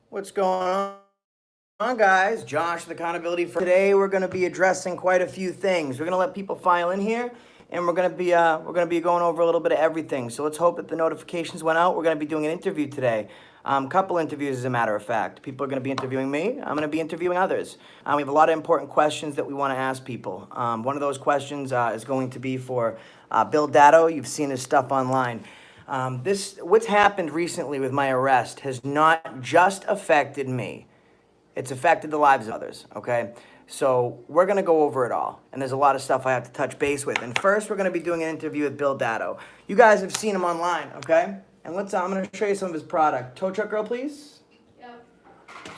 What's going on, guys? Josh, with accountability for today. We're going to be addressing quite a few things. We're going to let people file in here, and we're going to be going over a little bit of everything. So let's hope that the notifications went out. We're going to be doing an interview today. Couple interviews, as a matter of fact. People are going to be interviewing me. I'm going to be interviewing others. We have a lot of important questions that we want to ask people. One of those questions is going to be for Bill Datto. You've seen his stuff online. What's happened recently with my arrest has not just affected me. It's affected the lives of others, okay? So we're gonna go over it all. And there's a lot of stuff I have to touch base with. And first, we're gonna be doing an interview with Bill Datto. You guys have seen him online, okay? And I'm gonna show you some of his product. Tow truck girl, please. Yep.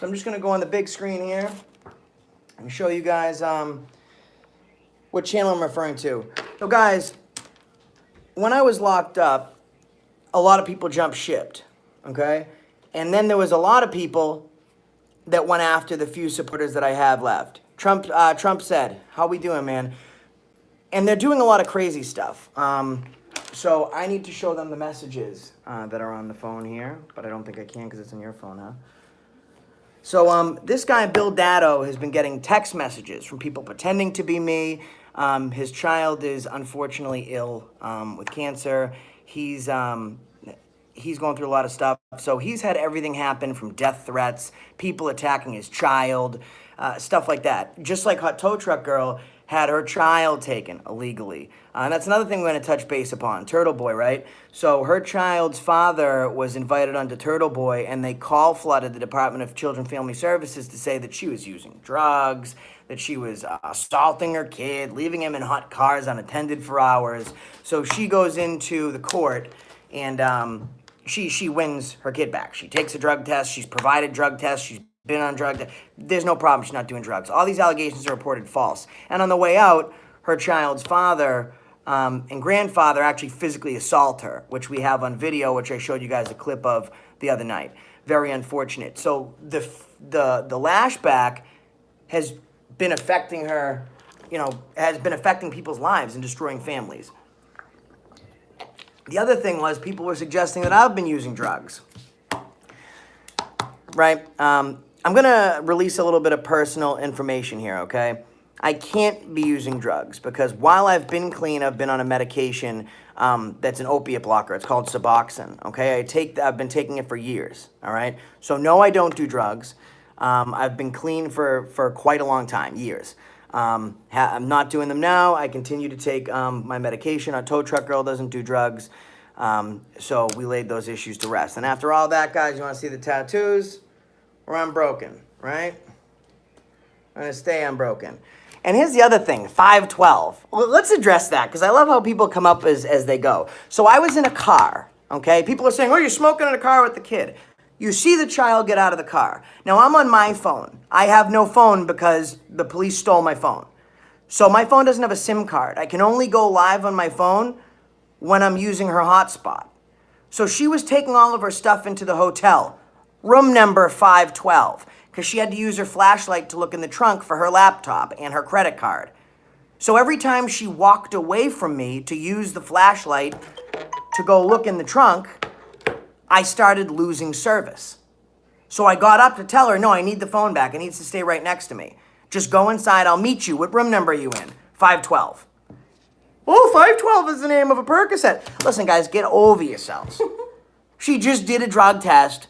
So I'm just gonna go on the big screen here and show you guys what channel I'm referring to. So guys, when I was locked up, a lot of people jumped shipped, okay? And then there was a lot of people that went after the few supporters that I have left. Trump said, "How we doing, man?" And they're doing a lot of crazy stuff. So I need to show them the messages that are on the phone here, but I don't think I can because it's on your phone, huh? So this guy, Bill Datto, has been getting text messages from people pretending to be me. His child is unfortunately ill with cancer. He's going through a lot of stuff. So he's had everything happen from death threats, people attacking his child, stuff like that. Just like Hot Tow Truck Girl had her child taken illegally. And that's another thing we're going to touch base upon, Turtleboy, right? So her child's father was invited onto Turtleboy, and they call flooded the Department of Children and Family Services to say that she was using drugs, that she was assaulting her kid, leaving him in hot cars unattended for hours. So she goes into the court, and she wins her kid back. She takes a drug test. She's provided drug tests. She's been on drug tests. There's no problem. She's not doing drugs. All these allegations are reported false. And on the way out, her child's father and grandfather actually physically assault her, which we have on video, which I showed you guys a clip of the other night. Very unfortunate. So the lashback has been affecting her, has been affecting people's lives and destroying families. The other thing was people were suggesting that I've been using drugs, right? I'm going to release a little bit of personal information here, okay? I can't be using drugs because while I've been clean, I've been on a medication that's an opiate blocker. It's called Suboxone, okay? I've been taking it for years, all right? So no, I don't do drugs. I've been clean for quite a long time, years. I'm not doing them now. I continue to take my medication. Our tow truck girl doesn't do drugs. So we laid those issues to rest. And after all that, guys, you want to see the tattoos? We're unbroken, right? I'm going to stay unbroken. And here's the other thing, 512. Well, let's address that because I love how people come up as they go. So I was in a car, okay? People are saying, oh, you're smoking in a car with the kid. You see the child get out of the car. Now, I'm on my phone. I have no phone because the police stole my phone. So my phone doesn't have a SIM card. I can only go live on my phone when I'm using her hotspot. So she was taking all of her stuff into the hotel, room number 512, because she had to use her flashlight to look in the trunk for her laptop and her credit card. So every time she walked away from me to use the flashlight to go look in the trunk, I started losing service. So I got up to tell her, no, I need the phone back. It needs to stay right next to me. Just go inside. I'll meet you. What room number are you in? 512. Oh, 512 is the name of a Percocet. Listen, guys, get over yourselves. She just did a drug test.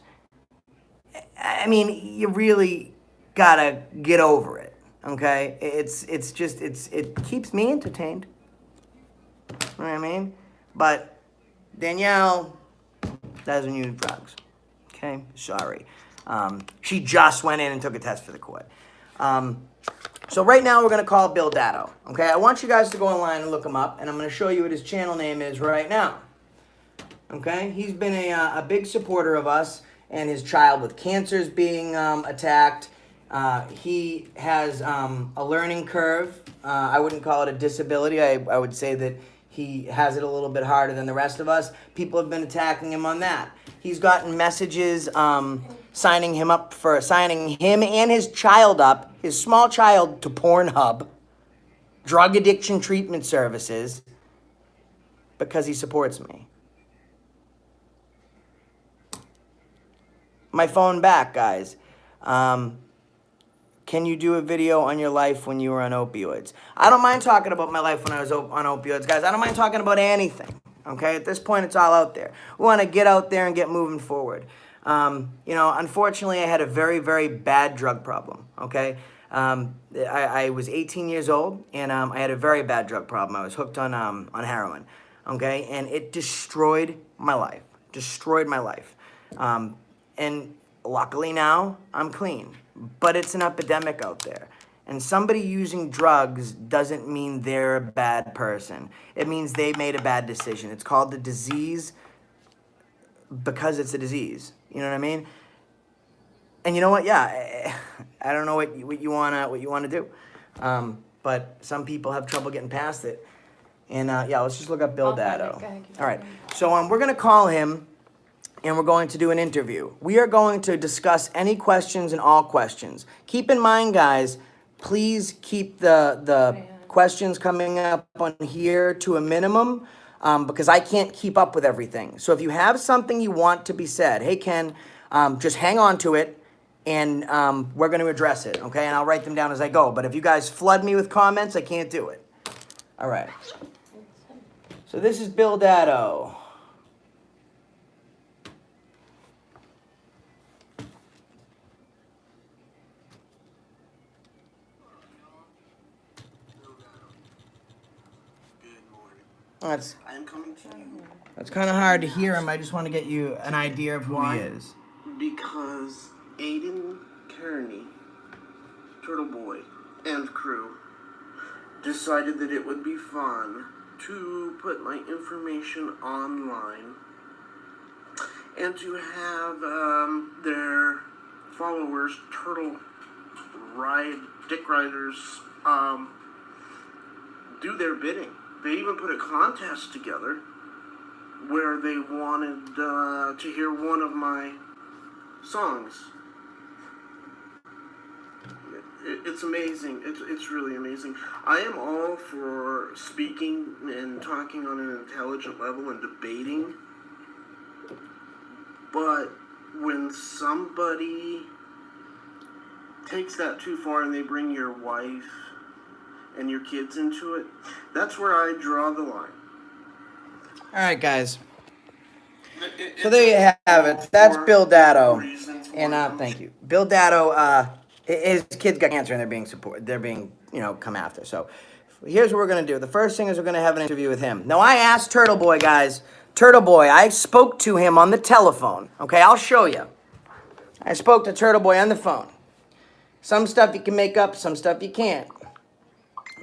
I mean, you really gotta get over it, okay? It keeps me entertained. You know what I mean? But Danielle doesn't use drugs, okay? Sorry. She just went in and took a test for the court. So right now we're going to call Bill Datto, okay? I want you guys to go online and look him up, and I'm going to show you what his channel name is right now, okay? He's been a big supporter of us and his child with cancer is being attacked. He has a learning curve. I wouldn't call it a disability. I would say that he has it a little bit harder than the rest of us. People have been attacking him on that. He's gotten messages signing him and his child up, his small child, to Pornhub, drug addiction treatment services, because he supports me. my phone back, guys. Can you do a video on your life when you were on opioids? I don't mind talking about my life when I was on opioids, guys. I don't mind talking about anything. Okay, at this point, it's all out there. We want to get out there and get moving forward. Unfortunately, I had a very, very bad drug problem. Okay, I was 18 years old, and I had a very bad drug problem. I was hooked on heroin. Okay, and it destroyed my life. Destroyed my life. And luckily now, I'm clean. But it's an epidemic out there. And somebody using drugs doesn't mean they're a bad person. It means they made a bad decision. It's called the disease because it's a disease. You know what I mean? And you know what? Yeah, I don't know what you wanna do, but some people have trouble getting past it. And yeah, let's just look up Bill Dado. All right, so we're gonna call him, and we're going to do an interview. We are going to discuss any questions and all questions. Keep in mind, guys, please keep the questions coming up on here to a minimum, because I can't keep up with everything. So if you have something you want to be said, hey, Ken, just hang on to it, and we're going to address it, okay? And I'll write them down as I go. But if you guys flood me with comments, I can't do it. All right. So this is Bill Dado. I'm coming to you. That's kind of hard to hear him. I just want to get you an idea of who he is. Because Aiden Kearney, Turtleboy, and crew decided that it would be fun to put my information online and to have their followers, Dick Riders, do their bidding. They even put a contest together where they wanted to hear one of my songs. It's amazing. It's really amazing. I am all for speaking and talking on an intelligent level and debating. But when somebody takes that too far and they bring your wife and your kids into it, that's where I draw the line. All right, guys. So there you have it. That's Bill Dado. And thank you. Bill Dado, his kids got cancer and they're being come after. So here's what we're going to do. The first thing is we're going to have an interview with him. Now, I asked Turtleboy, guys. Turtleboy, I spoke to him on the telephone. Okay, I'll show you. I spoke to Turtleboy on the phone. Some stuff you can make up, some stuff you can't.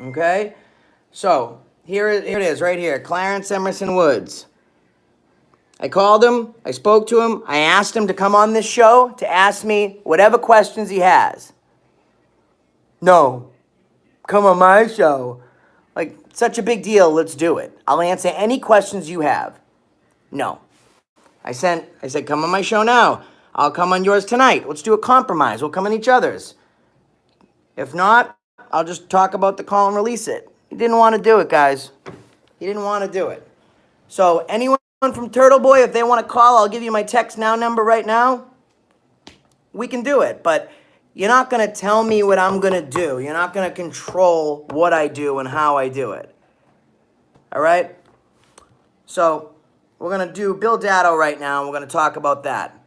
Okay, so here it is right here, Clarence Emerson Woods. I called him, I spoke to him, I asked him to come on this show to ask me whatever questions he has. No, come on my show. Like, such a big deal, let's do it. I'll answer any questions you have. No. I said, come on my show now. I'll come on yours tonight. Let's do a compromise. We'll come on each other's. If not, I'll just talk about the call and release it. He didn't want to do it, guys. He didn't want to do it. So anyone from Turtleboy, if they want to call, I'll give you my text now number right now. We can do it, but you're not going to tell me what I'm going to do. You're not going to control what I do and how I do it. All right? So we're going to do Bill Dado right now, and we're going to talk about that.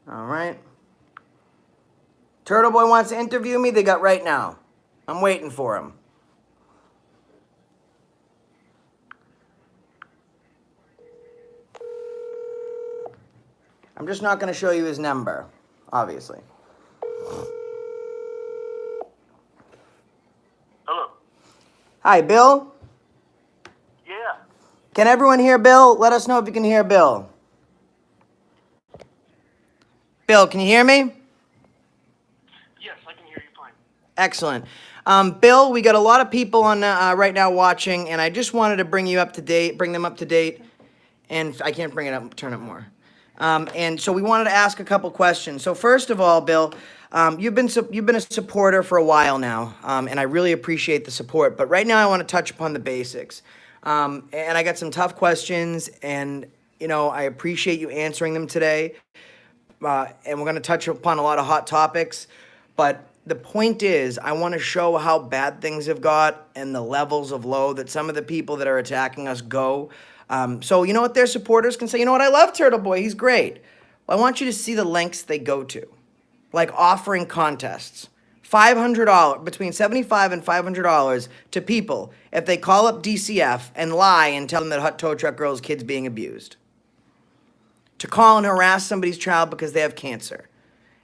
All right? Turtleboy wants to interview me. They got right now. I'm waiting for him. I'm just not going to show you his number, obviously. Hello. Hi, Bill? Yeah. Can everyone hear Bill? Let us know if you can hear Bill. Bill, can you hear me? Yes, I can hear you fine. Excellent. Bill, we got a lot of people on right now watching, and I just wanted to bring them up to date. And I can't bring it up, turn it more. And so we wanted to ask a couple questions. So first of all, Bill, you've been a supporter for a while now, and I really appreciate the support. But right now, I want to touch upon the basics. And I got some tough questions, and I appreciate you answering them today. And we're going to touch upon a lot of hot topics. But the point is, I want to show how bad things have got and the levels of low that some of the people that are attacking us go. So, you know what? Their supporters can say, you know what? I love Turtleboy. He's great. Well, I want you to see the lengths they go to, like offering contests. $500, between $75 and $500 to people if they call up DCF and lie and tell them that Hut Tow Truck Girl's kid's being abused. To call and harass somebody's child because they have cancer.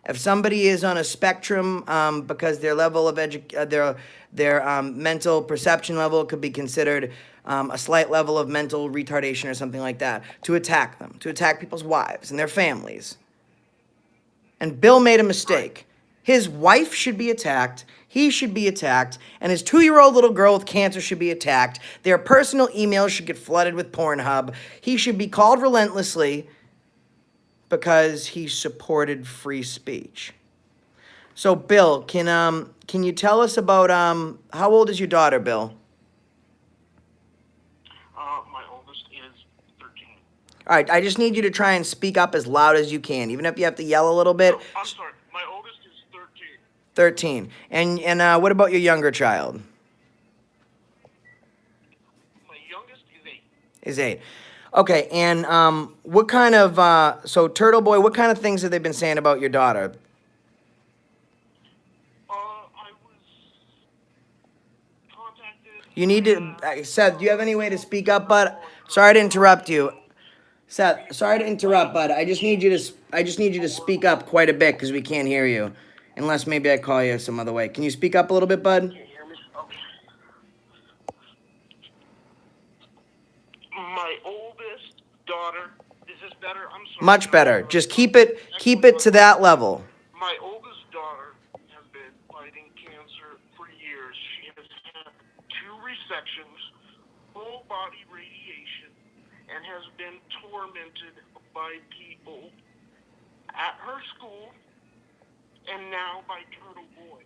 If somebody is on a spectrum because their level of their mental perception level could be considered a slight level of mental retardation or something like that, to attack them, to attack people's wives and their families. And Bill made a mistake. His wife should be attacked, he should be attacked, and his 2-year-old little girl with cancer should be attacked. Their personal emails should get flooded with Pornhub. He should be called relentlessly because he supported free speech. So, Bill, can you tell us about how old is your daughter, Bill? My oldest is 13. All right, I just need you to try and speak up as loud as you can, even if you have to yell a little bit. Oh, I'm sorry. My oldest is 13. 13. And what about your younger child? My youngest is 8. Is 8. Okay, and what kind of so Turtleboy, what kind of things have they been saying about your daughter? I was contacted. You need to, Seth, do you have any way to speak up, bud? Sorry to interrupt you. Seth, sorry to interrupt, bud. I just need you to speak up quite a bit because we can't hear you. Unless maybe I call you some other way. Can you speak up a little bit, bud? Can you hear me? Okay. My oldest daughter. Is this better? I'm sorry. Much better. Just keep it to that level. My oldest daughter has been fighting cancer for years. She has had 2 resections, full body radiation, and has been tormented by people at her school and now by Turtleboy.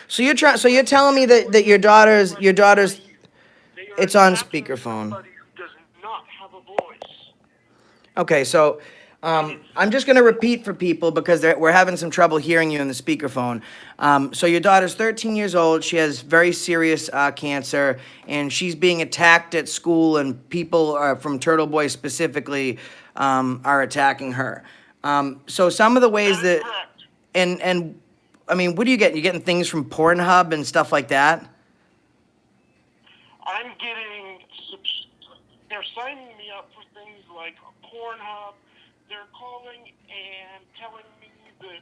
So you're telling me that your daughter's They are it's on attacking speakerphone. somebody who does not have a voice. Okay, so I'm just going to repeat for people because we're having some trouble hearing you in the speakerphone. So your daughter's 13 years old. She has very serious cancer, and she's being attacked at school, and people from Turtleboy specifically are attacking her. So some of the ways That is that, correct. and I mean, what are you getting? You're getting things from Pornhub and stuff like that? I'm getting, they're signing me up for things like Pornhub. They're calling and telling me that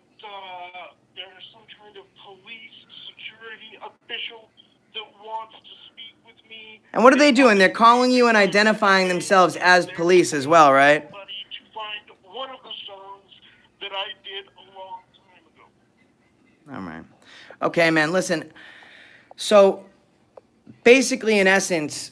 there's some kind of police security official that wants to speak with me. And what are they doing? They're calling you and identifying themselves as police as well, right? To find one of the songs that I did a long time ago. All right. Okay, man, listen. So, basically, in essence,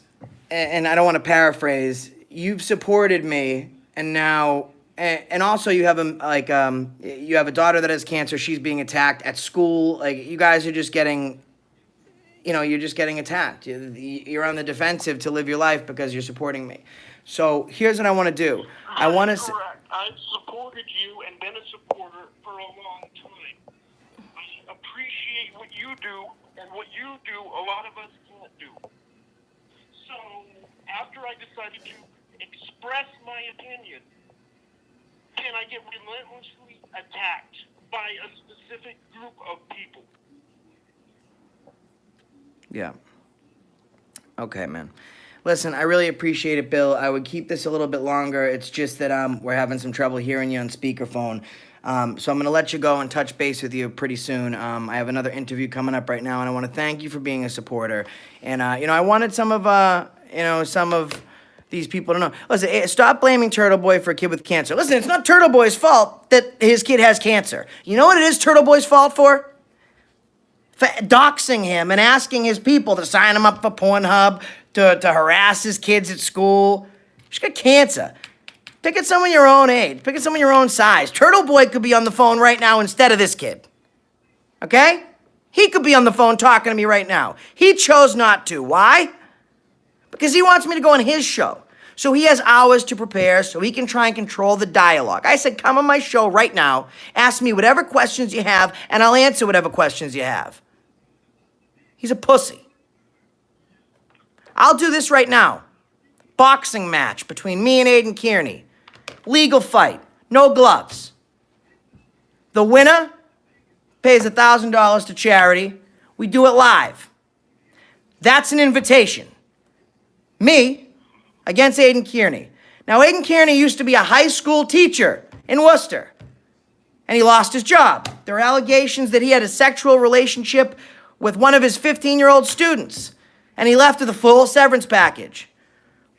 and I don't want to paraphrase, you've supported me, and now, and also you have you have a daughter that has cancer. She's being attacked at school. Like, you guys are just getting, you're just getting attacked. You're on the defensive to live your life because you're supporting me. So here's what I want to do. I want to. Correct. I've supported you and been a supporter for a long time. I appreciate what you do, and what you do, a lot of us can't do. So, after I decided to express my opinion, and I get relentlessly attacked by a specific group of people. Yeah. Okay, man. Listen, I really appreciate it, Bill. I would keep this a little bit longer. It's just that we're having some trouble hearing you on speakerphone. So I'm going to let you go and touch base with you pretty soon. I have another interview coming up right now, and I want to thank you for being a supporter. And, I wanted some of these people to know. Listen, stop blaming Turtleboy for a kid with cancer. Listen, it's not Turtleboy's fault that his kid has cancer. You know what it is Turtleboy's fault for? For doxing him and asking his people to sign him up for Pornhub, to harass his kids at school. She's got cancer. Pick at someone your own age. Pick at someone your own size. Turtleboy could be on the phone right now instead of this kid. Okay? He could be on the phone talking to me right now. He chose not to. Why? Because he wants me to go on his show. So he has hours to prepare so he can try and control the dialogue. I said, come on my show right now, ask me whatever questions you have, and I'll answer whatever questions you have. He's a pussy. I'll do this right now. Boxing match between me and Aiden Kearney. Legal fight. No gloves. The winner pays $1,000 to charity. We do it live. That's an invitation. Me against Aiden Kearney. Now, Aiden Kearney used to be a high school teacher in Worcester, and he lost his job. There are allegations that he had a sexual relationship with one of his 15-year-old students, and he left with a full severance package.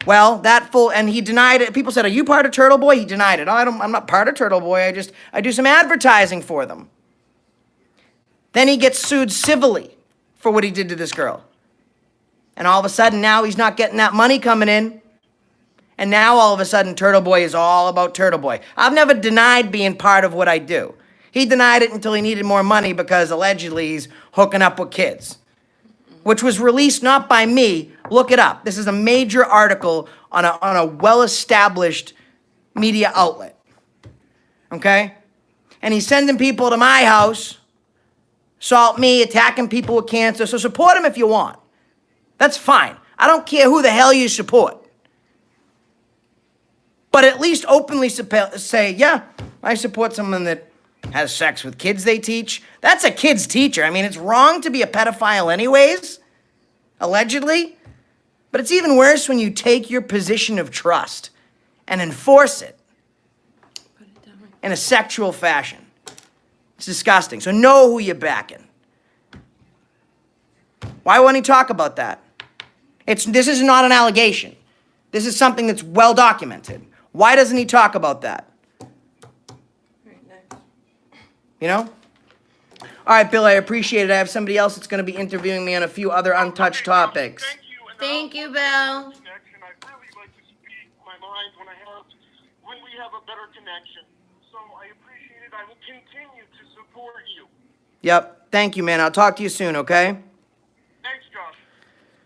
Well, and he denied it. People said, are you part of Turtleboy? He denied it. I'm not part of Turtleboy. I do some advertising for them. Then he gets sued civilly for what he did to this girl. And all of a sudden, now he's not getting that money coming in. And now all of a sudden, Turtleboy is all about Turtleboy. I've never denied being part of what I do. He denied it until he needed more money because allegedly he's hooking up with kids. Which was released not by me. Look it up. This is a major article on a well-established media outlet. Okay? And he's sending people to my house, assault me, attacking people with cancer. So support him if you want. That's fine. I don't care who the hell you support. But at least openly say, yeah, I support someone that has sex with kids they teach. That's a kid's teacher. I mean, it's wrong to be a pedophile anyways, allegedly. But it's even worse when you take your position of trust and enforce it in a sexual fashion. It's disgusting. So know who you're backing. Why won't he talk about that? This is not an allegation. This is something that's well documented. Why doesn't he talk about that? You know? All right, Bill, I appreciate it. I have somebody else that's going to be interviewing me on a few other untouched topics. Thank you, Bill. I'd really like to speak my mind when we have a better connection. So I appreciate it. I will continue to support you. Yep. Thank you, man. I'll talk to you soon, okay? Thanks, Josh.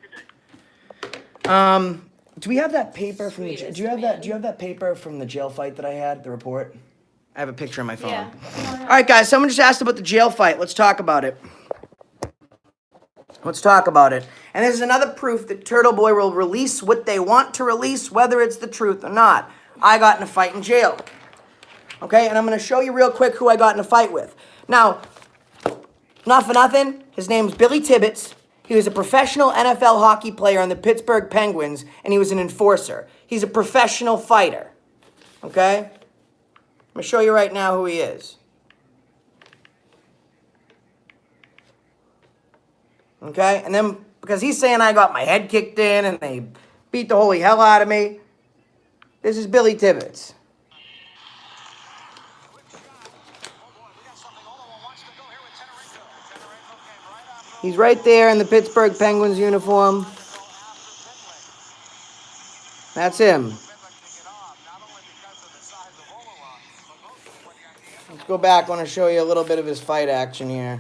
Good day. Do we have that paper from the Sweetest do you have that man. do you have that paper from the jail fight that I had, the report? I have a picture on my phone. Yeah. All right, guys, someone just asked about the jail fight. Let's talk about it. Let's talk about it. And this is another proof that Turtleboy will release what they want to release, whether it's the truth or not. I got in a fight in jail. Okay, and I'm going to show you real quick who I got in a fight with. Now, not for nothing, his name's Billy Tibbetts. He was a professional NFL hockey player on the Pittsburgh Penguins, and he was an enforcer. He's a professional fighter. Okay? I'm going to show you right now who he is. Okay? And then, because he's saying I got my head kicked in and they beat the holy hell out of me. This is Billy Tibbetts. He's right there in the Pittsburgh Penguins uniform. That's him. Let's go back. I want to show you a little bit of his fight action here.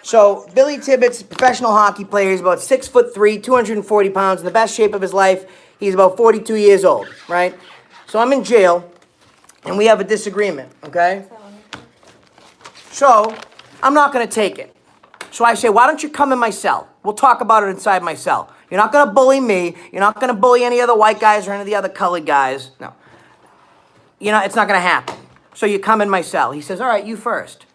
So, Billy Tibbetts, professional hockey player. He's about 6'3", 240 pounds, in the best shape of his life. He's about 42 years old, right? So I'm in jail, and we have a disagreement, okay? So, I'm not going to take it. So I say, why don't you come in my cell? We'll talk about it inside my cell. You're not going to bully me. You're not going to bully any other white guys or any of the other colored guys. No. It's not going to happen. So you come in my cell. He says, all right, you first.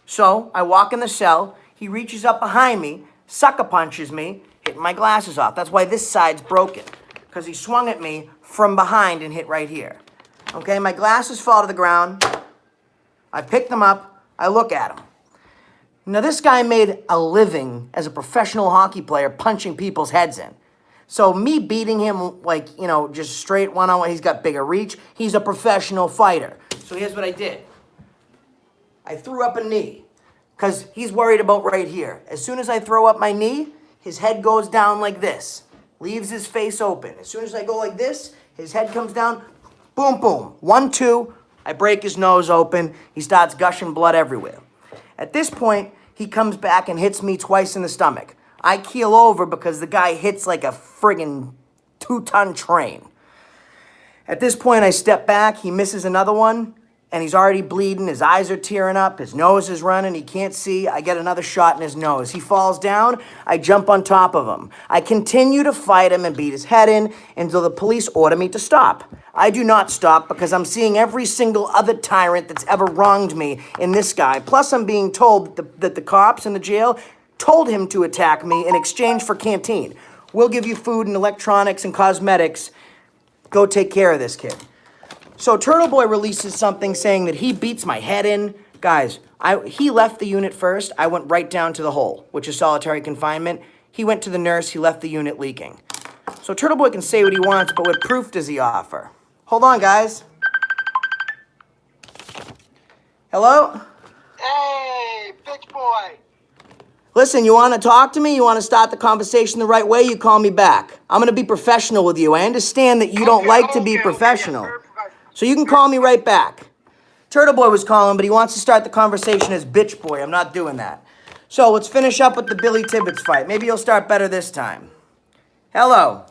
So I walk in the cell. He reaches up behind me, sucker punches me, hitting my glasses off. That's why this side's broken, because he swung at me from behind and hit right here. Okay, my glasses fall to the ground. I pick them up. I look at them. Now, this guy made a living as a professional hockey player punching people's heads in. So me beating him just straight one-on-one, he's got bigger reach. He's a professional fighter. So here's what I did. I threw up a knee because he's worried about right here. As soon as I throw up my knee, his head goes down like this, leaves his face open. As soon as I go like this, his head comes down, boom, boom. 1, 2, I break his nose open. He starts gushing blood everywhere. At this point, he comes back and hits me twice in the stomach. I keel over because the guy hits like a friggin' 2-ton train. At this point, I step back, he misses another one, and he's already bleeding. His eyes are tearing up, his nose is running, he can't see. I get another shot in his nose. He falls down, I jump on top of him. I continue to fight him and beat his head in until the police order me to stop. I do not stop because I'm seeing every single other tyrant that's ever wronged me in this guy. Plus, I'm being told that the cops in the jail told him to attack me in exchange for canteen. We'll give you food and electronics and cosmetics. Go take care of this kid. So Turtleboy releases something saying that he beats my head in. Guys, he left the unit first. I went right down to the hole, which is solitary confinement. He went to the nurse. He left the unit leaking. So Turtleboy can say what he wants, but what proof does he offer? Hold on, guys. Hello? Hey, bitch boy. Listen, you want to talk to me? You want to start the conversation the right way? You call me back. I'm going to be professional with you. I understand that you don't like to be professional. So you can call me right back. Turtleboy was calling, but he wants to start the conversation as bitch boy. I'm not doing that. So let's finish up with the Billy Tibbetts fight. Maybe you'll start better this time. Hello.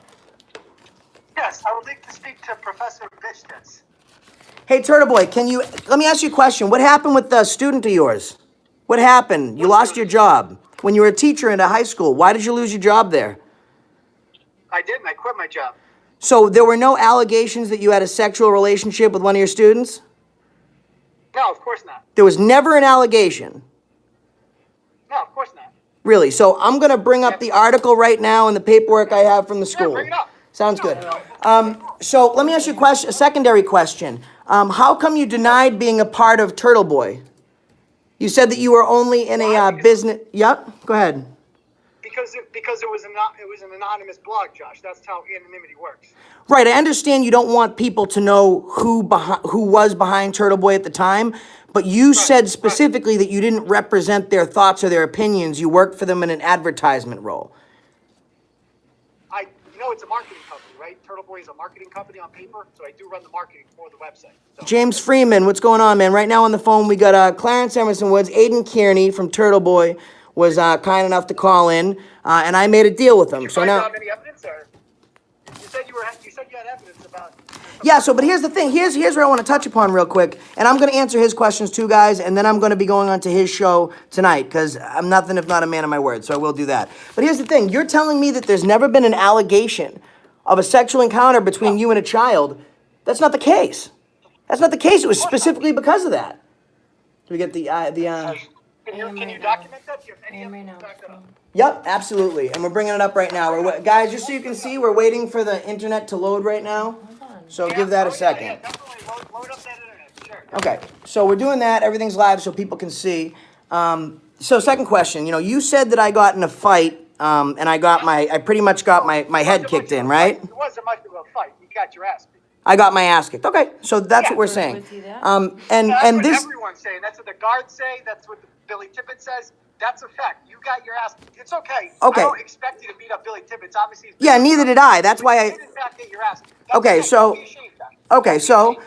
Yes, I would like to speak to Professor Bishtitz. Hey, Turtleboy, let me ask you a question. What happened with the student of yours? What happened? You lost your job. When you were a teacher in a high school, why did you lose your job there? I didn't. I quit my job. So there were no allegations that you had a sexual relationship with one of your students? No, of course not. There was never an allegation? No, of course not. Really? So I'm going to bring up the article right now and the paperwork I have from the school. bring it up. Sounds good. So let me ask you a secondary question. How come you denied being a part of Turtleboy? You said that you were only in a business. Yep. Go ahead. Because it was an anonymous blog, Josh. That's how anonymity works. Right. I understand you don't want people to know who was behind Turtleboy at the time, but you said specifically that you didn't represent their thoughts or their opinions. You worked for them in an advertisement role. It's a marketing company, right? Turtleboy is a marketing company on paper, so I do run the marketing for the website. So. James Freeman, what's going on, man? Right now on the phone, we got Clarence Emerson Woods. Aiden Kearney from Turtleboy was kind enough to call in, and I made a deal with him. Did you so find now, out any evidence, or you said you had evidence about? yeah. So, but here's the thing. Here's where I want to touch upon real quick, and I'm going to answer his questions too, guys, and then I'm going to be going on to his show tonight because I'm nothing if not a man of my word. So I will do that. But here's the thing. You're telling me that there's never been an allegation of a sexual encounter between you and a child. That's not the case. That's not the case. It was specifically because of that. Do we get the Can you document that? Do you have any evidence to back that up? Yep, absolutely. And we're bringing it up right now. Guys, just so you can see, we're waiting for the internet to load right now. So give that a second. Yeah, definitely. Load up that internet. Sure. Okay, so we're doing that. Everything's live so people can see. So second question, you said that I got in a fight, and I pretty much got my head kicked in, right? It wasn't much of a fight. You got your ass beat. I got my ass kicked. Okay, so that's what we're saying. And That's what this, everyone's saying. That's what the guards say. That's what Billy Tibbetts says. That's a fact. You got your ass. It's okay. Okay. I don't expect you to beat up Billy Tibbetts. Obviously. yeah, neither did I. That's why You I. did in fact get your ass. That's Okay, so Don't be ashamed of that. okay, so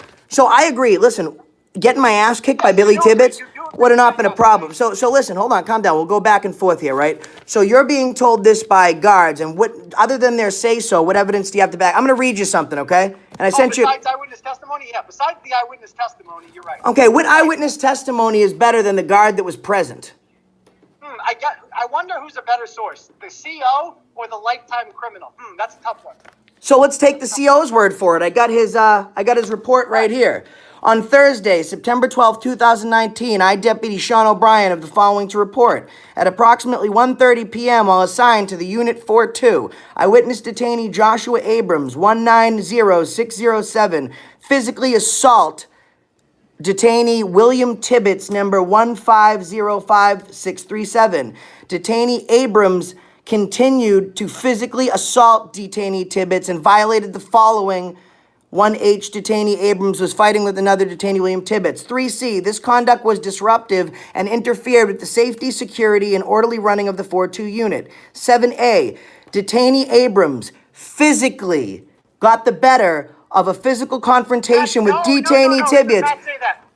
I agree. Listen, getting my ass kicked by Billy Tibbetts would have not been a problem. So listen, hold on, calm down. We'll go back and forth here, right? So you're being told this by guards, and what other than their say so, what evidence do you have to back? I'm gonna read you something, okay? And I sent you. Besides eyewitness testimony, yeah. Besides the eyewitness testimony, you're right. Okay, what eyewitness testimony is better than the guard that was present? I wonder who's a better source, the CO or the lifetime criminal. That's a tough one. So let's take the CO's word for it. I got his report right here. On Thursday, September 12, 2019, I, Deputy Sean O'Brien, have the following to report. At approximately 1:30 p.m., while assigned to the Unit 4-2, I witnessed detainee Joshua Abrams, 190607, physically assault detainee William Tibbetts, number 1505637. Detainee Abrams continued to physically assault detainee Tibbetts and violated the following. 1H, detainee Abrams was fighting with another detainee, William Tibbetts. 3C, this conduct was disruptive and interfered with the safety, security, and orderly running of the 4-2 unit. 7A, detainee Abrams physically got the better of a physical confrontation with detainee Tibbetts.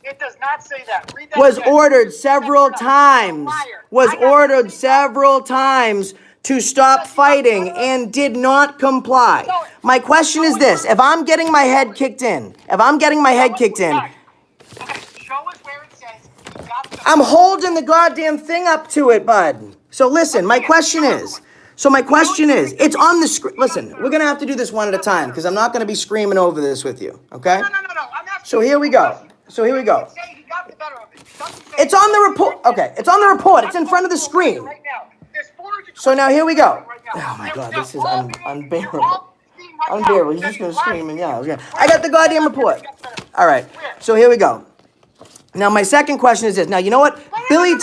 It It does not say that. Read that Was again. ordered several That's times. liar. Was I got the ordered receipt. several times to stop Yes, you got the fighting letter. and did not comply. Show it. My question is this: if I'm getting my head kicked in, Show us where it says you got the I'm holding the goddamn thing up to it, bud. So listen, my question is, it's on the screen. Listen, we're gonna have to do this one at a time because I'm not gonna be screaming over this with you, okay? No. I'm asking So here we go. It say he got the better of it. It doesn't say It's on the report. Okay, it's on the report. It's in front of the screen. Right now. There's 400 So now here we go. right now. Oh my They're- God, they're this is all being- unbearable. they're all being right now. Unbearable. He's That just gonna he's lying. scream and yell. Where- I got the goddamn report. All right. Where? So here we go. Now my second question is this. Now you know what, Billy.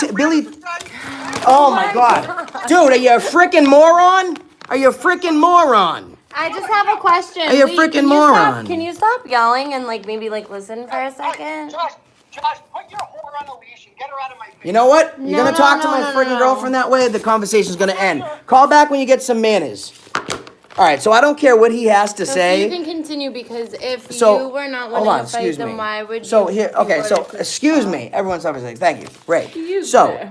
Oh my God, dude, are you a freaking moron? Are you a freaking moron? I just have a question. Are you a Wait, freaking can you moron? Can you stop yelling and like maybe like listen for a second? Josh, put your whore on a leash and get her out of my face. You know what? You're No, gonna no, talk to no, my no, freaking no. girlfriend that way, the conversation's gonna end. Call back when you get some manners. All right, so I don't care what he has to So say. you can continue because if So, you were not hold winning on, a fight, excuse then me. why would So you? here, be okay, so ordered to excuse stop? me. Everyone's obviously thank you. Great. Excuse So me.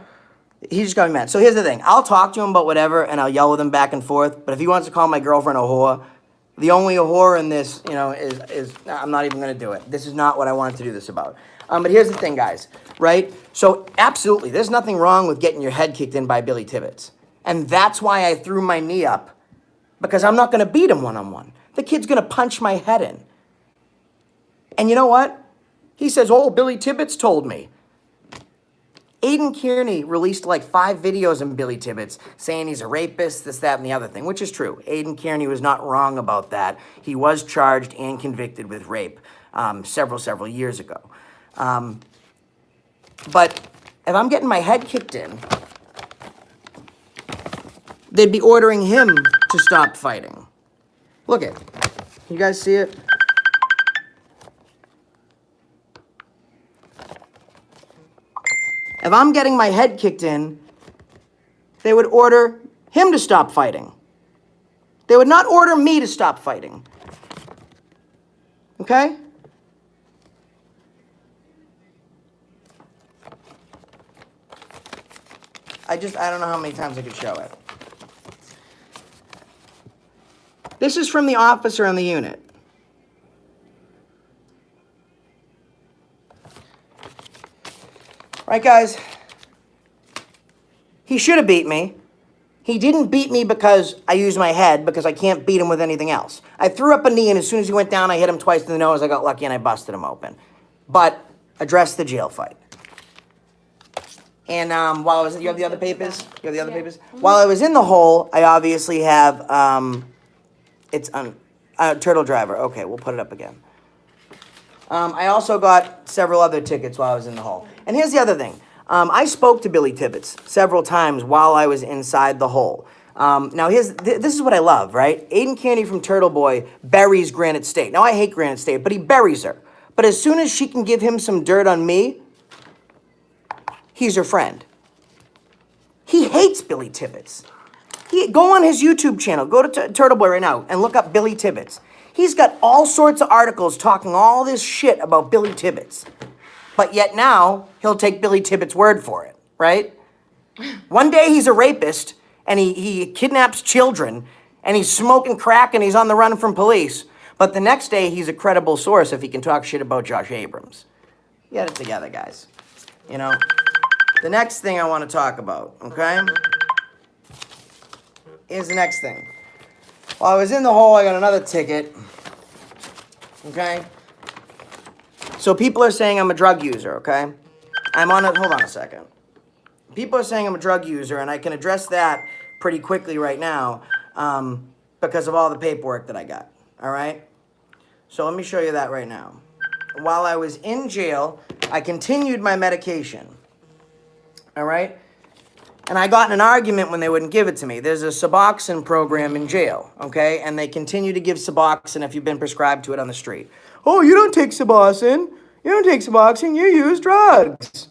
he just got me mad. So here's the thing. I'll talk to him about whatever, and I'll yell with him back and forth. But if he wants to call my girlfriend a whore, the only whore in this, is I'm not even gonna do it. This is not what I wanted to do this about. But here's the thing, guys. Right? So absolutely, there's nothing wrong with getting your head kicked in by Billy Tibbetts, and that's why I threw my knee up, because I'm not gonna beat him one-on-one. The kid's gonna punch my head in. And you know what? He says, "Oh, Billy Tibbetts told me." Aiden Kearney released like 5 videos of Billy Tibbetts saying he's a rapist, this, that, and the other thing, which is true. Aiden Kearney was not wrong about that. He was charged and convicted with rape several years ago. But if I'm getting my head kicked in, they'd be ordering him to stop fighting. Look it. You guys see it? If I'm getting my head kicked in, they would order him to stop fighting. They would not order me to stop fighting. Okay? I don't know how many times I could show it. This is from the officer on the unit. Right, guys? He should have beat me. He didn't beat me because I used my head, because I can't beat him with anything else. I threw up a knee, and as soon as he went down, I hit him twice in the nose. I got lucky, and I busted him open. But address the jail fight. And while I was, you have the other papers? You have the other papers? While I was in the hole, I obviously have, it's Turtle Driver. Okay, we'll put it up again. I also got several other tickets while I was in the hole. And here's the other thing. I spoke to Billy Tibbetts several times while I was inside the hole. Now, this is what I love, right? Aiden Kearney from Turtleboy buries Granite State. Now, I hate Granite State, but he buries her. But as soon as she can give him some dirt on me, he's her friend. He hates Billy Tibbetts. Go on his YouTube channel. Go to Turtleboy right now and look up Billy Tibbetts. He's got all sorts of articles talking all this shit about Billy Tibbetts. But yet now, he'll take Billy Tibbetts' word for it, right? One day he's a rapist, and he kidnaps children, and he's smoking crack, and he's on the run from police. But the next day, he's a credible source if he can talk shit about Josh Abrams. Get it together, guys. You know? The next thing I want to talk about, okay? Here's the next thing. While I was in the hole, I got another ticket. Okay? So people are saying I'm a drug user, okay? Hold on a second. People are saying I'm a drug user, and I can address that pretty quickly right now because of all the paperwork that I got, all right? So let me show you that right now. While I was in jail, I continued my medication, all right? And I got in an argument when they wouldn't give it to me. There's a Suboxone program in jail, okay? And they continue to give Suboxone if you've been prescribed to it on the street. Oh, you don't take Suboxone. You don't take Suboxone. You use drugs.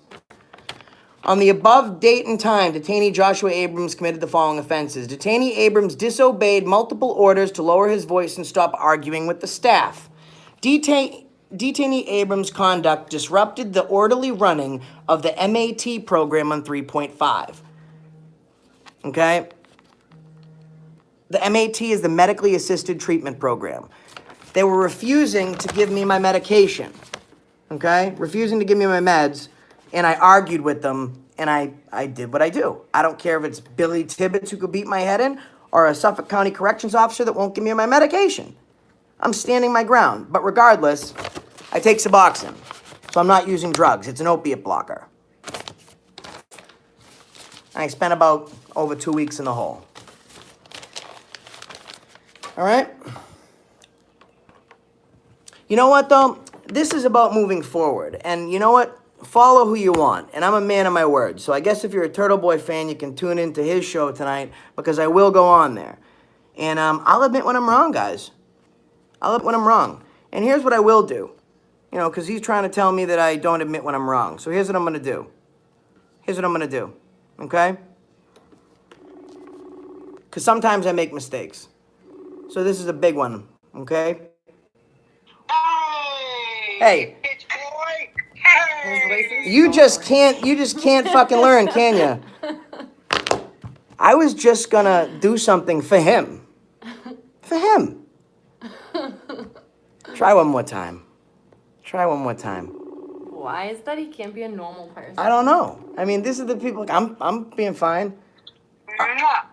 On the above date and time, detainee Joshua Abrams committed the following offenses. Detainee Abrams disobeyed multiple orders to lower his voice and stop arguing with the staff. Detainee Detainee Abrams' conduct disrupted the orderly running of the MAT program on 3.5. Okay? The MAT is the medically assisted treatment program. They were refusing to give me my medication. Okay? Refusing to give me my meds, and I argued with them, and I did what I do. I don't care if it's Billy Tibbetts who could beat my head in, or a Suffolk County corrections officer that won't give me my medication. I'm standing my ground. But regardless, I take Suboxone. So I'm not using drugs. It's an opiate blocker. I spent about over 2 weeks in the hole. All right? You know what, though? This is about moving forward. And you know what? Follow who you want. And I'm a man of my word. So I guess if you're a Turtleboy fan, you can tune into his show tonight, because I will go on there. And I'll admit when I'm wrong, guys. I'll admit when I'm wrong. And here's what I will do. You know, because he's trying to tell me that I don't admit when I'm wrong. So here's what I'm going to do. Here's what I'm going to do. Okay? Because sometimes I make mistakes. So this is a big one. Okay? Hey. Bitch boy. Hey. You just can't fucking learn, can you? I was just gonna do something for him. For him. Try one more time. Try one more time. Why is that he can't be a normal person? I don't know. I mean, this is the people. I'm being fine. Mwah,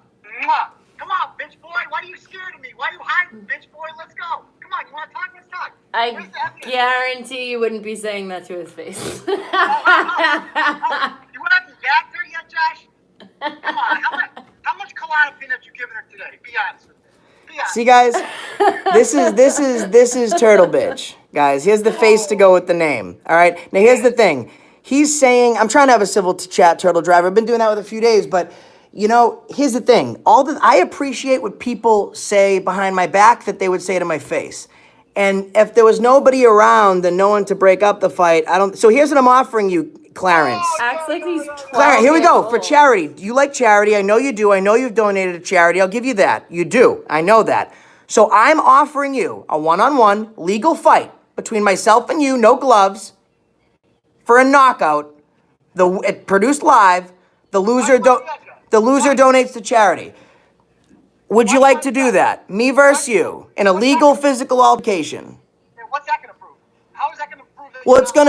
mwah. Come on, bitch boy. Why are you scared of me? Why are you hiding, bitch boy? Let's go. Come on, you want to talk? Let's talk. I Where's the evidence? guarantee you wouldn't be saying that to his face. You haven't got there yet, Josh? Come on. How much Klonopin have you given her today? Be honest with me. Be honest. See, guys, this is Turtle Bitch. Guys, here's the face to go with the name. All right. Now, here's the thing. He's saying, I'm trying to have a civil chat, Turtle Driver. I've been doing that with a few days, but you know, here's the thing. I appreciate what people say behind my back that they would say to my face. And if there was nobody around, then no one to break up the fight, So here's what I'm offering you, Clarence. Acts like he's 12 Clarence, here we years go. For old. charity. Do you like charity? I know you do. I know you've donated to charity. I'll give you that. You do. I know that. So I'm offering you a one-on-one legal fight between myself and you, no gloves, for a knockout. It produced live. The loser donates to charity. Would you like to do that? Me versus you in a legal physical altercation. What's that going to prove? How is that going to prove that? Well, it's going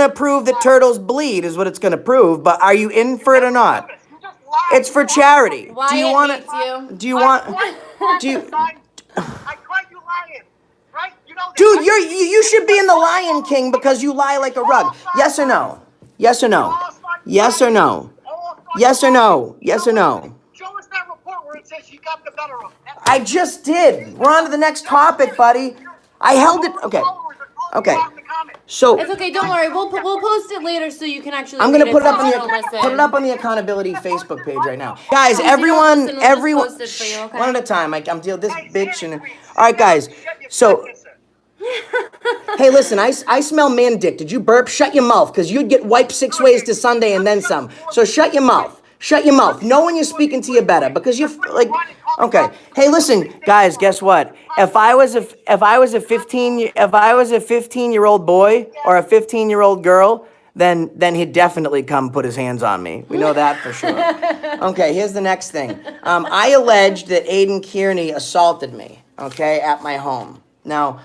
to prove that turtles bleed is what it's going to prove, but are you in for it or not? You just lied. It's for charity. Wyatt hates you. Do you want I caught you lying, right? You know that. Dude, you should be in the Lion King because you lie like a rug. Yes or no? Yes or no? Yes or no? Yes or no? Yes or no? Show us that report where it says you got the better of him. I just did. We're on to the next topic, buddy. I held it. Okay. Okay. So It's okay, don't worry. We'll post it later so you can actually I'm gonna read put it up so on you the don't listen. put it up on the accountability Facebook page right now, guys. If you don't listen, we'll just Everyone, post it for you, okay? one at a time. I'm dealing this bitch and. All right, guys. So, hey, listen. I smell man dick. Did you burp? Shut your mouth, because you'd get wiped 6 ways to Sunday and then some. So shut your mouth. Shut your mouth. Know when you're speaking to you better, because you're like, okay. Hey, listen, guys. Guess what? If I was a 15-year-old boy or a 15-year-old girl, then he'd definitely come put his hands on me. We know that for sure. Okay. Here's the next thing. I alleged that Aiden Kearney assaulted me. Okay, at my home. Now,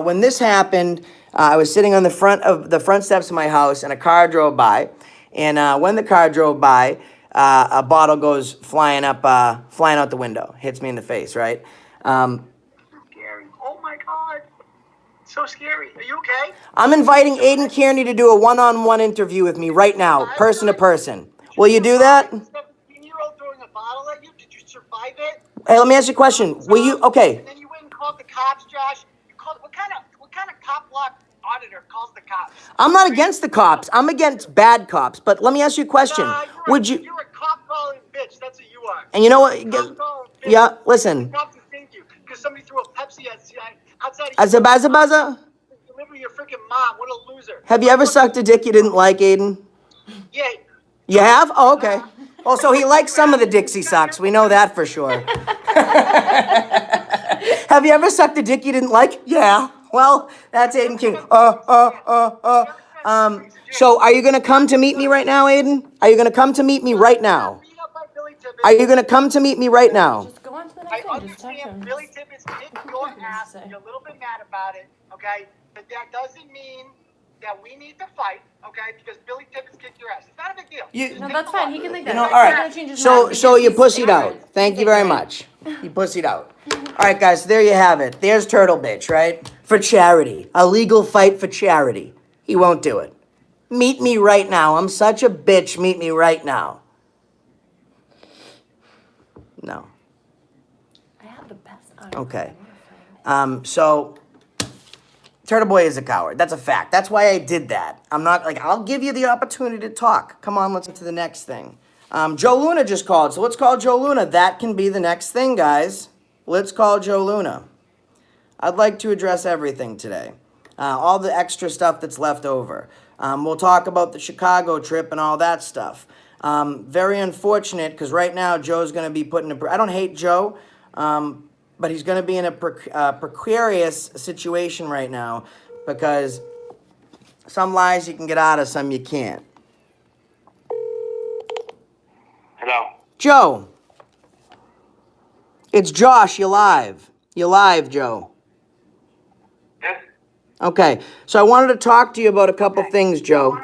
when this happened, I was sitting on the front steps of my house, and a car drove by. And when the car drove by, a bottle goes flying out the window, hits me in the face, right? Scary. Oh my God. So scary. Are you okay? I'm inviting Aiden Kearney to do a one-on-one interview with me right now, person to person. Will you do that? 17-year-old throwing a bottle at you. Did you survive it? Hey, let me ask you a question. Will you? Okay. And then you went and called the cops, Josh. You called what kind of cop block auditor calls the cops? I'm not against the cops. I'm against bad cops. But let me ask you a question. Would you? You're a cop calling bitch. That's what you are. And you know what? Cop calling bitch. Yeah. Listen. The cops will thank you because somebody threw a Pepsi outside of Azabazabaza. Deliver your freaking mom. What a loser. Have you ever sucked a dick you didn't like, Aiden? Yeah. You have? Oh, okay. Oh, so he likes some of the Dixie socks. We know that for sure. Have you ever sucked a dick you didn't like? Yeah. Well, that's Aiden King. So are you gonna come to meet me right now, Aiden? Are you gonna come to meet me right now? Beat up by Billy Tibbetts. Are you gonna come to meet me right now? Just go on to the I next one. Just text him. understand Billy Tibbetts kicked your ass. You're a little bit mad about it, okay? But that doesn't mean that we need to fight, okay? Because Billy Tibbetts kicked your ass. It's not a big deal. You- No, that's fine. He can think that. You know, He's all not gonna right. change his So, mind so because you he's pussied out. ignorant. Thank He's you very ignorant. much. You pussied out. All right, guys. So there you have it. There's Turtle Bitch, right? For charity, a legal fight for charity. He won't do it. Meet me right now. I'm such a bitch. Meet me right now. No. I have the best audio. Okay. So Turtleboy is a coward. That's a fact. That's why I did that. I'm not like, I'll give you the opportunity to talk. Come on, let's get to the next thing. Joe Luna just called, so let's call Joe Luna. That can be the next thing, guys. Let's call Joe Luna. I'd like to address everything today. All the extra stuff that's left over. We'll talk about the Chicago trip and all that stuff. Very unfortunate, because right now Joe's going to be put in a... I don't hate Joe, but he's going to be in a precarious situation right now, because some lies you can get out of, some you can't. Hello. Joe. It's Josh. You're live. You're live, Joe. Yes. Okay. So I wanted to talk to you about a couple things, Joe.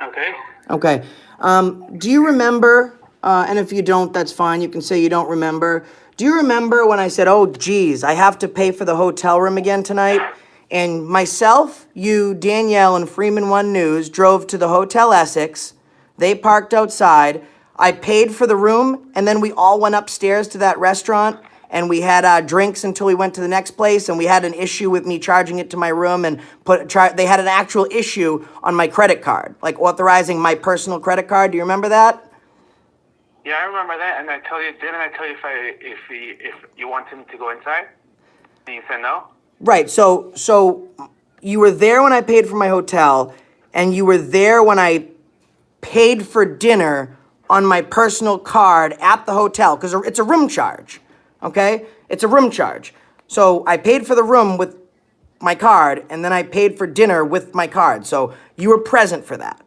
Okay. Okay. Do you remember, and if you don't, that's fine. You can say you don't remember. Do you remember when I said, oh, geez, I have to pay for the hotel room again tonight? And myself, you, Danielle, and Freeman One News drove to the Hotel Essex. They parked outside. I paid for the room, and then we all went upstairs to that restaurant, and we had drinks until we went to the next place, and we had an issue with me charging it to my room, and they had an actual issue on my credit card, like authorizing my personal credit card. Do you remember that? Yeah, I remember that, and didn't I tell you if you want him to go inside? And you said no. Right. So you were there when I paid for my hotel, and you were there when I paid for dinner on my personal card at the hotel, because it's a room charge, okay? It's a room charge. So I paid for the room with my card, and then I paid for dinner with my card. So you were present for that.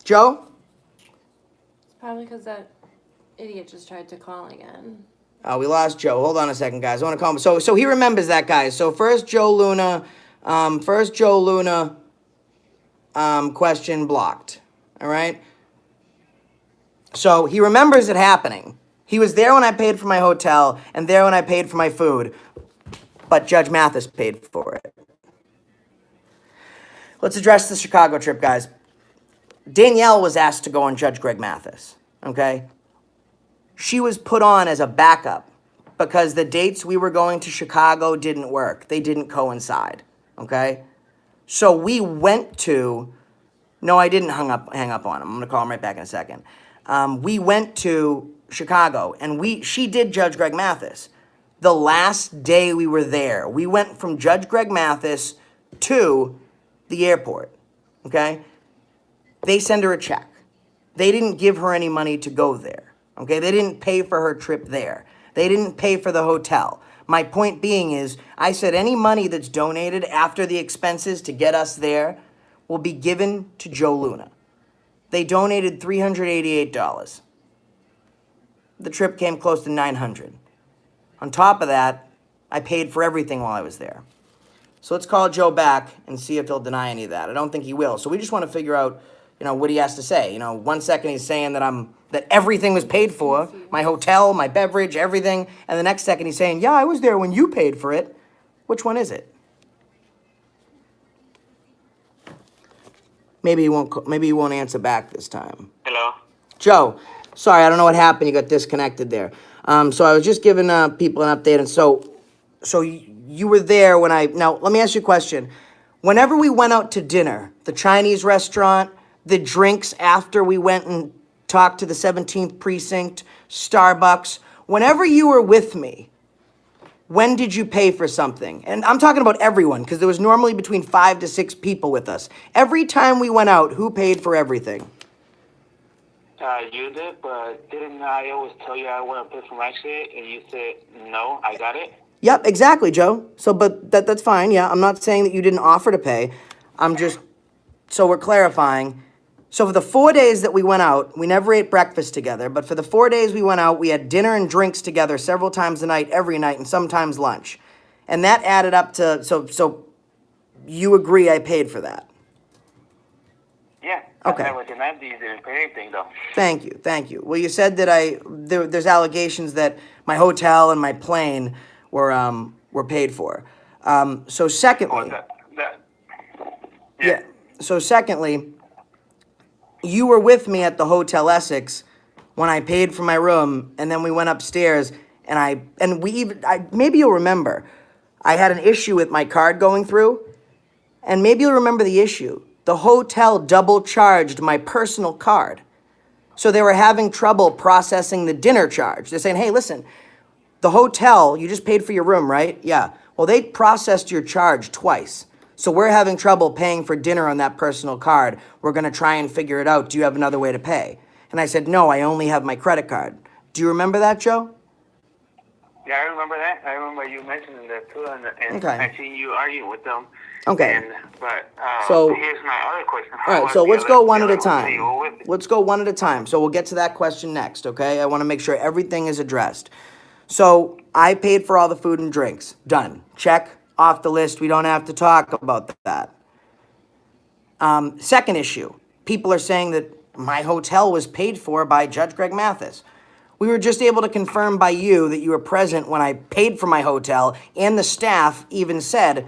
Joe? Probably because that idiot just tried to call again. We lost Joe. Hold on a second, guys. I want to call him. So he remembers that, guys. So first Joe Luna, question blocked. All right. So he remembers it happening. He was there when I paid for my hotel and there when I paid for my food, but Judge Mathis paid for it. Let's address the Chicago trip, guys. Danielle was asked to go on Judge Greg Mathis, okay? She was put on as a backup because the dates we were going to Chicago didn't work. They didn't coincide, okay? So we went to, no, I didn't hang up on him. I'm gonna call him right back in a second. We went to Chicago and she did Judge Greg Mathis. The last day we were there, we went from Judge Greg Mathis to the airport, okay? They send her a check. They didn't give her any money to go there, okay? They didn't pay for her trip there. They didn't pay for the hotel. My point being is, I said any money that's donated after the expenses to get us there will be given to Joe Luna. They donated $388. The trip came close to $900. On top of that, I paid for everything while I was there. So let's call Joe back and see if he'll deny any of that. I don't think he will. So we just want to figure out, what he has to say. 1 second he's saying that everything was paid for, my hotel, my beverage, everything, and the next second he's saying, yeah, I was there when you paid for it. Which one is it? Maybe he won't answer back this time. Hello. Joe, sorry, I don't know what happened. You got disconnected there. So I was just giving people an update, and so you were there when now let me ask you a question. Whenever we went out to dinner, the Chinese restaurant, the drinks after we went and talked to the 17th precinct, Starbucks, whenever you were with me, when did you pay for something? And I'm talking about everyone, because there was normally between 5 to 6 people with us. Every time we went out, who paid for everything? You did, but didn't I always tell you I want to pay for my shit, and you said no, I got it. Yep, exactly, Joe. So, but that's fine. Yeah, I'm not saying that you didn't offer to pay. I'm just, so we're clarifying. So for the 4 days that we went out, we never ate breakfast together, but for the 4 days we went out, we had dinner and drinks together several times a night, every night, and sometimes lunch. And that added up to, so you agree I paid for that? Yeah. Okay. I never denied that you didn't pay anything, though. Thank you, thank you. Well, you said that there's allegations that my hotel and my plane were paid for. So secondly, yeah. So secondly, you were with me at the Hotel Essex when I paid for my room, and then we went upstairs, and we even, maybe you'll remember, I had an issue with my card going through, and maybe you'll remember the issue. The hotel double charged my personal card. So they were having trouble processing the dinner charge. They're saying, hey, listen, the hotel, you just paid for your room, right? Yeah. Well, they processed your charge twice. So we're having trouble paying for dinner on that personal card. We're going to try and figure it out. Do you have another way to pay? And I said, no, I only have my credit card. Do you remember that, Joe? Yeah, I remember that. I remember you mentioning that too, and Okay. I seen you arguing with them. Okay. But So- here's my other question. All right, so let's go one at a time. Let's go one at a time. So we'll get to that question next, okay? I want to make sure everything is addressed. So I paid for all the food and drinks. Done. Check off the list. We don't have to talk about that. Second issue. People are saying that my hotel was paid for by Judge Greg Mathis. We were just able to confirm by you that you were present when I paid for my hotel, and the staff even said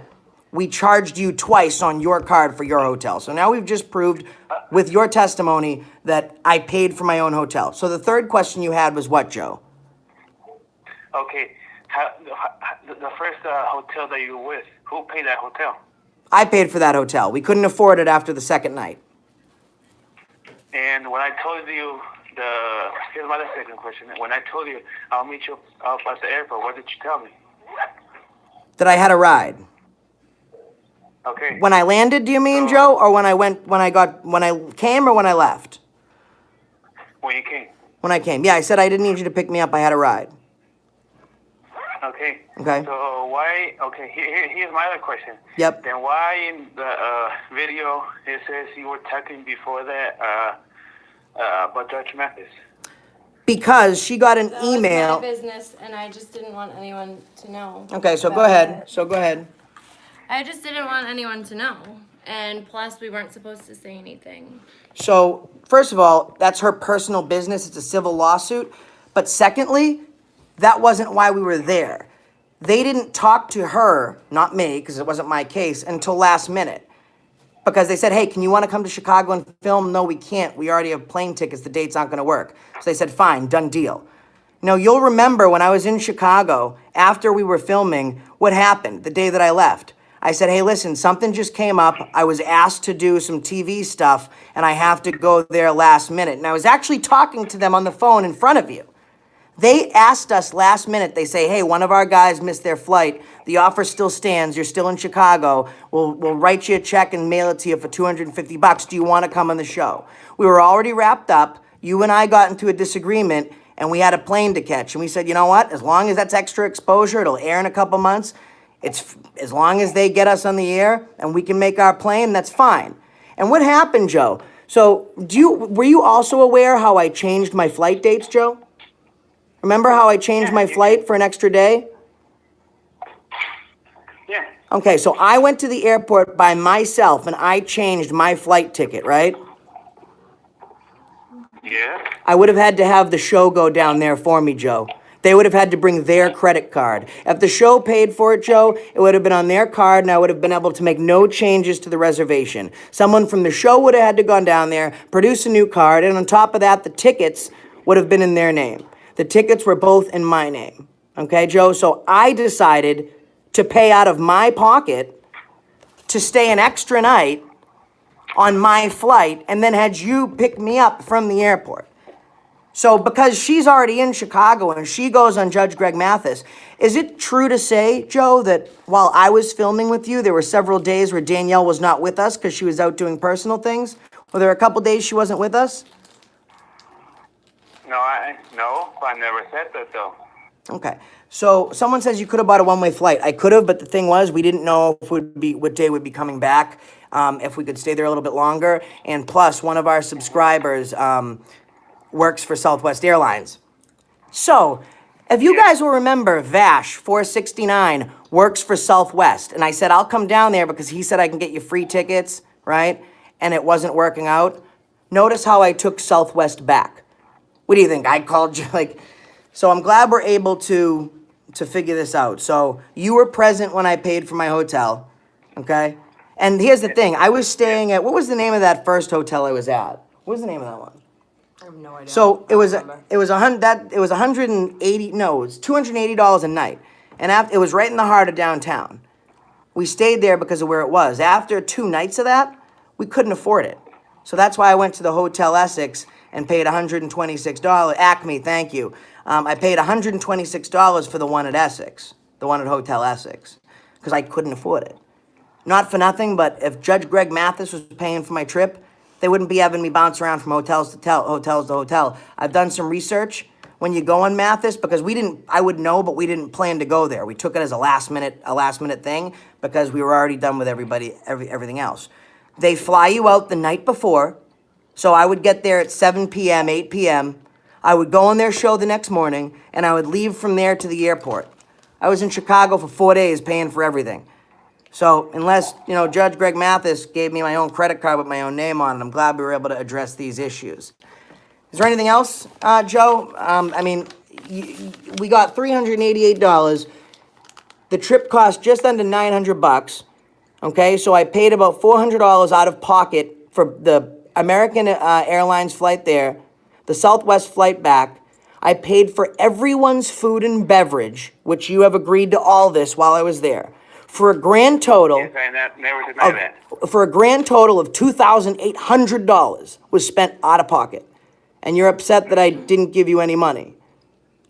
we charged you twice on your card for your hotel. So now we've just proved with your testimony that I paid for my own hotel. So the third question you had was what, Joe? Okay. The first hotel that you were with, who paid that hotel? I paid for that hotel. We couldn't afford it after the second night. And when I told you here's my second question. When I told you I'll meet you up at the airport, what did you tell me? That I had a ride. Okay. When I landed, do you mean, Joe? Or when I came or when I left? When you came. When I came. Yeah, I said I didn't need you to pick me up. I had a ride. Okay. Okay. So why? Okay. Here's my other question. Yep. Then why in the video it says you were talking before that about Judge Mathis? Because she got an That was email. my business, and I just didn't want anyone to know. Okay, so go about ahead. it. So go ahead. I just didn't want anyone to know, and plus we weren't supposed to say anything. So, first of all, that's her personal business. It's a civil lawsuit. But secondly, that wasn't why we were there. They didn't talk to her, not me, because it wasn't my case, until last minute. Because they said, hey, can you want to come to Chicago and film? No, we can't. We already have plane tickets. The dates aren't going to work. So they said, fine, done deal. Now, you'll remember when I was in Chicago, after we were filming, what happened the day that I left. I said, hey, listen, something just came up. I was asked to do some TV stuff, and I have to go there last minute. And I was actually talking to them on the phone in front of you. They asked us last minute, they say, hey, one of our guys missed their flight. The offer still stands. You're still in Chicago. We'll write you a check and mail it to you for $250. Do you want to come on the show? We were already wrapped up. You and I got into a disagreement, and we had a plane to catch. And we said, you know what? As long as that's extra exposure, it'll air in a couple months. It's as long as they get us on the air and we can make our plane, that's fine. And what happened, Joe? So were you also aware how I changed my flight dates, Joe? Remember how I changed my flight for an extra day? Yeah. Okay, so I went to the airport by myself and I changed my flight ticket, right? Yeah. I would have had to have the show go down there for me, Joe. They would have had to bring their credit card. If the show paid for it, Joe, it would have been on their card and I would have been able to make no changes to the reservation. Someone from the show would have had to gone down there, produce a new card, and on top of that, the tickets would have been in their name. The tickets were both in my name. Okay, Joe? So I decided to pay out of my pocket to stay an extra night on my flight and then had you pick me up from the airport. So because she's already in Chicago and she goes on Judge Greg Mathis, is it true to say, Joe, that while I was filming with you, there were several days where Danielle was not with us because she was out doing personal things? Were there a couple days she wasn't with us? No, I never said that though. Okay. So someone says you could have bought a one-way flight. I could have, but the thing was, we didn't know if what day we'd be coming back, if we could stay there a little bit longer. And plus, one of our subscribers works for Southwest Airlines. So, if you guys will remember, Vash 469 works for Southwest, and I said I'll come down there because he said I can get you free tickets, right? And it wasn't working out. Notice how I took Southwest back. What do you think? I called you like. So I'm glad we're able to figure this out. So you were present when I paid for my hotel, okay? And here's the thing: I was staying at, what was the name of that first hotel I was at? What was the name of that one? I have no idea. So I don't remember. it was $180, no, it was $280 a night, and it was right in the heart of downtown. We stayed there because of where it was. After 2 nights of that, we couldn't afford it, so that's why I went to the Hotel Essex and paid $126. Acme, thank you. I paid $126 for the one at Essex, the one at Hotel Essex, because I couldn't afford it. Not for nothing, but if Judge Greg Mathis was paying for my trip, they wouldn't be having me bounce around from hotels to hotel. I've done some research. When you go on Mathis, because I would know, but we didn't plan to go there. We took it as a last minute thing because we were already done with everything else. They fly you out the night before, so I would get there at 7 p.m., 8 p.m. I would go on their show the next morning, and I would leave from there to the airport. I was in Chicago for 4 days paying for everything. So unless, Judge Greg Mathis gave me my own credit card with my own name on it, I'm glad we were able to address these issues. Is there anything else, Joe? We got $388. The trip cost just under $900. Okay, so I paid about $400 out of pocket for the American Airlines flight there, the Southwest flight back. I paid for everyone's food and beverage, which you have agreed to all this while I was there, for a grand total. Yes, I never denied that. For a grand total of $2,800 was spent out of pocket. And you're upset that I didn't give you any money.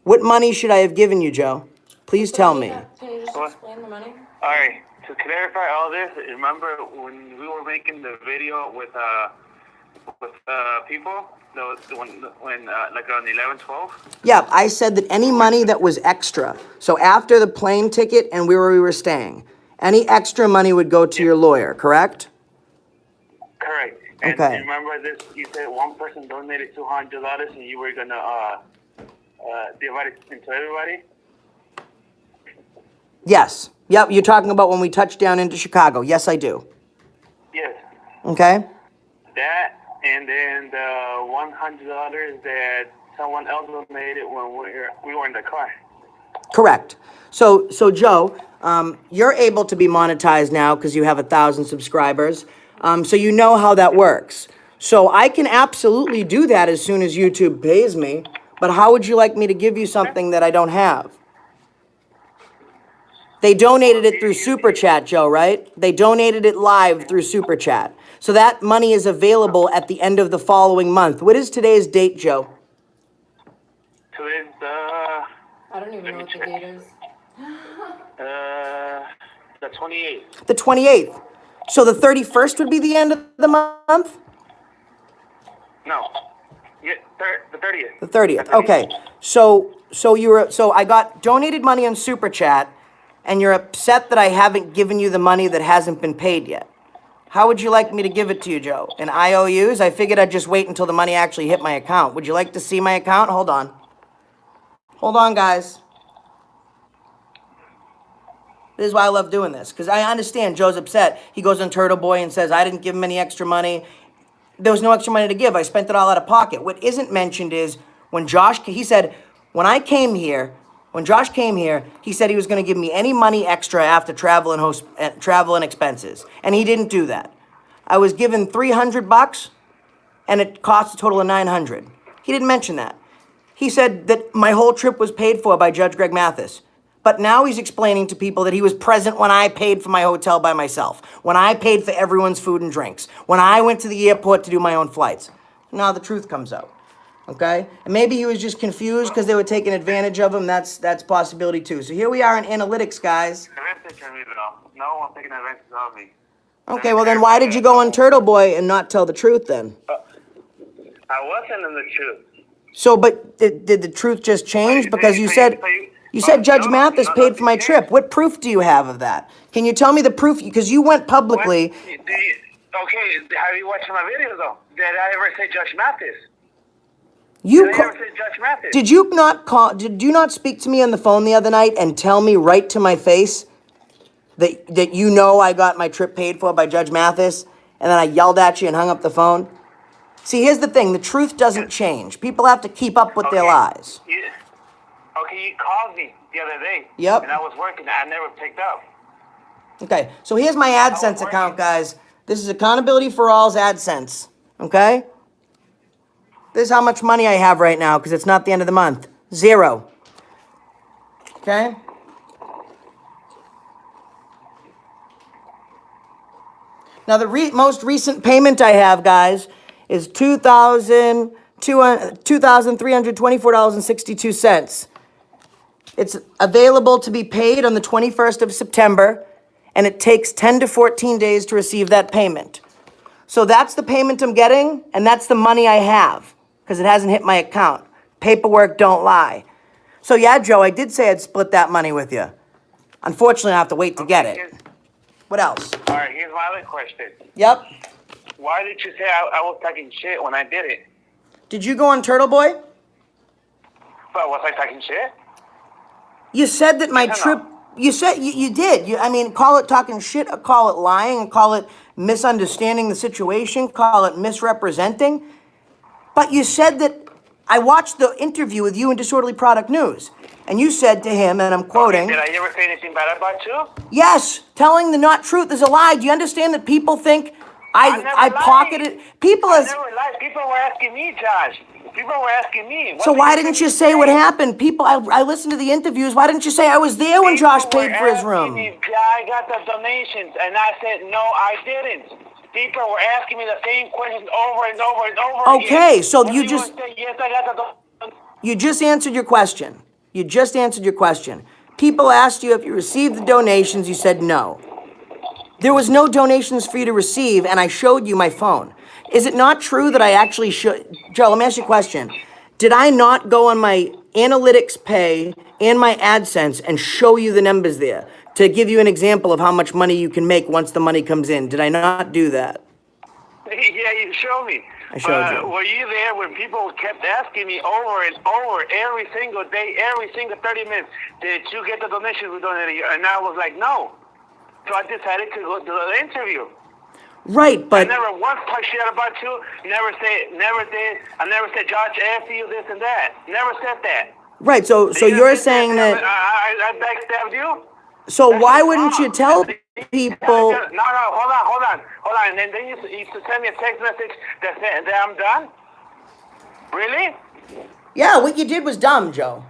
What money should I have given you, Joe? Please tell me. Can you just explain the money? All right. To clarify all this, remember when we were making the video with people, when like on 11/12? Yeah, I said that any money that was extra, so after the plane ticket and where we were staying, any extra money would go to your lawyer, correct? Correct. And Okay. remember this, you said one person donated $200 and you were going to divide it into everybody? Yes. Yep, you're talking about when we touched down into Chicago. Yes, I do. Yes. Okay? That, and then the $100 that someone else donated when we were in the car. Correct. So Joe, you're able to be monetized now because you have 1,000 subscribers. So you know how that works. So I can absolutely do that as soon as YouTube pays me. But how would you like me to give you something that I don't have? They donated it through Super Chat, Joe, right? They donated it live through Super Chat. So that money is available at the end of the following month. What is today's date, Joe? Today's I don't even know what the date is. the 28th. The 28th. So the 31st would be the end of the month? No. Yeah, the 30th. The 30th. Okay. So I got donated money on Super Chat, and you're upset that I haven't given you the money that hasn't been paid yet. How would you like me to give it to you, Joe? In IOUs? I figured I'd just wait until the money actually hit my account. Would you like to see my account? Hold on. Hold on, guys. This is why I love doing this, because I understand Joe's upset. He goes on Turtleboy and says, I didn't give him any extra money. There was no extra money to give. I spent it all out of pocket. What isn't mentioned is when Josh, he said, when Josh came here, he said he was going to give me any money extra after travel and expenses. And he didn't do that. I was given $300 and it cost a total of $900. He didn't mention that. He said that my whole trip was paid for by Judge Greg Mathis. But now he's explaining to people that he was present when I paid for my hotel by myself, when I paid for everyone's food and drinks, when I went to the airport to do my own flights. Now the truth comes out, okay? And maybe he was just confused because they were taking advantage of him. That's possibility too. So here we are in analytics, guys. No one's taking advantage of me. Okay, well then why did you go on Turtleboy and not tell the truth then? I wasn't in the truth. So, but did the truth just change? Because you said Judge Mathis paid for my trip. What proof do you have of that? Can you tell me the proof? Because you went publicly. Okay, have you watched my videos though? Did I ever say Judge Mathis? You Did I ever say Judge Mathis? did you not call? Did you not speak to me on the phone the other night and tell me right to my face that you know I got my trip paid for by Judge Mathis, and then I yelled at you and hung up the phone? See, here's the thing: the truth doesn't change. People have to keep up with their lies. Okay, you called me the other day. Yep. And I was working. I never picked up. Okay, so here's my AdSense account, guys. This is Accountability for All's AdSense. Okay. This is how much money I have right now because it's not the end of the month. 0. Okay? Now, the most recent payment I have, guys, is $2,324.62. It's available to be paid on the 21st of September, and it takes 10 to 14 days to receive that payment. So that's the payment I'm getting, and that's the money I have, because it hasn't hit my account. Paperwork don't lie. So yeah, Joe, I did say I'd split that money with you. Unfortunately, I have to wait to get it. What else? All right, here's my other question. Yep. Why did you say I was talking shit when I did it? Did you go on Turtleboy? But was I talking shit? You said that my trip... You said you did. I mean, call it talking shit, or call it lying, call it misunderstanding the situation, call it misrepresenting. But you said that I watched the interview with you in Disorderly Product News, and you said to him, and I'm quoting... Did I ever say anything bad about you? Yes, telling the not truth is a lie. Do you understand that people think I pocketed... People I as... never lied. People were asking me, Josh. People were asking me. So why didn't you say what happened? People, I listened to the interviews. Why didn't you say I was there when Josh paid for his room? I got the donations, and I said, no, I didn't. People were asking me the same questions over and over and over again. Okay, so you just... Say, yes, I got the You just answered your question. You just answered your question. People asked you if you received the donations. You said no. There was no donations for you to receive, and I showed you my phone. Is it not true that I actually should... Joe, let me ask you a question. Did I not go on my analytics pay and my AdSense and show you the numbers there to give you an example of how much money you can make once the money comes in? Did I not do that? Yeah, you showed me. I showed you. Were you there when people kept asking me over and over every single day, every single 30 minutes, did you get the donations we donated? And I was like, no. So I decided to go to the interview. Right, but... I never once talked shit about you. Never did. I never said, Josh, after you this and that. Never said that. Right, so you're saying that... I backstabbed you? So why wouldn't you tell people... No, hold on. And then you used to send me a text message that said that I'm done? Really? Yeah, what you did was dumb, Joe.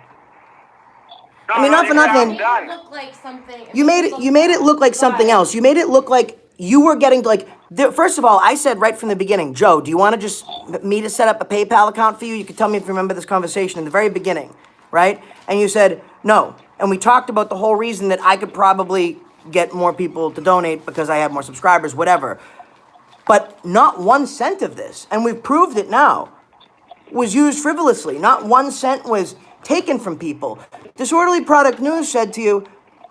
No, I mean, not for nothing. It made it look like something. You made it look like something else. You made it look like you were getting first of all, I said right from the beginning, Joe, do you want to set up a PayPal account for you? You can tell me if you remember this conversation in the very beginning, right? And you said no. And we talked about the whole reason that I could probably get more people to donate because I have more subscribers, whatever. But not 1 cent of this, and we've proved it now, was used frivolously. Not 1 cent was taken from people. Disorderly Product News said to you,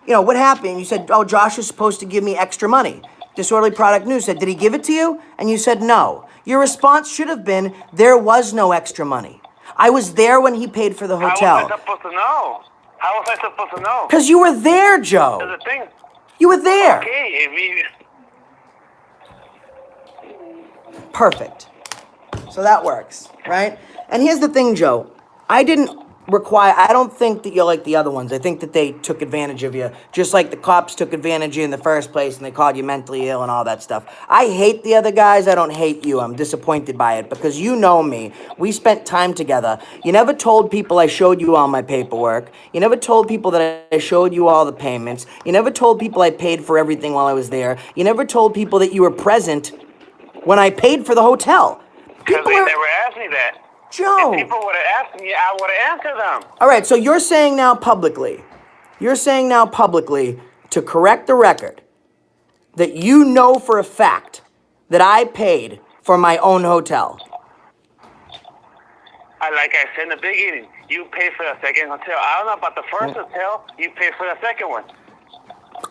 what happened? You said, oh, Josh is supposed to give me extra money. Disorderly Product News said, did he give it to you? And you said no. Your response should have been, there was no extra money. I was there when he paid for the hotel. How was I supposed to know? How was I supposed to know? Because you were there, Joe. That's the thing. You were there. Okay, Perfect. So that works, right? And here's the thing, Joe. I don't think that you're like the other ones. I think that they took advantage of you, just like the cops took advantage of you in the first place and they called you mentally ill and all that stuff. I hate the other guys. I don't hate you. I'm disappointed by it because you know me. We spent time together. You never told people I showed you all my paperwork. You never told people that I showed you all the payments. You never told people I paid for everything while I was there. You never told people that you were present when I paid for the hotel. Because they never asked me that. Joe. If people would have asked me, I would have answered them. All right, so you're saying now publicly, to correct the record, that you know for a fact that I paid for my own hotel. Like I said in the beginning, you pay for the second hotel. I don't know about the first hotel. You pay for the second one.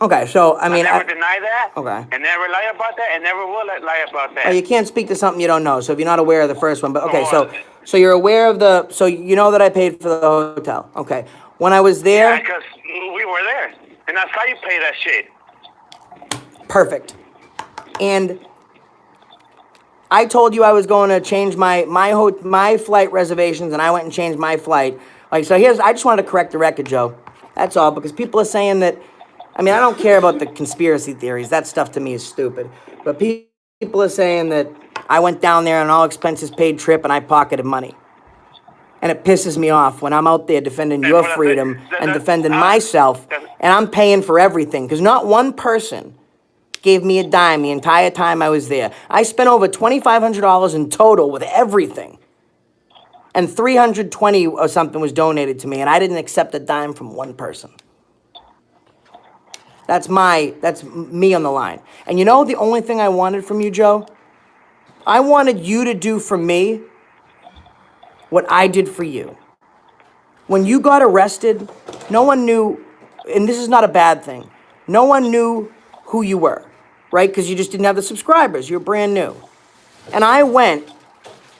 Okay, so I mean, I never deny that. Okay. And never lie about that, and never will lie about that. Well, you can't speak to something you don't know. So if you're not aware of the first one, but okay, Well, so you're aware of the, so you know that I paid for the hotel. Okay, when I was there, Yeah, because we were there, and I saw you pay that shit. perfect. And I told you I was going to change my flight reservations, and I went and changed my flight. Like, so I just wanted to correct the record, Joe. That's all, because people are saying that. I mean, I don't care about the conspiracy theories. That stuff to me is stupid. But people are saying that I went down there on an all expenses paid trip and I pocketed money. And it pisses me off when I'm out there defending your freedom and defending myself, and I'm paying for everything. Because not one person gave me a dime the entire time I was there. I spent over $2,500 in total with everything. And $320 or something was donated to me, and I didn't accept a dime from one person. That's me on the line. And you know the only thing I wanted from you, Joe? I wanted you to do for me what I did for you. When you got arrested, no one knew, and this is not a bad thing, no one knew who you were, right? Because you just didn't have the subscribers. You're brand new. And I went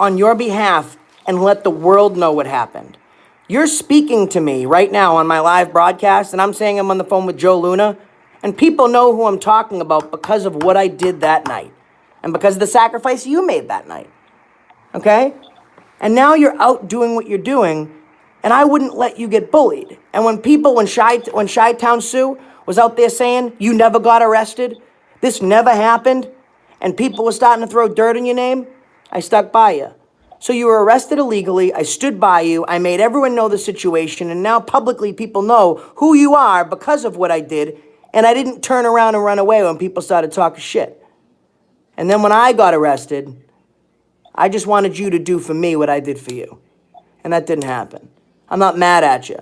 on your behalf and let the world know what happened. You're speaking to me right now on my live broadcast, and I'm saying I'm on the phone with Joe Luna, and people know who I'm talking about because of what I did that night and because of the sacrifice you made that night. Okay? And now you're out doing what you're doing, and I wouldn't let you get bullied. And when Chi-Town Sue was out there saying you never got arrested, this never happened, and people were starting to throw dirt in your name, I stuck by you. So you were arrested illegally, I stood by you, I made everyone know the situation, and now publicly people know who you are because of what I did, and I didn't turn around and run away when people started talking shit. And then when I got arrested, I just wanted you to do for me what I did for you. And that didn't happen. I'm not mad at you.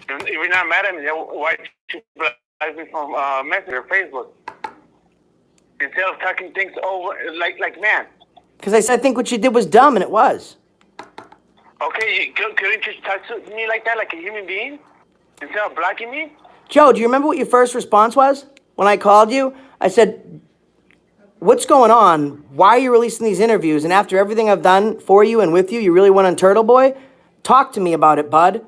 If you're not mad at me, then why did you block me from Messenger, Facebook? Instead of talking things over, like man. Because I think what you did was dumb, and it was. Okay, couldn't you talk to me like that, like a human being? Instead of blocking me? Joe, do you remember what your first response was? When I called you, I said, what's going on? Why are you releasing these interviews? And after everything I've done for you and with you, you really went on Turtleboy? Talk to me about it, bud.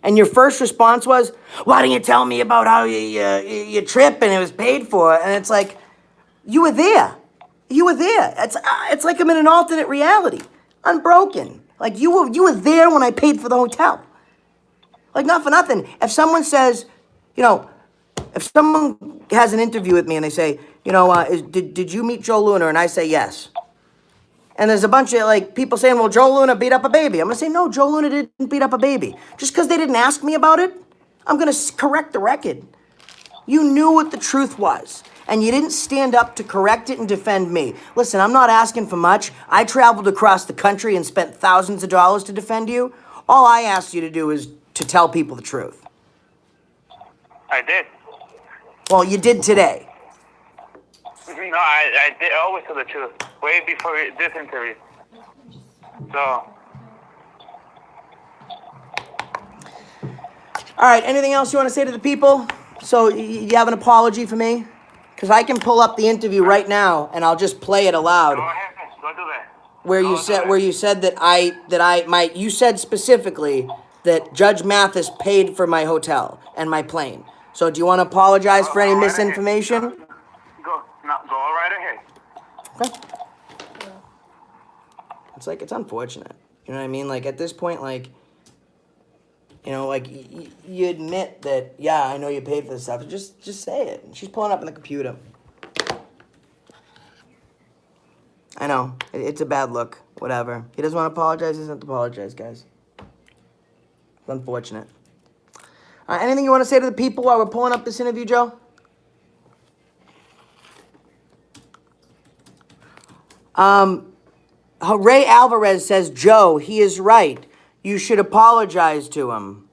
And your first response was, why didn't you tell me about how you trip and it was paid for? And it's like, you were there. You were there. It's like I'm in an alternate reality. Unbroken. Like you were there when I paid for the hotel. Like not for nothing. If someone says, if someone has an interview with me and they say, did you meet Joe Luna? And I say yes. And there's a bunch of people saying, well, Joe Luna beat up a baby. I'm gonna say, no, Joe Luna didn't beat up a baby. Just because they didn't ask me about it, I'm gonna correct the record. You knew what the truth was, and you didn't stand up to correct it and defend me. Listen, I'm not asking for much. I traveled across the country and spent thousands of dollars to defend you. All I asked you to do is to tell people the truth. I did. Well, you did today. No, I did always tell the truth. Way before this interview. So. All right, anything else you want to say to the people? So you have an apology for me? Because I can pull up the interview right now and I'll just play it aloud. Go ahead, go do that. Where you said that you said specifically that Judge Mathis paid for my hotel and my plane. So do you want to apologize for any misinformation? Go right ahead. Okay. It's unfortunate. You know what I mean? Like at this point, you admit that, yeah, I know you paid for this stuff. Just say it. She's pulling up on the computer. I know. It's a bad look. Whatever. He doesn't want to apologize. He doesn't have to apologize, guys. It's unfortunate. All right, anything you want to say to the people while we're pulling up this interview, Joe? Ray Alvarez says, Joe, he is right. You should apologize to him.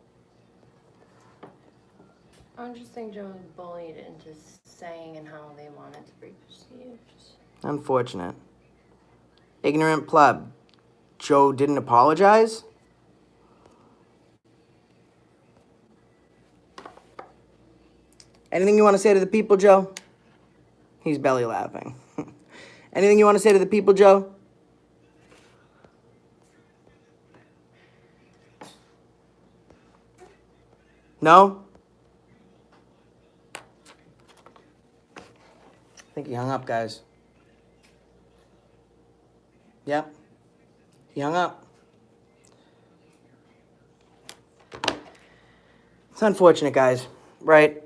I just think Joe was bullied into saying and how they wanted to be perceived. Unfortunate. Ignorant pleb. Joe didn't apologize? Anything you want to say to the people, Joe? He's belly laughing. Anything you want to say to the people, Joe? No? I think he hung up, guys. Yep. He hung up. It's unfortunate, guys, right?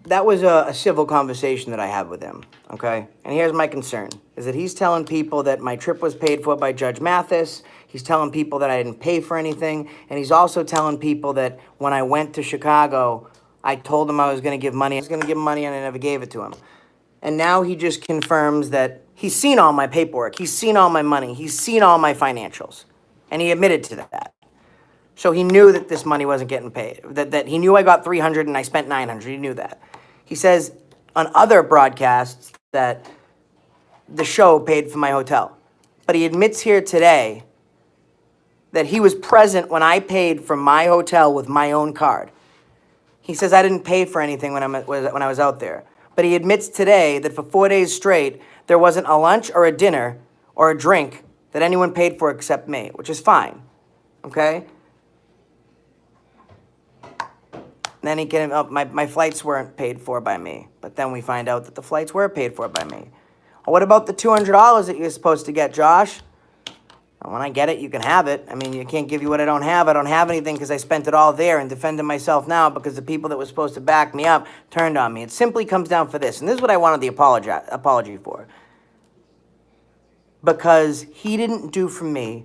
That was a civil conversation that I had with him, okay? And here's my concern, is that he's telling people that my trip was paid for by Judge Mathis. He's telling people that I didn't pay for anything. And he's also telling people that when I went to Chicago, I told him I was going to give money. I was going to give him money and I never gave it to him. And now he just confirms that he's seen all my paperwork. He's seen all my money. He's seen all my financials. And he admitted to that. So he knew that this money wasn't getting paid. That he knew I got 300 and I spent 900. He knew that. He says on other broadcasts that the show paid for my hotel. But he admits here today that he was present when I paid for my hotel with my own card. He says I didn't pay for anything when I was out there. But he admits today that for 4 days straight, there wasn't a lunch or a dinner or a drink that anyone paid for except me, which is fine, okay? Then he can, my flights weren't paid for by me. But then we find out that the flights were paid for by me. Well, what about the $200 that you're supposed to get, Josh? And when I get it, you can have it. I mean, you can't give you what I don't have. I don't have anything because I spent it all there and defending myself now because the people that were supposed to back me up turned on me. It simply comes down for this. And this is what I wanted the apology for. Because he didn't do for me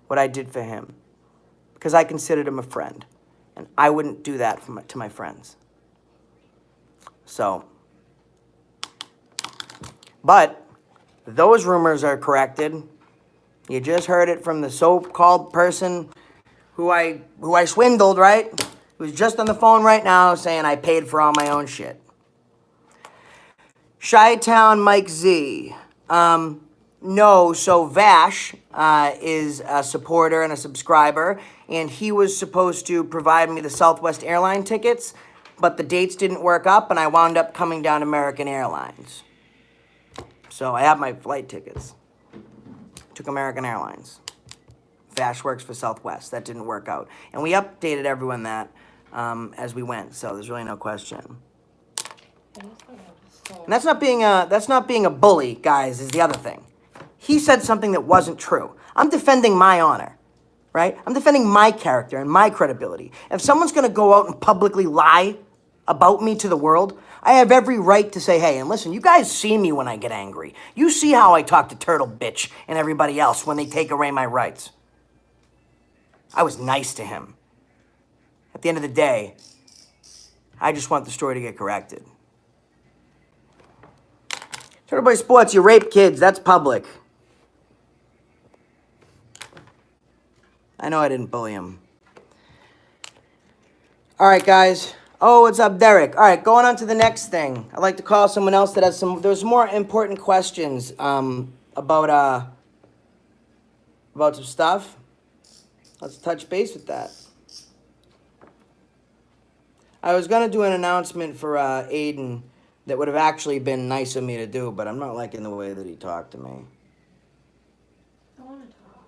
what I did for him. Because I considered him a friend. And I wouldn't do that to my friends. So, but those rumors are corrected. You just heard it from the so-called person who I swindled, right? Who's just on the phone right now saying I paid for all my own shit. Chi-Town Mike Z. No, so Vash is a supporter and a subscriber, and he was supposed to provide me the Southwest Airline tickets, but the dates didn't work up, and I wound up coming down American Airlines. So I have my flight tickets. Took American Airlines. Vash works for Southwest. That didn't work out. And we updated everyone that as we went, so there's really no question. And that's not being a bully, guys, is the other thing. He said something that wasn't true. I'm defending my honor, right? I'm defending my character and my credibility. If someone's going to go out and publicly lie about me to the world, I have every right to say, hey, and listen, you guys see me when I get angry. You see how I talk to Turtle Bitch and everybody else when they take away my rights. I was nice to him. At the end of the day, I just want the story to get corrected. Turtleboy Sports, you rape kids. That's public. I know I didn't bully him. All right, guys. Oh, what's up, Derek? All right, going on to the next thing. I'd like to call someone else that has there's more important questions about some stuff. Let's touch base with that. I was going to do an announcement for Aiden that would have actually been nice of me to do, but I'm not liking the way that he talked to me. I want to talk.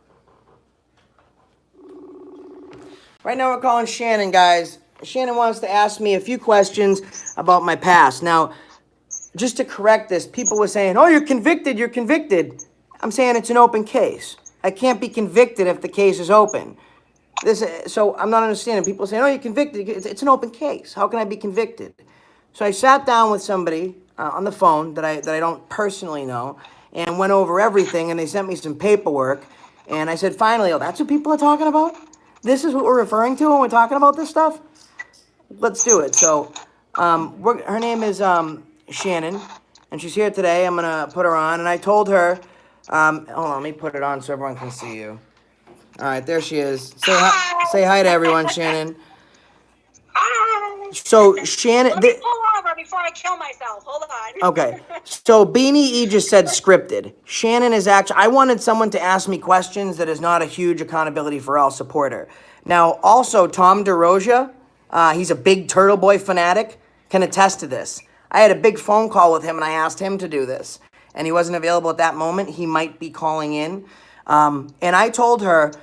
Right now we're calling Shannon, guys. Shannon wants to ask me a few questions about my past. Now, just to correct this, people were saying, oh, you're convicted, you're convicted. I'm saying it's an open case. I can't be convicted if the case is open. So I'm not understanding. People are saying, oh, you're convicted. It's an open case. How can I be convicted? So I sat down with somebody on the phone that I don't personally know and went over everything, and they sent me some paperwork. And I said, finally, oh, that's what people are talking about? This is what we're referring to when we're talking about this stuff? Let's do it. So her name is Shannon, and she's here today. I'm going to put her on. And I told her, hold on, let me put it on so everyone can see you. All right, there she is. Say hi to everyone, Shannon. Hi. So Shannon, Let me pull on. Let me before I kill myself. Hold on. Okay. So Beanie E just said scripted. Shannon is actually, I wanted someone to ask me questions that is not a huge accountability for all supporter. Now, also, Tom DeRosia, he's a big Turtleboy fanatic, can attest to this. I had a big phone call with him and I asked him to do this. And he wasn't available at that moment. He might be calling in. And I told her,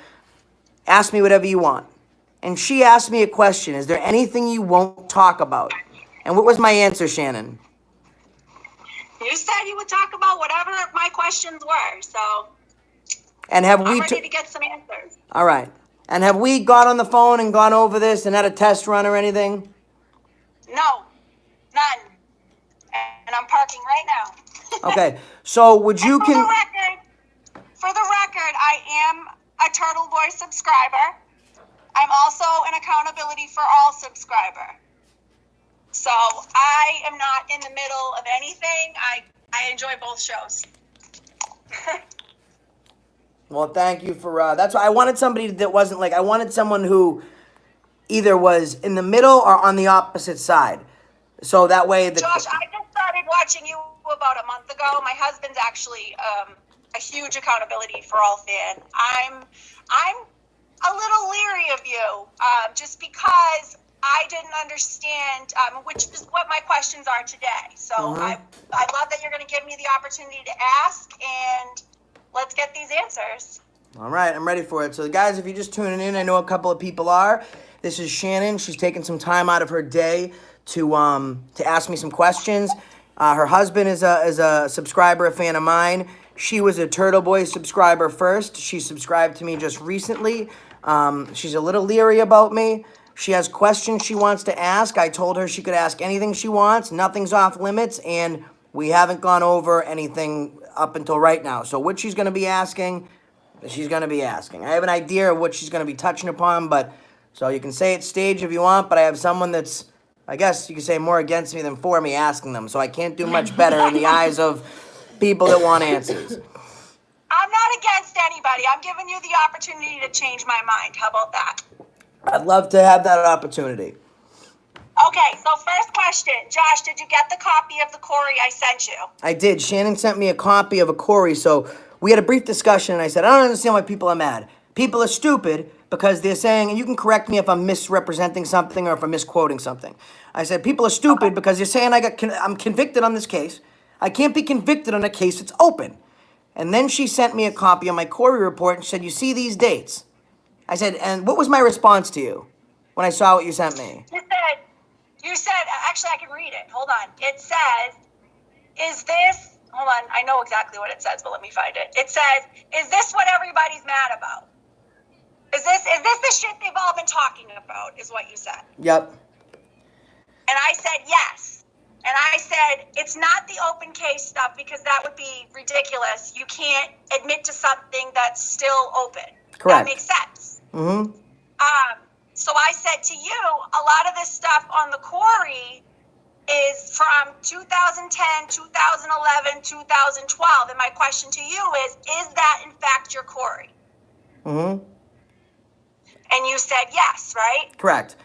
ask me whatever you want. And she asked me a question. Is there anything you won't talk about? And what was my answer, Shannon? You said you would talk about whatever my questions were, so And have I'm we? ready to get some answers. All right. And have we got on the phone and gone over this and had a test run or anything? No, none. And I'm parking right now. Okay. So would you For the record, I am a Turtleboy subscriber. I'm also an Accountability for All subscriber. So I am not in the middle of anything. I enjoy both shows. Well, thank you for that's why I wanted somebody that wasn't like I wanted someone who either was in the middle or on the opposite side. So that way the Josh, I just started watching you about a month ago. My husband's actually a huge Accountability for All fan. I'm a little leery of you, just because I didn't understand, which is what my questions are today. So I love that you're going to give me the opportunity to ask, and let's get these answers. All right, I'm ready for it. So, guys, if you're just tuning in, I know a couple of people are. This is Shannon. She's taking some time out of her day to ask me some questions. Her husband is a subscriber, a fan of mine. She was a Turtleboy subscriber first. She subscribed to me just recently. She's a little leery about me. She has questions she wants to ask. I told her she could ask anything she wants. Nothing's off limits, and we haven't gone over anything up until right now. So what she's going to be asking, she's going to be asking. I have an idea of what she's going to be touching upon, but so you can say it's staged if you want, but I have someone that's, I guess you could say, more against me than for me asking them, so I can't do much better in the eyes of people that want answers. I'm not against anybody. I'm giving you the opportunity to change my mind. How about that? I'd love to have that opportunity. Okay, so first question. Josh, did you get the copy of the Corey I sent you? I did. Shannon sent me a copy of a Corey, so we had a brief discussion, and I said, I don't understand why people are mad. People are stupid because they're saying, and you can correct me if I'm misrepresenting something or if I'm misquoting something. I said, people are stupid because they're saying I'm convicted on this case. I can't be convicted on a case that's open. And then she sent me a copy of my Corey report and said, you see these dates? I said, and what was my response to you when I saw what you sent me? You said, actually, I can read it. Hold on. It says, hold on, I know exactly what it says, but let me find it. It says, is this what everybody's mad about? Is this the shit they've all been talking about, is what you said. Yep. And I said, yes. And I said, it's not the open case stuff because that would be ridiculous. You can't admit to something that's still open. Correct. That makes sense. Mm-hmm. So I said to you, a lot of this stuff on the Corey is from 2010, 2011, 2012. And my question to you is that in fact your Corey? Mm-hmm. And you said yes, right? Correct.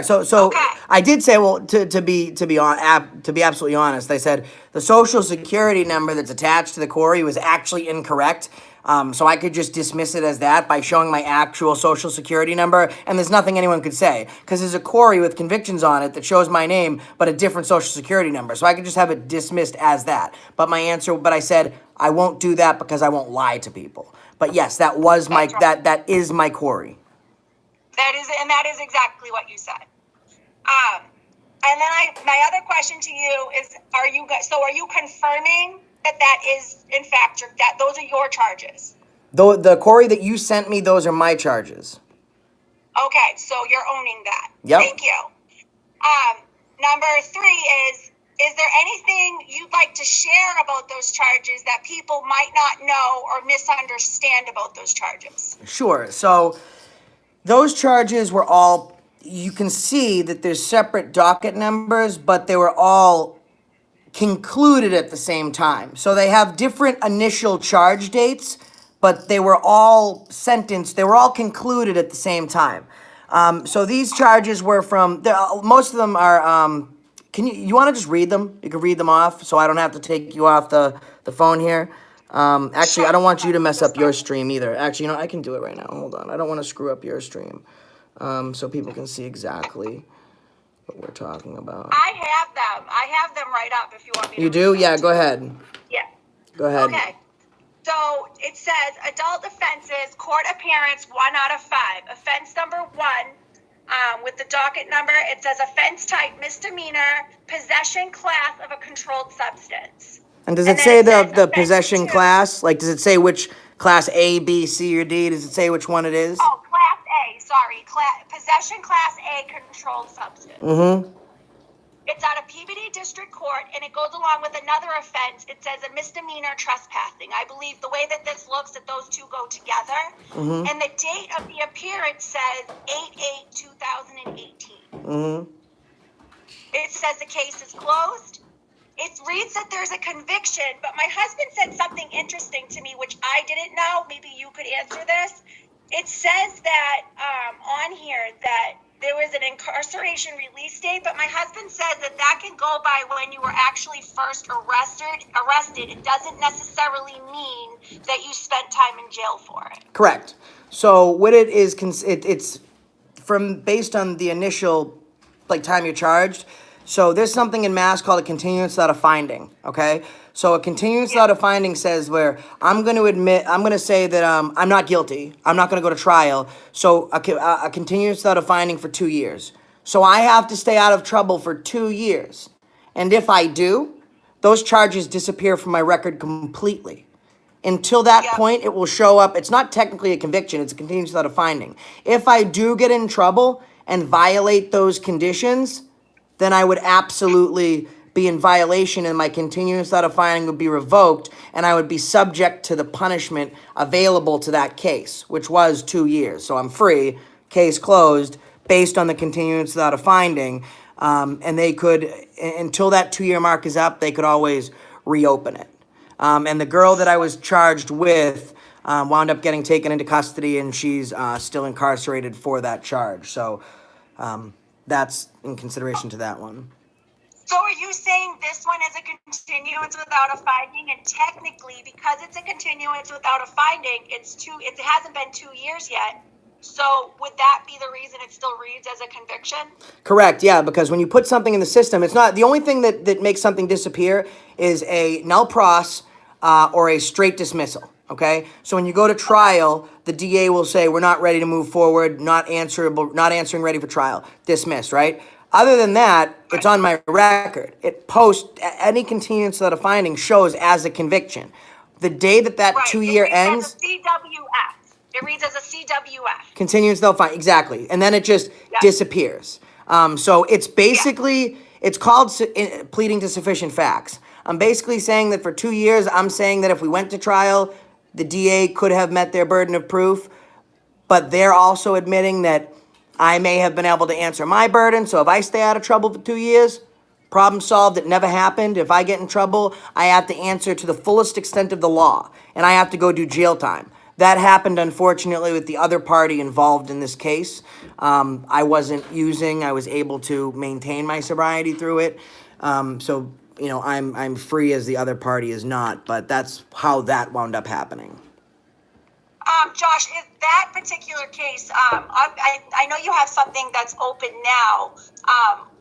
So okay. I did say, well, to be absolutely honest, I said the social security number that's attached to the Corey was actually incorrect. So I could just dismiss it as that by showing my actual social security number, and there's nothing anyone could say because there's a Corey with convictions on it that shows my name but a different social security number. So I could just have it dismissed as that. But I said I won't do that because I won't lie to people. But yes, that was that is my Corey. That is exactly what you said. And then my other question to you is, are you confirming that is in fact those are your charges? The Corey that you sent me, those are my charges. Okay, so you're owning that. Yep. Thank you. Number 3 is there anything you'd like to share about those charges that people might not know or misunderstand about those charges? Sure. So those charges were all, you can see that there's separate docket numbers, but they were all concluded at the same time. So they have different initial charge dates, but they were all concluded at the same time. So these charges were most of them are Can you want to just read them? You can read them off, so I don't have to take you off the phone here. Actually, I don't want you to mess up your stream either. Actually, I can do it right now. Hold on. I don't want to screw up your stream, so people can see exactly what we're talking about. I have them. I have them right up if you want me to. You do? Yeah, go ahead. Yeah. Go ahead. Okay. So it says adult offenses, court appearance, 1 out of 5. Offense number 1, with the docket number, it says offense type misdemeanor, possession class of a controlled substance. And does it say the possession class? Like, does it say which class A, B, C, or D? Does it say which one it is? Oh, class A, sorry. Possession class A controlled substance. Mm-hmm. It's out of Peabody District Court, and it goes along with another offense. It says a misdemeanor trespassing. I believe the way that this looks, that those two go together. Mm-hmm. And the date of the appearance says 8/8/2018. Mm-hmm. It says the case is closed. It reads that there's a conviction, but my husband said something interesting to me, which I didn't know. Maybe you could answer this. It says that on here that there was an incarceration release date, but my husband says that can go by when you were actually first arrested. It doesn't necessarily mean that you spent time in jail for it. Correct. So what it is, it's from based on the initial time you're charged. So there's something in Mass called a continuance without a finding. Okay. So a continuance without a finding says where I'm going to say that I'm not guilty. I'm not going to go to trial. So a continuance without a finding for 2 years. So I have to stay out of trouble for 2 years. And if I do, those charges disappear from my record completely. Until that point, it will show up. It's not technically a conviction. It's a continuance without a finding. If I do get in trouble and violate those conditions, then I would absolutely be in violation, and my continuance without a finding would be revoked, and I would be subject to the punishment available to that case, which was 2 years. So I'm free, case closed, based on the continuance without a finding, and they could, until that 2-year mark is up, they could always reopen it. And the girl that I was charged with wound up getting taken into custody, and she's still incarcerated for that charge. So that's in consideration to that one. So are you saying this one is a continuance without a finding, and technically, because it's a continuance without a finding, it hasn't been 2 years yet. So would that be the reason it still reads as a conviction? Correct, yeah, because when you put something in the system, it's not, the only thing that makes something disappear is a null pros or a straight dismissal, okay? So when you go to trial, the DA will say, we're not ready to move forward, not answering ready for trial, dismissed, right? Other than that, it's on my record. Any continuance without a finding shows as a conviction. The day that 2 year ends. It reads as a CWF. It reads as a CWF. Continuance without finding, exactly. And then it just disappears. So it's basically, it's called pleading to sufficient facts. I'm basically saying that for 2 years, I'm saying that if we went to trial, the DA could have met their burden of proof, but they're also admitting that I may have been able to answer my burden. So if I stay out of trouble for 2 years, problem solved, it never happened. If I get in trouble, I have to answer to the fullest extent of the law, and I have to go do jail time. That happened, unfortunately, with the other party involved in this case. I wasn't using, I was able to maintain my sobriety through it. So, I'm free as the other party is not, but that's how that wound up happening. Josh, in that particular case, I know you have something that's open now.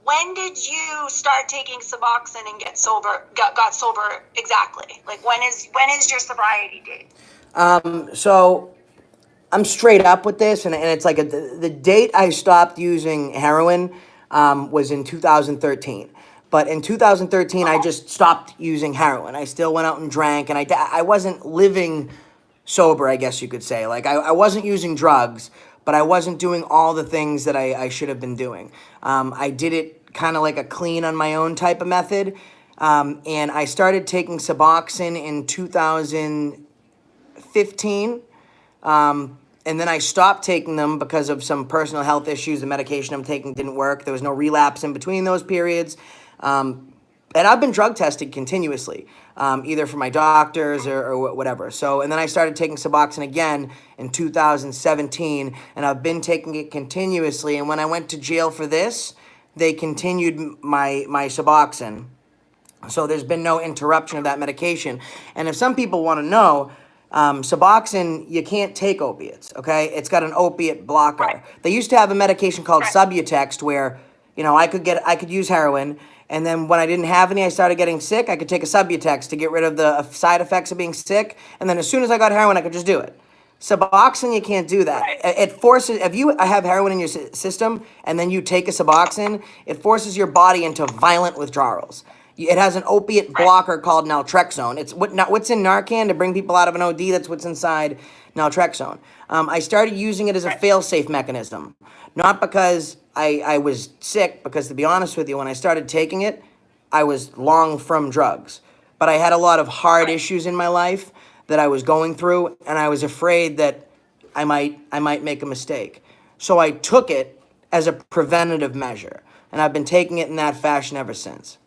When did you start taking Suboxone and got sober exactly? Like when is your sobriety date? So I'm straight up with this, and it's like the date I stopped using heroin was in 2013. But in 2013, I just stopped using heroin. I still went out and drank, and I wasn't living sober, I guess you could say. Like, I wasn't using drugs, but I wasn't doing all the things that I should have been doing. I did it kind of like a clean on my own type of method. And I started taking Suboxone in 2015. And then I stopped taking them because of some personal health issues. The medication I'm taking didn't work. There was no relapse in between those periods. And I've been drug tested continuously, either for my doctors or whatever. So, and then I started taking Suboxone again in 2017, and I've been taking it continuously. And when I went to jail for this, they continued my Suboxone. So there's been no interruption of that medication. And if some people want to know, Suboxone, you can't take opiates, okay? It's got an opiate blocker. Right. They used to have a medication called Right. Subutex where, you know, I could use heroin, and then when I didn't have any, I started getting sick, I could take a Subutex to get rid of the side effects of being sick, and then as soon as I got heroin, I could just do it. Suboxone, you can't do that. Right. It forces, if you have heroin in your system and then you take a Suboxone, it forces your body into violent withdrawals. It has an opiate blocker called naltrexone. It's what's in Narcan to bring people out of an OD. That's what's inside naltrexone. I started using it as a fail-safe mechanism, not because I was sick, because to be honest with you, when I started taking it, I was long from drugs. But I had a lot of hard issues in my life that I was going through, and I was afraid that I might make a mistake. So I took it as a preventative measure, and I've been taking it in that fashion ever since.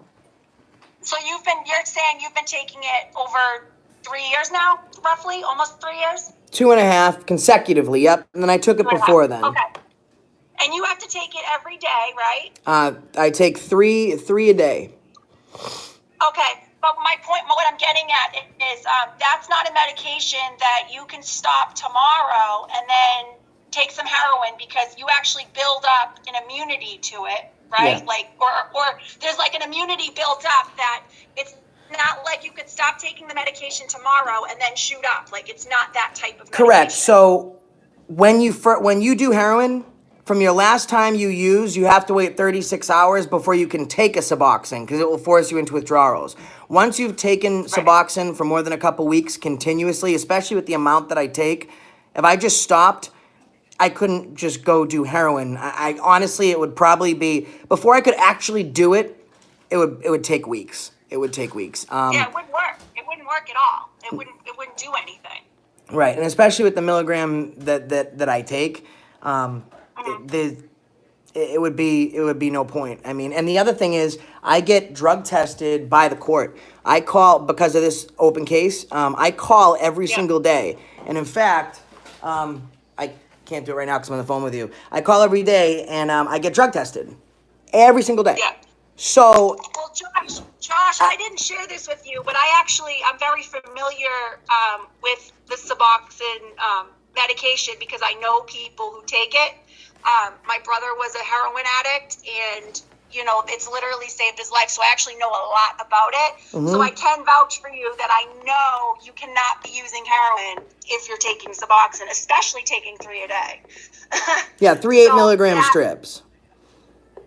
So you're saying you've been taking it over 3 years now, roughly, almost 3 years? 2.5 consecutively, yep. And then I took it before then. Okay. And you have to take it every day, right? I take three a day. Okay. But my point, what I'm getting at is that's not a medication that you can stop tomorrow and then take some heroin, because you actually build up an immunity to it, right? Yeah. Like, or there's like an immunity built up that it's not like you could stop taking the medication tomorrow and then shoot up. Like, it's not that type of medication. Correct. So when you do heroin, from your last time you use, you have to wait 36 hours before you can take a Suboxone, because it will force you into withdrawals. Once you've taken Suboxone for more than a couple weeks continuously, especially with the amount that I take, if I just stopped, I couldn't just go do heroin. I honestly, it would probably be, before I could actually do it, it would take weeks. It would take weeks. Yeah, it wouldn't work. It wouldn't work at all. It wouldn't do anything. Right, and especially with the milligram that I take, it would be no point. I mean, and the other thing is, I get drug tested by the court. I call, because of this open case, I call every single day. And in fact, I can't do it right now because I'm on the phone with you. I call every day, and I get drug tested every single day. Yeah. So, well, Josh, I didn't share this with you, but I'm very familiar with the Suboxone medication, because I know people who take it. My brother was a heroin addict, and it's literally saved his life. So I actually know a lot about it. Mm-hmm. So I can vouch for you that I know you cannot be using heroin if you're taking Suboxone, especially taking 3 a day. Yeah, 3 8-milligram strips.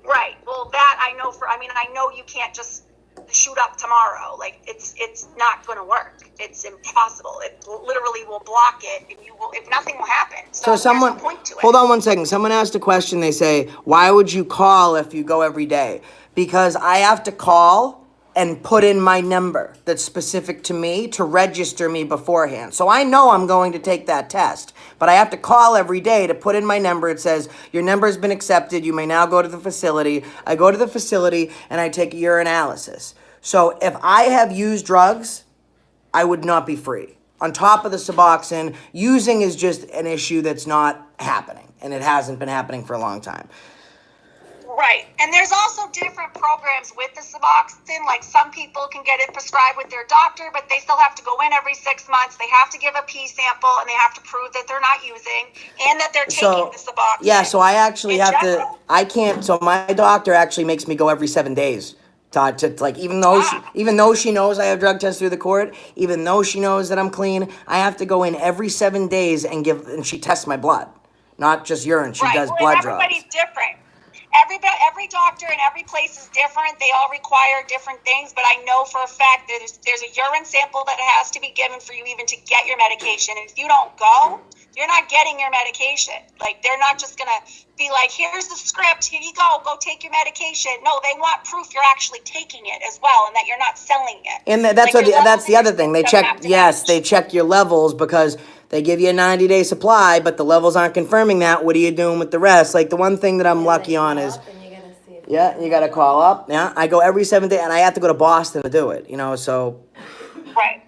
Right. Well, that I know I know you can't just shoot up tomorrow. Like, it's not going to work. It's impossible. It literally will block it, and nothing will happen. So someone, there's no point to it. Hold on one second. Someone asked a question. They say, why would you call if you go every day? Because I have to call and put in my number that's specific to me to register me beforehand. So I know I'm going to take that test, but I have to call every day to put in my number. It says, your number has been accepted. You may now go to the facility. I go to the facility and I take a urinalysis. So if I have used drugs, I would not be free. On top of the Suboxone, using is just an issue that's not happening, and it hasn't been happening for a long time. Right. And there's also different programs with the Suboxone. Like, some people can get it prescribed with their doctor, but they still have to go in every 6 months. They have to give a pee sample, and they have to prove that they're not using and that they're taking the Suboxone. Yeah, so I actually I can't, so my doctor actually makes me go every 7 days. To like, even though she knows I have drug tests through the court, even though she knows that I'm clean, I have to go in every 7 days and she tests my blood, not just urine. She does blood drugs. Everybody's different. Every doctor and every place is different. They all require different things, but I know for a fact that there's a urine sample that has to be given for you even to get your medication. And if you don't go, you're not getting your medication. Like, they're not just going to be like, here's the script, here you go take your medication. No, they want proof you're actually taking it as well, and that you're not selling it. And that's the other thing. They check your levels, because they give you a 90-day supply, but the levels aren't confirming that. What are you doing with the rest? Like, the one thing that I'm lucky on is, you got to call up. Yeah, I go every 7 days, and I have to go to Boston to do it, so. Right.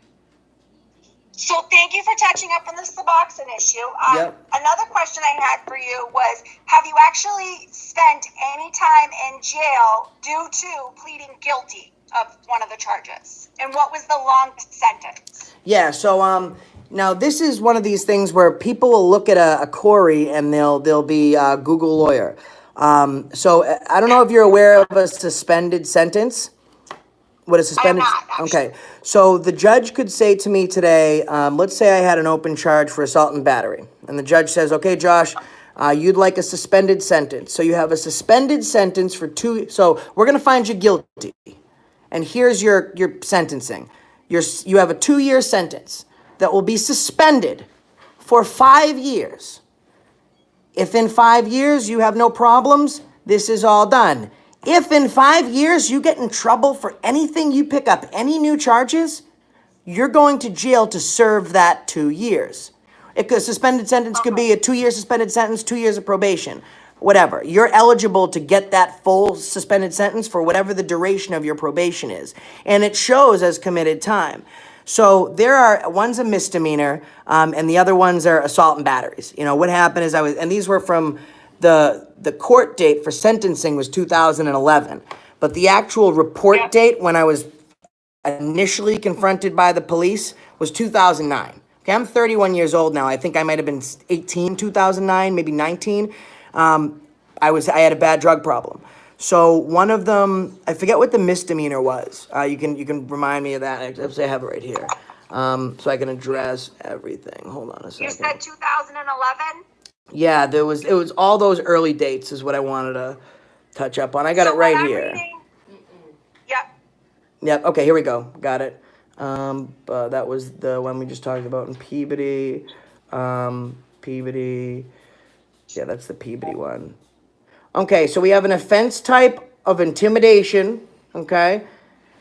So thank you for touching up on the Suboxone issue. Yep. Another question I had for you was, have you actually spent any time in jail due to pleading guilty of one of the charges? And what was the longest sentence? Yeah, so now this is one of these things where people will look at a query and they'll be Google lawyer. So I don't know if you're aware of a suspended sentence. What a suspended? I'm not, actually. Okay, so the judge could say to me today, let's say I had an open charge for assault and battery, and the judge says, okay, Josh, you'd like a suspended sentence. So you have a suspended sentence for 2. So we're gonna find you guilty, and here's your sentencing. You have a 2-year sentence that will be suspended for 5 years. If in 5 years you have no problems, this is all done. If in 5 years you get in trouble for anything, you pick up any new charges, you're going to jail to serve that 2 years. A suspended sentence could be a 2-year suspended sentence, 2 years of probation, whatever. You're eligible to get that full suspended sentence for whatever the duration of your probation is. And it shows as committed time. So one's a misdemeanor, and the other ones are assault and batteries. You know, what happened is and these were from the court date for sentencing was 2011, but the actual report date when I was initially confronted by the police was 2009. Okay, I'm 31 years old now. I think I might have been 18, 2009, maybe 19. I had a bad drug problem. So one of them, I forget what the misdemeanor was. You can remind me of that. I have it right here, so I can address everything. Hold on a second. You said 2011? Yeah, it was all those early dates is what I wanted to touch up on. I got it right here. Yep. Yep. Okay, here we go. Got it. That was the one we just talked about in Peabody. Peabody. Yeah, that's the Peabody one. Okay, so we have an offense type of intimidation. Okay.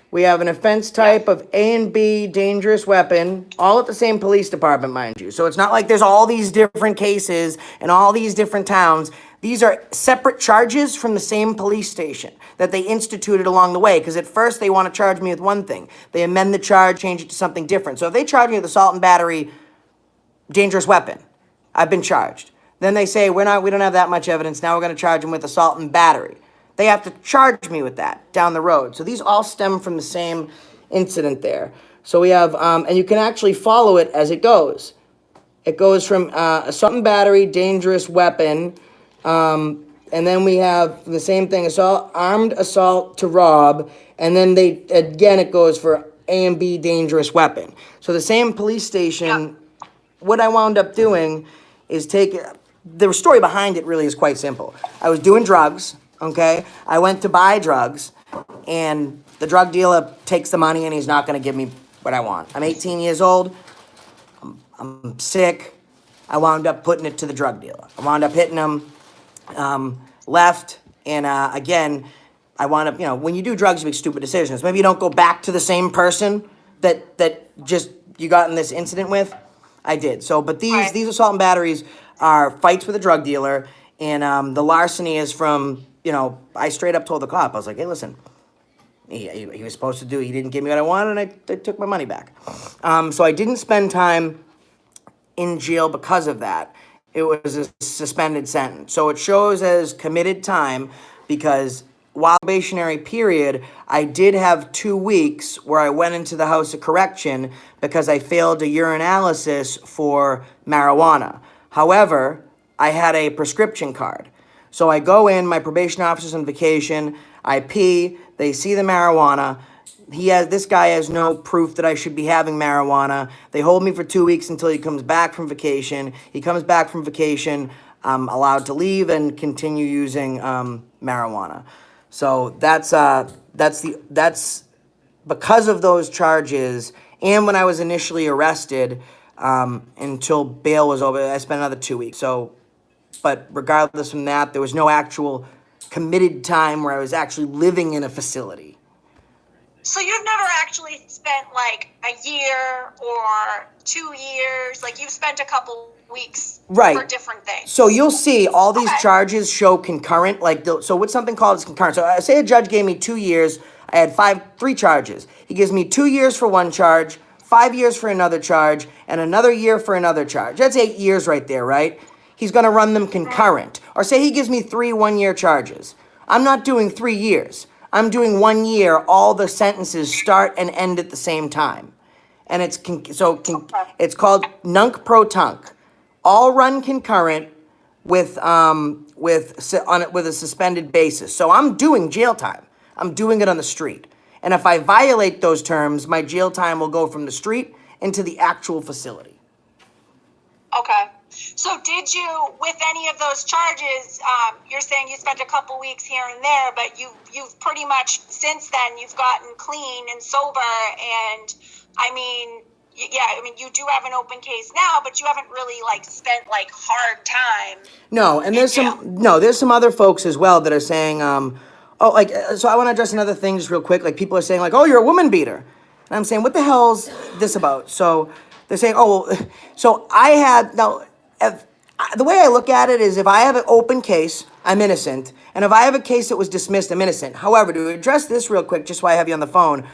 We have an offense type of A and B, dangerous weapon, all at the same police department, mind you. So it's not like there's all these different cases in all these different towns. These are separate charges from the same police station that they instituted along the way. Because at first they want to charge me with one thing. They amend the charge, change it to something different. So if they charge me with assault and battery, dangerous weapon, I've been charged. Then they say, we don't have that much evidence. Now we're going to charge them with assault and battery. They have to charge me with that down the road. So these all stem from the same incident there. So we have, and you can actually follow it as it goes. It goes from assault and battery, dangerous weapon, and then we have the same thing, armed assault to rob, and then it goes for A and B, dangerous weapon. So the same police station, what I wound up doing is the story behind it really is quite simple. I was doing drugs. Okay, I went to buy drugs, and the drug dealer takes the money, and he's not going to give me what I want. I'm 18 years old. I'm sick. I wound up putting it to the drug dealer. I wound up hitting him, left, and again, I wound up, when you do drugs, you make stupid decisions. Maybe you don't go back to the same person that just you got in this incident with. I did. So, but these assault and batteries are fights with a drug dealer, and the larceny is from. I straight up told the cop, I was like, hey, listen, he was supposed to he didn't give me what I wanted, and I took my money back. So I didn't spend time in jail because of that. It was a suspended sentence. So it shows as committed time because while probationary period, I did have 2 weeks where I went into the House of Correction because I failed a urinalysis for marijuana. However, I had a prescription card. So I go in, my probation officer's on vacation, I pee, they see the marijuana. This guy has no proof that I should be having marijuana. They hold me for 2 weeks until he comes back from vacation. He comes back from vacation, I'm allowed to leave and continue using marijuana. So that's because of those charges, and when I was initially arrested, until bail was over, I spent another 2 weeks. But regardless from that, there was no actual committed time where I was actually living in a facility. So you've never actually spent like a year or 2 years, like you've spent a couple weeks for different things. So you'll see all these charges show concurrent, so what's something called is concurrent. So say a judge gave me 2 years, I had 3 charges. He gives me 2 years for one charge, 5 years for another charge, and another year for another charge. That's 8 years right there, right? He's going to run them concurrent. Or say he gives me 3 1-year charges. I'm not doing 3 years. I'm doing 1 year. All the sentences start and end at the same time. And it's called nunc pro tunc. All run concurrent with a suspended basis. So I'm doing jail time. I'm doing it on the street. And if I violate those terms, my jail time will go from the street into the actual facility. Okay. So did you, with any of those charges, you're saying you spent a couple weeks here and there, but you've pretty much, since then, you've gotten clean and sober, and I mean, you do have an open case now, but you haven't really, like, spent, like, hard time. No, and there's some other folks as well that are saying, so I want to address another thing just real quick. Like, people are saying, like, oh, you're a woman beater. And I'm saying, what the hell's this about? So they're saying, the way I look at it is, if I have an open case, I'm innocent. And if I have a case that was dismissed, I'm innocent. However, to address this real quick, just while I have you on the phone,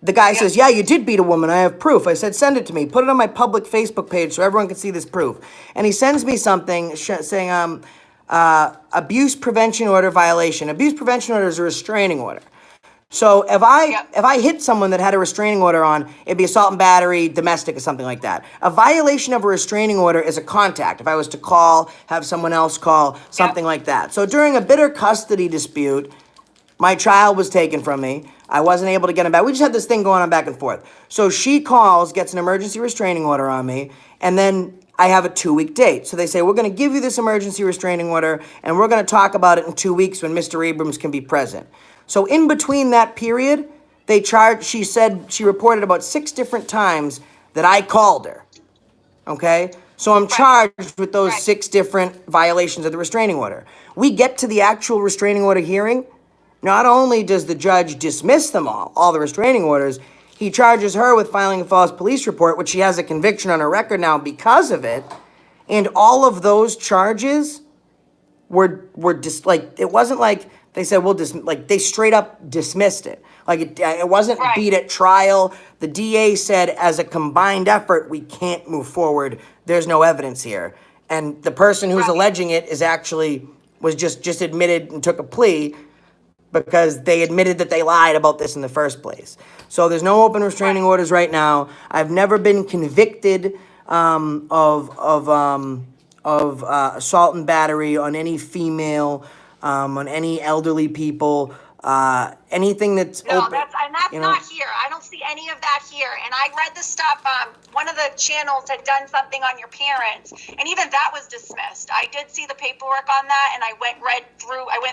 the guy says, yeah, you did beat a woman. I have proof. I said, send it to me. Put it on my public Facebook page so everyone can see this proof. And he sends me something saying, abuse prevention order violation. Abuse prevention order is a restraining order. So if I hit someone that had a restraining order on, it'd be assault and battery, domestic, or something like that. A violation of a restraining order is a contact. If I was to call, have someone else call, something like that. So during a bitter custody dispute, my child was taken from me. I wasn't able to get him back. We just had this thing going on back and forth. So she calls, gets an emergency restraining order on me, and then I have a 2-week date. So they say, we're going to give you this emergency restraining order, and we're going to talk about it in 2 weeks when Mr. Abrams can be present. So in between that period, she said she reported about 6 different times that I called her. Okay? So I'm charged with those 6 different violations of the restraining order. We get to the actual restraining order hearing. Not only does the judge dismiss them all the restraining orders, he charges her with filing a false police report, which she has a conviction on her record now because of it. And all of those charges were just like, it wasn't like they said, they straight up dismissed it. Like, it wasn't beat at trial. The DA said, as a combined effort, we can't move forward. There's no evidence here. And the person who's alleging it was just admitted and took a plea, because they admitted that they lied about this in the first place. So there's no open restraining orders right now. I've never been convicted of assault and battery on any female, on any elderly people, anything that's open. That's not here. I don't see any of that here. And I read the stuff. One of the channels had done something on your parents, and even that was dismissed. I did see the paperwork on that, and I went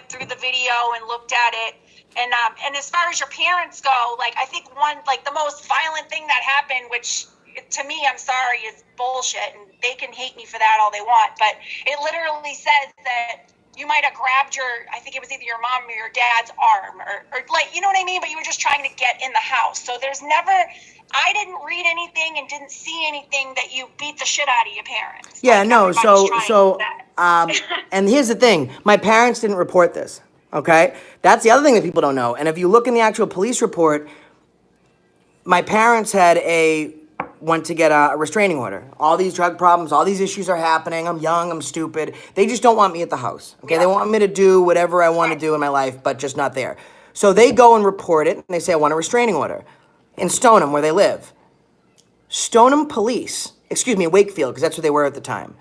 through the video and looked at it. And as far as your parents go, like, I think the most violent thing that happened, which to me, I'm sorry, is bullshit, and they can hate me for that all they want, but it literally says that you might have grabbed I think it was either your mom or your dad's arm, or like, you know what I mean? But you were just trying to get in the house. So I didn't read anything and didn't see anything that you beat the shit out of your parents. Yeah, no, and here's the thing. My parents didn't report this, okay? That's the other thing that people don't know. And if you look in the actual police report, my parents went to get a restraining order. All these drug problems, all these issues are happening. I'm young, I'm stupid. They just don't want me at the house. Okay, They want me to do whatever I want to do in my life, but just not there. So they go and report it, and they say, I want a restraining order in Stoneham, where they live. Stoneham police, Wakefield, because that's where they were at the time.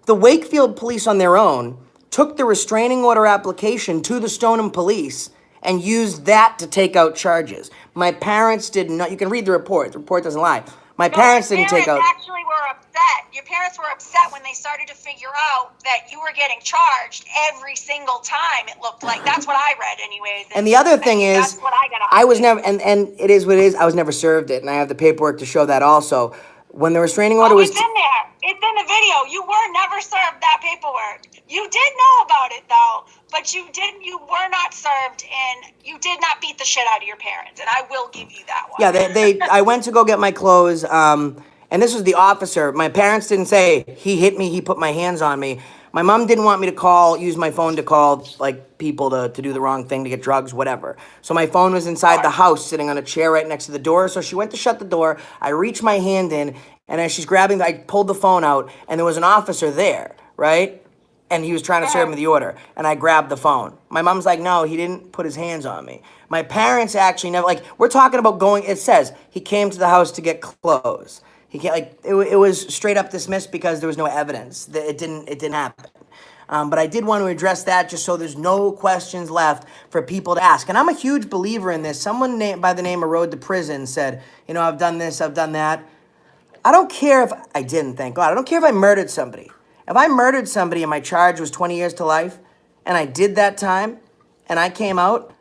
The Wakefield police on their own took the restraining order application to the Stoneham police and used that to take out charges. My parents did not. You can read the report. The report doesn't lie. My parents didn't take out. Actually were upset. Your parents were upset when they started to figure out that you were getting charged every single time. It looked like that's what I read, anyways. And the other thing is, that's what I got. I was never, and it is what it is. I was never served it, and I have the paperwork to show that also. When the restraining order was. It's in there. It's in the video. You were never served that paperwork. You did know about it though, but you didn't. You were not served, and you did not beat the shit out of your parents. And I will give you that one. Yeah, I went to go get my clothes, and this was the officer. My parents didn't say he hit me. He put my hands on me. My mom didn't want me to use my phone to call like people to do the wrong thing, to get drugs, whatever. So my phone was inside the house, sitting on a chair right next to the door. So she went to shut the door. I reached my hand in, and as she's grabbing, I pulled the phone out, and there was an officer there, right? And he was trying to serve me the order, and I grabbed the phone. My mom's like, no, he didn't put his hands on me. My parents actually never, like, we're talking about going, it says he came to the house to get clothes. He can't, like, it was straight up dismissed because there was no evidence that it didn't happen. But I did want to address that just so there's no questions left for people to ask. And I'm a huge believer in this. Someone by the name of Road to Prison said, I've done this, I've done that. I don't care if I didn't, thank God. I don't care if I murdered somebody. If I murdered somebody and my charge was 20 years to life, and I did that time, and I came out,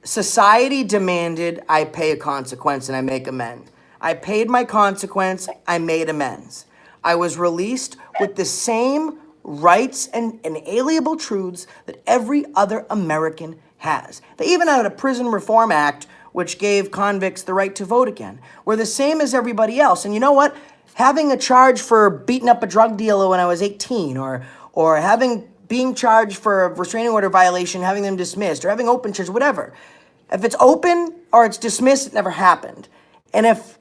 society demanded I pay a consequence and I make amends. I paid my consequence, I made amends. I was released with the same rights and inalienable truths that every other American has. They even had a Prison Reform Act which gave convicts the right to vote again. We're the same as everybody else. And you know what? Having a charge for beating up a drug dealer when I was 18, or being charged for a restraining order violation, having them dismissed, or having open charges, whatever. If it's open or it's dismissed, it never happened. And if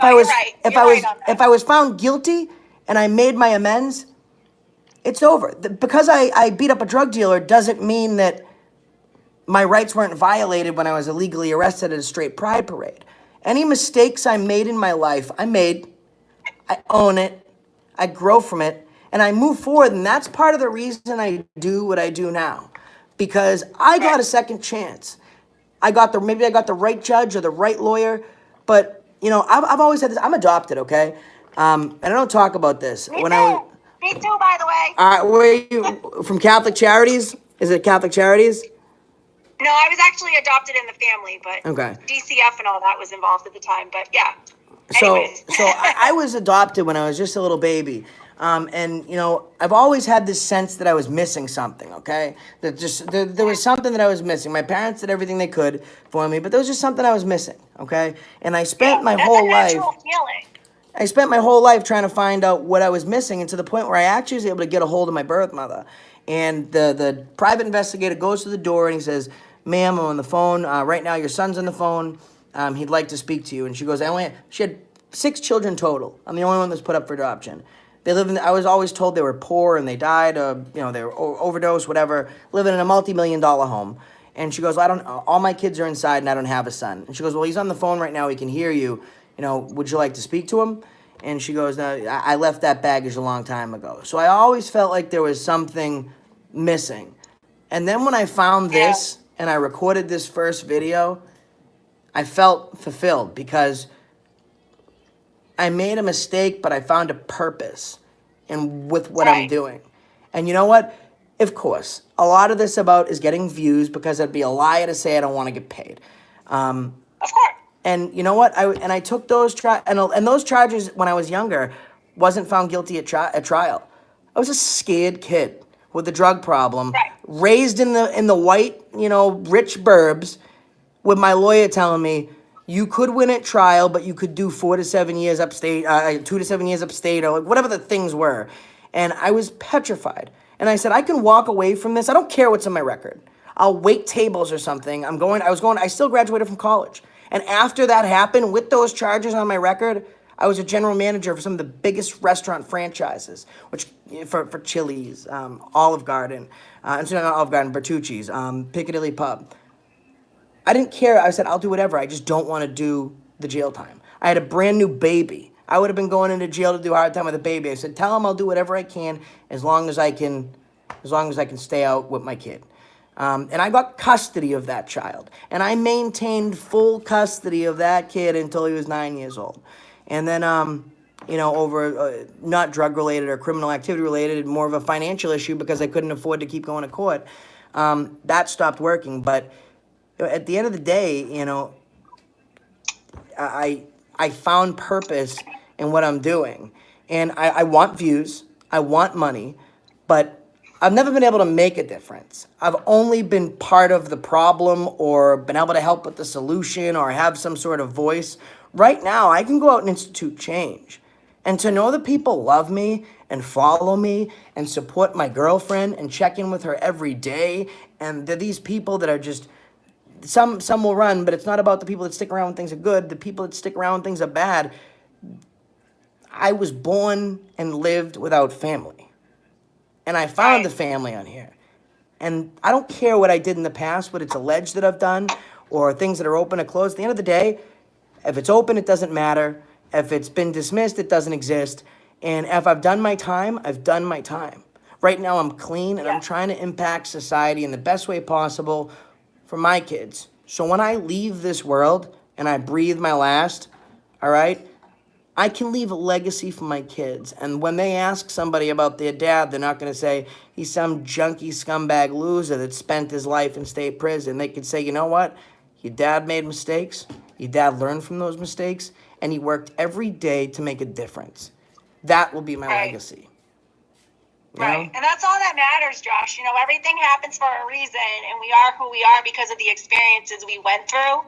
I was found guilty and I made my amends, it's over. Because I beat up a drug dealer doesn't mean that my rights weren't violated when I was illegally arrested at a straight pride parade. Any mistakes I made in my life, I own it, I grow from it, and I move forward. And that's part of the reason I do what I do now. Because I got a second chance. Maybe I got the right judge or the right lawyer, but I've always had this. I'm adopted, okay? And I don't talk about this. Me too, by the way. Where are you from? Catholic Charities? Is it Catholic Charities? No, I was actually adopted in the family, but okay. DCF and all that was involved at the time. But yeah. So I was adopted when I was just a little baby. And I've always had this sense that I was missing something, okay? There was something that I was missing. My parents did everything they could for me, but there was just something I was missing, okay? And I spent my whole life. I spent my whole life trying to find out what I was missing, and to the point where I actually was able to get a hold of my birth mother. And the private investigator goes to the door and he says, "Ma'am, I'm on the phone. Right now, your son's on the phone. He'd like to speak to you." And she goes, she had 6 children total. I'm the only one that's put up for adoption. I was always told they were poor and they died, they were overdosed, whatever, living in a multi-million-dollar home. And she goes, all my kids are inside and I don't have a son. And she goes, "Well, he's on the phone right now. He can hear you. Would you like to speak to him?" And she goes, "No, I left that baggage a long time ago." So I always felt like there was something missing. And then when I found this and I recorded this first video, I felt fulfilled because I made a mistake, but I found a purpose with what I'm doing. And you know what? Of course, a lot of this is getting views, because it'd be a liar to say I don't want to get paid. Of course. And you know what? I took those and those charges when I was younger, wasn't found guilty at trial. I was a scared kid with a drug problem, raised in the white, rich burbs, with my lawyer telling me, "You could win at trial, but you could do 4 to 7 years upstate, 2 to 7 years upstate, or whatever the things were." And I was petrified. And I said, I can walk away from this. I don't care what's on my record. I'll wait tables or something. I still graduated from college. And after that happened, with those charges on my record, I was a general manager for some of the biggest restaurant franchises, which for Chili's, Olive Garden, not Olive Garden, Bertucci's, Piccadilly Pub. I didn't care. I said, I'll do whatever. I just don't want to do the jail time. I had a brand new baby. I would have been going into jail to do hard time with a baby. I said, tell him I'll do whatever I can as long as I can stay out with my kid. And I got custody of that child. And I maintained full custody of that kid until he was 9 years old. And then, over not drug-related or criminal activity-related, more of a financial issue because I couldn't afford to keep going to court, that stopped working. But at the end of the day, I found purpose in what I'm doing. And I want views, I want money, but I've never been able to make a difference. I've only been part of the problem or been able to help with the solution or have some sort of voice. Right now, I can go out and institute change. And to know that people love me and follow me and support my girlfriend and check in with her every day. And they're these people that are just, some will run, but it's not about the people that stick around when things are good. The people that stick around when things are bad. I was born and lived without family. And I found the family on here. And I don't care what I did in the past, what it's alleged that I've done, or things that are open or closed. At the end of the day, if it's open, it doesn't matter. If it's been dismissed, it doesn't exist. And if I've done my time, I've done my time. Right now, I'm clean, and I'm trying to impact society in the best way possible for my kids. So when I leave this world and I breathe my last, all right, I can leave a legacy for my kids. And when they ask somebody about their dad, they're not going to say he's some junkie scumbag loser that spent his life in state prison. They could say, you know what? Your dad made mistakes. Your dad learned from those mistakes. And he worked every day to make a difference. That will be my legacy. You know? And that's all that matters, Josh. You know, everything happens for a reason, and we are who we are because of the experiences we went through.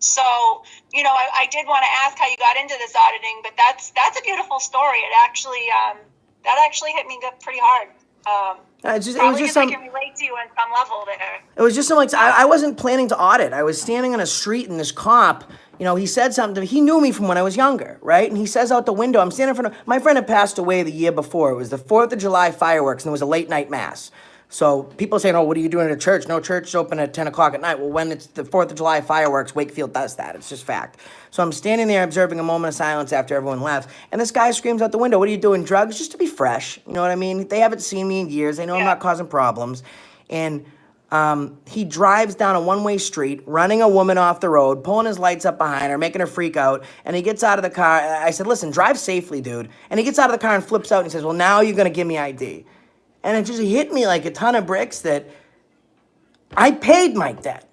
So, you know, I did want to ask how you got into this auditing, but that's a beautiful story. It actually that actually hit me pretty hard. It was just I can relate to you on some level there. It was just something like, I wasn't planning to audit. I was standing on a street and this cop, you know, he said something to me. He knew me from when I was younger, right? And he says out the window, I'm standing in front of, my friend had passed away the year before. It was the 4th of July fireworks, and there was a late night mass. So people saying, oh, what are you doing at a church? No, church is open at 10 o'clock at night. Well, when it's the 4th of July fireworks, Wakefield does that. It's just fact. So I'm standing there observing a moment of silence after everyone left. And this guy screams out the window, what are you doing, drugs? Just to be fresh. You know what I mean? They haven't seen me in years. They know I'm not causing problems. And he drives down a one-way street, running a woman off the road, pulling his lights up behind her, making her freak out. And he gets out of the car. I said, listen, drive safely, dude. And he gets out of the car and flips out and he says, well, now you're going to give me ID. And it just hit me like a ton of bricks that I paid my debt.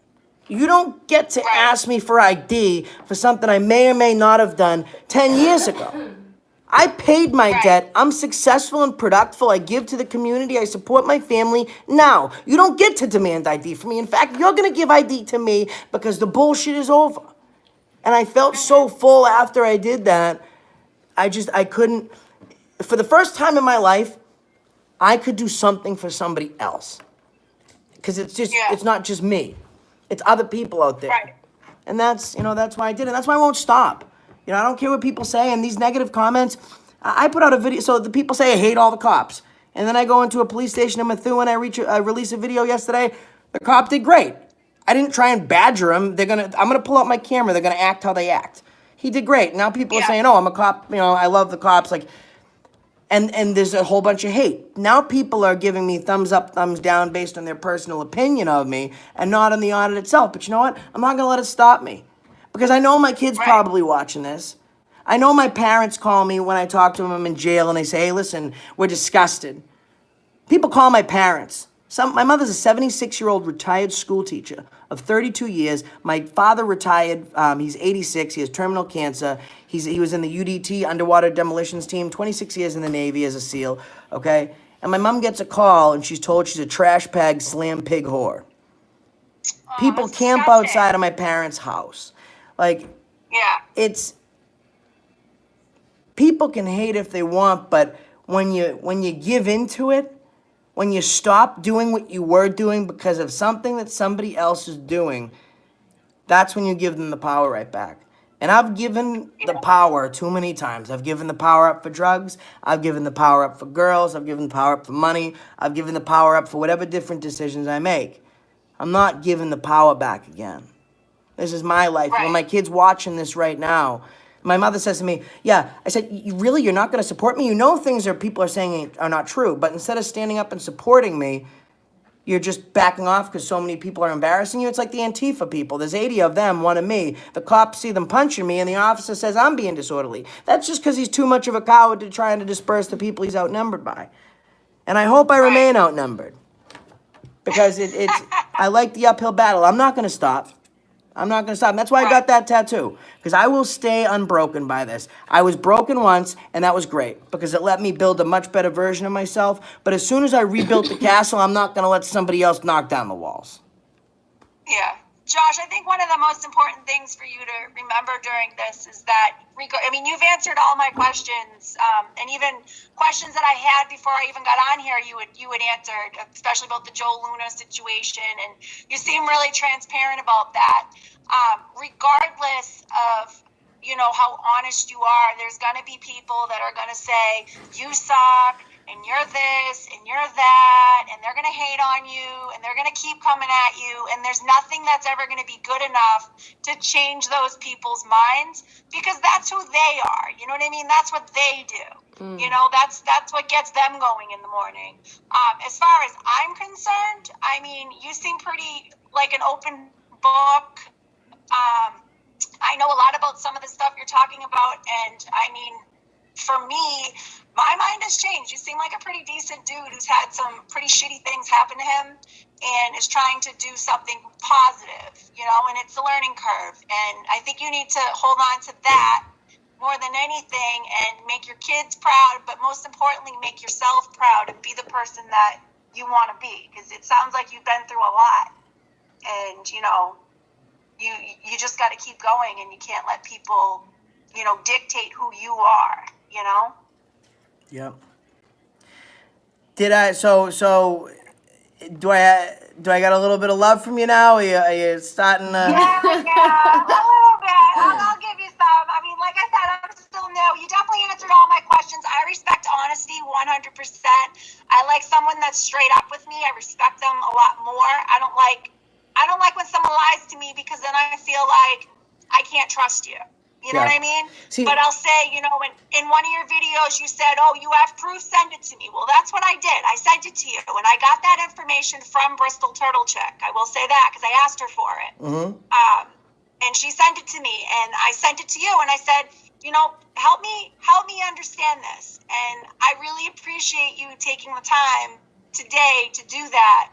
You don't get to ask me for ID for something I may or may not have done 10 years ago. I paid my debt. I'm successful and productive. I give to the community. I support my family. Now, you don't get to demand ID from me. In fact, you're going to give ID to me because the bullshit is over. And I felt so full after I did that. I couldn't, for the first time in my life, I could do something for somebody else. Because it's just, it's not just me. It's other people out there. Right. And that's, you know, that's why I did it. That's why I won't stop. You know, I don't care what people say. And these negative comments, I put out a video. So the people say I hate all the cops. And then I go into a police station in Methuen. I released a video yesterday. The cop did great. I didn't try and badger him. I'm gonna pull out my camera. They're gonna act how they act. He did great. Now people are saying, oh, I'm a cop. You know, I love the cops. Like, and there's a whole bunch of hate. Now people are giving me thumbs up, thumbs down based on their personal opinion of me and not on the audit itself. But you know what? I'm not going to let it stop me. Because I know my kid's probably watching this. I know my parents call me when I talk to them I'm in jail and they say, hey, listen, we're disgusted. People call my parents. My mother's a 76-year-old retired school teacher of 32 years. My father retired. He's 86. He has terminal cancer. He was in the UDT, Underwater Demolitions Team, 26 years in the Navy as a SEAL, okay? And my mom gets a call, and she's told she's a trash bag, slam pig whore. People camp outside of my parents' house. Like, it's... People can hate if they want, but when you give into it, when you stop doing what you were doing because of something that somebody else is doing, that's when you give them the power right back. And I've given the power too many times. I've given the power up for drugs. I've given the power up for girls. I've given the power up for money. I've given the power up for whatever different decisions I make. I'm not giving the power back again. This is my life. When my kid's watching this right now, my mother says to me, yeah, I said, you're not going to support me? You know things that people are saying are not true, but instead of standing up and supporting me, you're just backing off because so many people are embarrassing you. It's like the Antifa people. There's 80 of them, one of me. The cops see them punching me, and the officer says I'm being disorderly. That's just because he's too much of a coward to trying to disperse the people he's outnumbered by. And I hope I remain outnumbered because I like the uphill battle. I'm not going to stop. I'm not going to stop. And that's why I got that tattoo, because I will stay unbroken by this. I was broken once, and that was great because it let me build a much better version of myself. But as soon as I rebuilt the castle, I'm not going to let somebody else knock down the walls. Yeah. Josh, I think one of the most important things for you to remember during this is that, I mean, you've answered all my questions, and even questions that I had before I even got on here, you would answer, especially about the Joe Luna situation, and you seem really transparent about that. Regardless of, you know, how honest you are, there's going to be people that are going to say, you suck, and you're this, and you're that, and they're going to hate on you, and they're going to keep coming at you, and there's nothing that's ever going to be good enough to change those people's minds, because that's who they are. You know what I mean? That's what they do. You know, that's what gets them going in the morning. As far as I'm concerned, I mean, you seem pretty like an open book. I know a lot about some of the stuff you're talking about, and I mean, for me, my mind has changed. You seem like a pretty decent dude who's had some pretty shitty things happen to him and is trying to do something positive, you know, and it's a learning curve. And I think you need to hold on to that more than anything and make your kids proud, but most importantly, make yourself proud and be the person that you want to be, because it sounds like you've been through a lot. And, you know, you just got to keep going, and you can't let people, you know, dictate who you are, you know? Yep. Did I, so, do I got a little bit of love from you now? Are you starting to? Yeah, a little bit. I'll give you some. I mean, like I said, I'm still new. You definitely answered all my questions. I respect honesty 100%. I like someone that's straight up with me. I respect them a lot more. I don't like when someone lies to me, because then I feel like I can't trust you. You know what I mean? But I'll say, you know, in one of your videos, you said, oh, you have proof, send it to me. Well, that's what I did. I sent it to you, and I got that information from Bristol Turtle Chick. I will say that, because I asked her for it. And she sent it to me, and I sent it to you, and I said, you know, help me understand this. And I really appreciate you taking the time today to do that.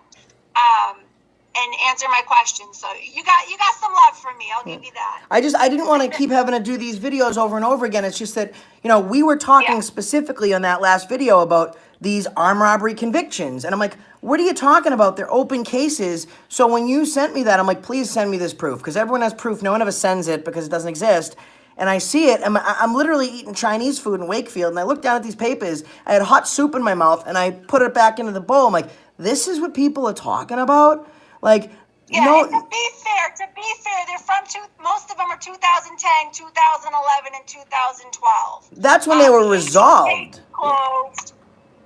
And answer my questions. So you got some love from me. I'll give you that. I didn't want to keep having to do these videos over and over again. It's just that, you know, we were talking specifically on that last video about these armed robbery convictions. And I'm like, what are you talking about? They're open cases. So when you sent me that, I'm like, please send me this proof, because everyone has proof. No one ever sends it because it doesn't exist. And I see it, and I'm literally eating Chinese food in Wakefield, and I look down at these papers. I had hot soup in my mouth, and I put it back into the bowl. I'm like, this is what people are talking about? Like, yeah, no. and to be fair, they're from most of them are 2010, 2011, and 2012. That's when they were resolved. Closed.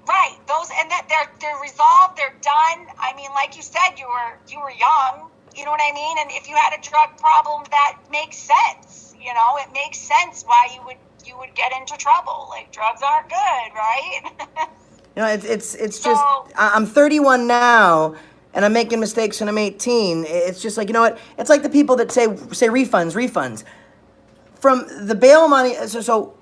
Right. Those, and that they're resolved. They're done. I mean, like you said, you were young. You know what I mean? And if you had a drug problem, that makes sense. You know, it makes sense why you would get into trouble. Like, drugs aren't good, right? You know, it's just, I'm 31 now, and I'm making mistakes when I'm 18. It's just like, you know what? It's like the people that say refunds. From the bail money, so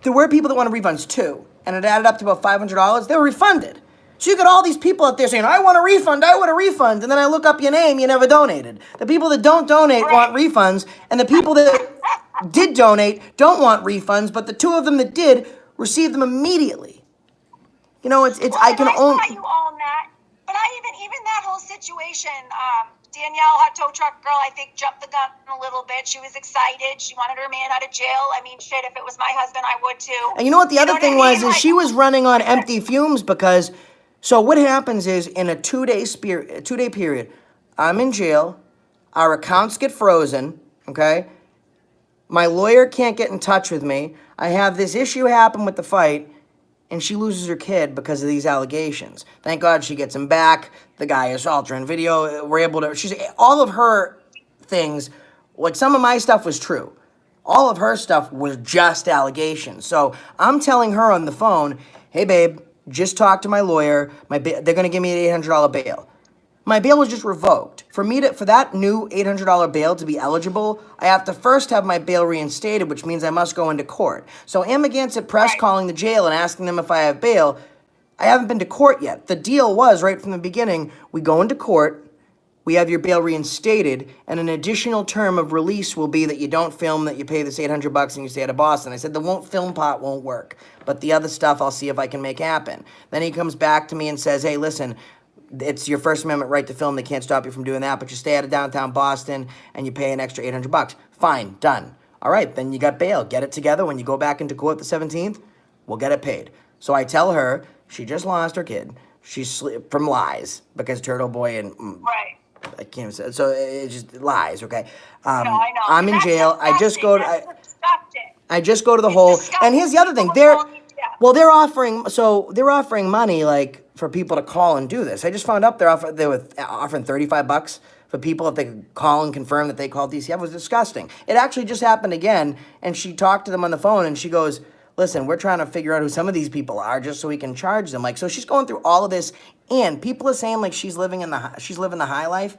there were people that wanted refunds too, and it added up to about $500. They were refunded. So you got all these people out there saying, I want a refund, and then I look up your name, you never donated. The people that don't donate want refunds, and the people that did donate don't want refunds, but the two of them that did received them immediately. You know, it's well, I can own. You own that. But even that whole situation, Danielle, hot tow truck girl, I think jumped the gun a little bit. She was excited. She wanted her man out of jail. I mean, shit, if it was my husband, I would too. And you know what the other thing was, is she was running on empty fumes, because, so what happens is, in a 2-day period, I'm in jail, our accounts get frozen, okay? My lawyer can't get in touch with me. I have this issue happen with the fight, and she loses her kid because of these allegations. Thank God she gets him back. The guy is altering video. We're able to, all of her things, like some of my stuff was true. All of her stuff was just allegations. So I'm telling her on the phone, hey babe, just talk to my lawyer. They're gonna give me an $800 bail. My bail was just revoked. For that new $800 bail to be eligible, I have to first have my bail reinstated, which means I must go into court. So Amagansett Press calling the jail and asking them if I have bail. I haven't been to court yet. The deal was, right from the beginning, we go into court, we have your bail reinstated, and an additional term of release will be that you don't film, that you pay this $800 and you stay out of Boston. I said the film part won't work, but the other stuff I'll see if I can make happen. Then he comes back to me and says, hey, listen, it's your First Amendment right to film. They can't stop you from doing that, but you stay out of downtown Boston and you pay an extra $800. Fine, done. All right, then you got bail. Get it together. When you go back into court the 17th, we'll get it paid. So I tell her she just lost her kid. She's from lies because Turtleboy and Right. I can't say so. It's just lies. Okay. No, I know. I'm in That's jail. I just go to. disgusting. That's disgusting. I just go to the It's hole. disgusting. And here's the other thing. People going, yeah. Well, they're offering money like for people to call and do this. I just found out they were offering $35 for people if they could call and confirm that they called DCF. It was disgusting. It actually just happened again, and she talked to them on the phone, and she goes, "Listen, we're trying to figure out who some of these people are just so we can charge them." Like, so she's going through all of this, and people are saying like she's living the high life,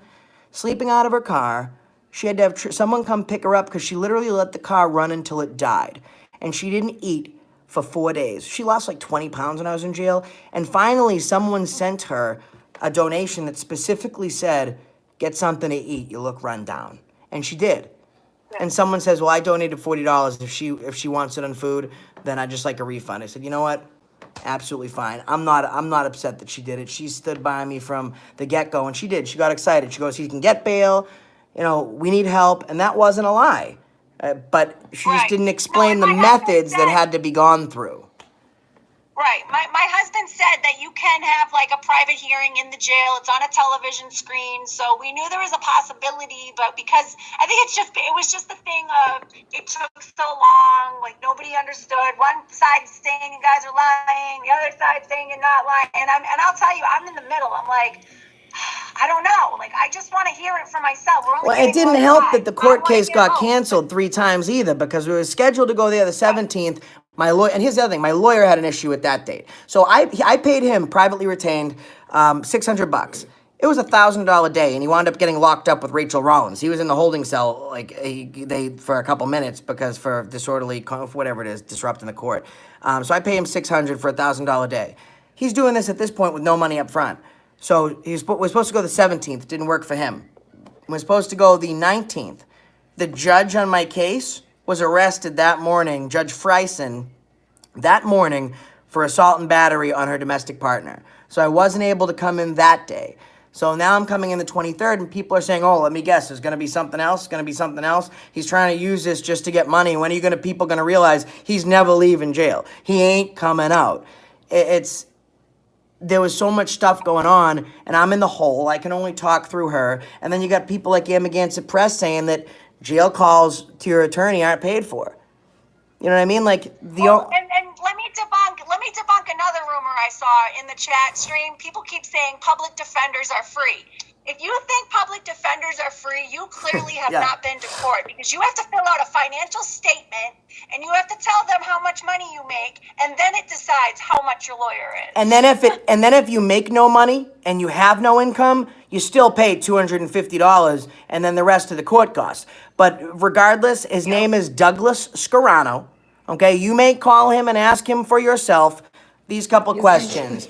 sleeping out of her car. She had to have someone come pick her up because she literally let the car run until it died, and she didn't eat for 4 days. She lost like 20 pounds when I was in jail, and finally someone sent her a donation that specifically said, "Get something to eat. You look run down," and she did. And someone says, "Well, I donated $40. If she wants it on food, then I'd just like a refund." I said, "You know what? Absolutely fine. I'm not upset that she did it. She stood by me from the get-go, and she did. She got excited. She goes, he can get bail. You know, we need help," and that wasn't a lie. But she just Right. didn't explain No, the and my husband methods that said- had to be gone through. Right. My husband said that you can have like a private hearing in the jail. It's on a television screen. So we knew there was a possibility, but because I think it was just the thing of it took so long, like nobody understood. One side saying you guys are lying, the other side saying you're not lying. And I'll tell you, I'm in the middle. I'm like, I don't know. Like, I just want to hear it for myself. We're only Well, it getting didn't one help side. that the I court wanna case get got home. canceled 3 times either because we were scheduled to go there the 17th. My lawyer, and here's the other thing, my lawyer had an issue with that date. So I paid him privately retained $600. It was $1,000 day, and he wound up getting locked up with Rachel Rollins. He was in the holding cell for a couple minutes because for disorderly, whatever it is, disrupting the court. So I pay him $600 for $1,000 day. He's doing this at this point with no money up front. So we're supposed to go the 17th. Didn't work for him. We're supposed to go the 19th. The judge on my case was arrested that morning, Judge Freisen, that morning for assault and battery on her domestic partner. So I wasn't able to come in that day. So now I'm coming in the 23rd, and people are saying, "Oh, let me guess, there's going to be something else, going to be something else." He's trying to use this just to get money. When are people going to realize he's never leaving jail? He ain't coming out. There was so much stuff going on, and I'm in the hole. I can only talk through her. And then you got people like Amagansett Press saying that jail calls to your attorney aren't paid for. You know what I mean? Like And let me debunk another rumor I saw in the chat stream. People keep saying public defenders are free. If you think public defenders are free, you clearly have Yeah. not been to court, because you have to fill out a financial statement and you have to tell them how much money you make, and then it decides how much your lawyer is. And then if you make no money and you have no income, you still pay $250, and then the rest of the court costs. But regardless, his name is Douglas Scarano. Okay, you may call him and ask him for yourself these couple questions.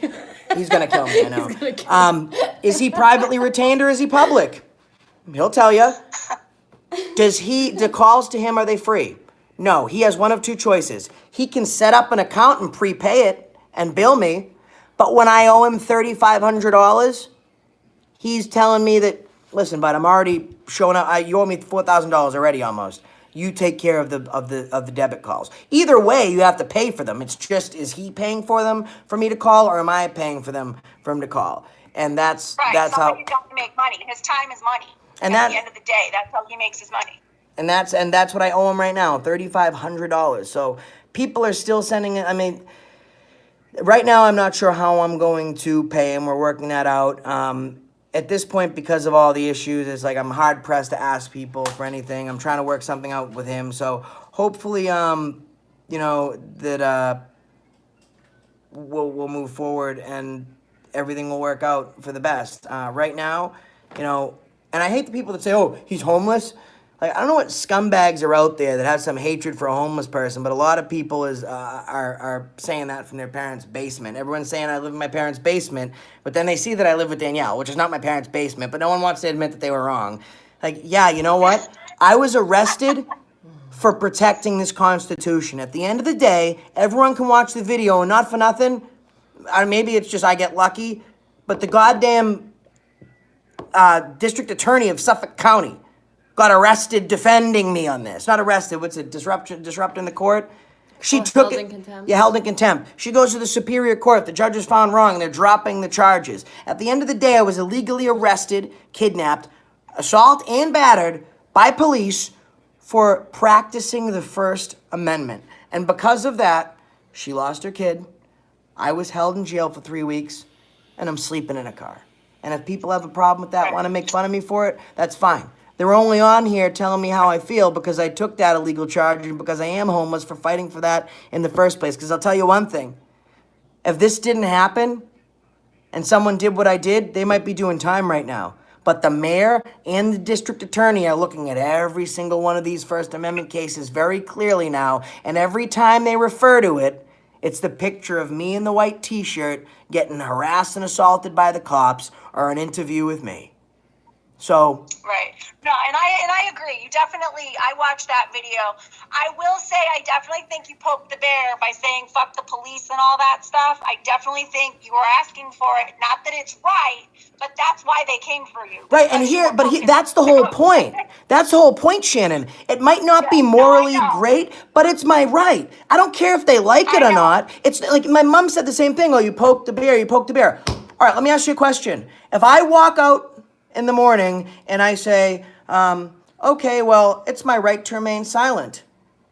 He's gonna kill me, I know. Is he privately retained or is he public? He'll tell you. The calls to him, are they free? No, he has one of two choices. He can set up an account and prepay it and bill me, but when I owe him $3,500, he's telling me that, "Listen, bud, I'm already showing up. You owe me $4,000 already almost. You take care of the debit calls." Either way, you have to pay for them. It's just, is he paying for them for me to call, or am I paying for them for him to call? And that's how. Somebody doesn't make money. His time is money. And at the end of the day, that's how he makes his money. And that's what I owe him right now, $3,500. So people are still sending it. I mean, right now I'm not sure how I'm going to pay him. We're working that out. At this point, because of all the issues, it's like I'm hard pressed to ask people for anything. I'm trying to work something out with him. So hopefully, that we'll move forward and everything will work out for the best. Right now, and I hate the people that say, "Oh, he's homeless." Like, I don't know what scumbags are out there that have some hatred for a homeless person, but a lot of people are saying that from their parents' basement. Everyone's saying I live in my parents' basement, but then they see that I live with Danielle, which is not my parents' basement, but no one wants to admit that they were wrong. Like, yeah, you know what? I was arrested for protecting this Constitution. At the end of the day, everyone can watch the video, and not for nothing, or maybe it's just I get lucky, but the goddamn district attorney of Suffolk County got arrested defending me on this. Not arrested, what's it, disrupting the court? She took held it. in contempt. Yeah, held in contempt. She goes to the Superior Court. The judge is found wrong, and they're dropping the charges. At the end of the day, I was illegally arrested, kidnapped, assault, and battered by police for practicing the First Amendment. And because of that, she lost her kid. I was held in jail for 3 weeks, and I'm sleeping in a car. And if people have a problem with that, want to make fun of me for it, that's fine. They're only on here telling me how I feel because I took that illegal charge and because I am homeless for fighting for that in the first place. Because I'll tell you one thing. If this didn't happen and someone did what I did, they might be doing time right now. But the mayor and the district attorney are looking at every single one of these First Amendment cases very clearly now. And every time they refer to it, it's the picture of me in the white t-shirt getting harassed and assaulted by the cops or an interview with me. So Right. No, and I agree. You definitely, I watched that video. I will say I definitely think you poked the bear by saying fuck the police and all that stuff. I definitely think you were asking for it. Not that it's right, but that's why they came for you. right, and that's the whole point. That's the whole point, Shannon. It might not be morally great, but it's my right. I don't care if they like it or not. It's like my mom said the same thing. Oh, you poked the bear, you poked the bear. All right, let me ask you a question. If I walk out in the morning and I say, okay, well, it's my right to remain silent,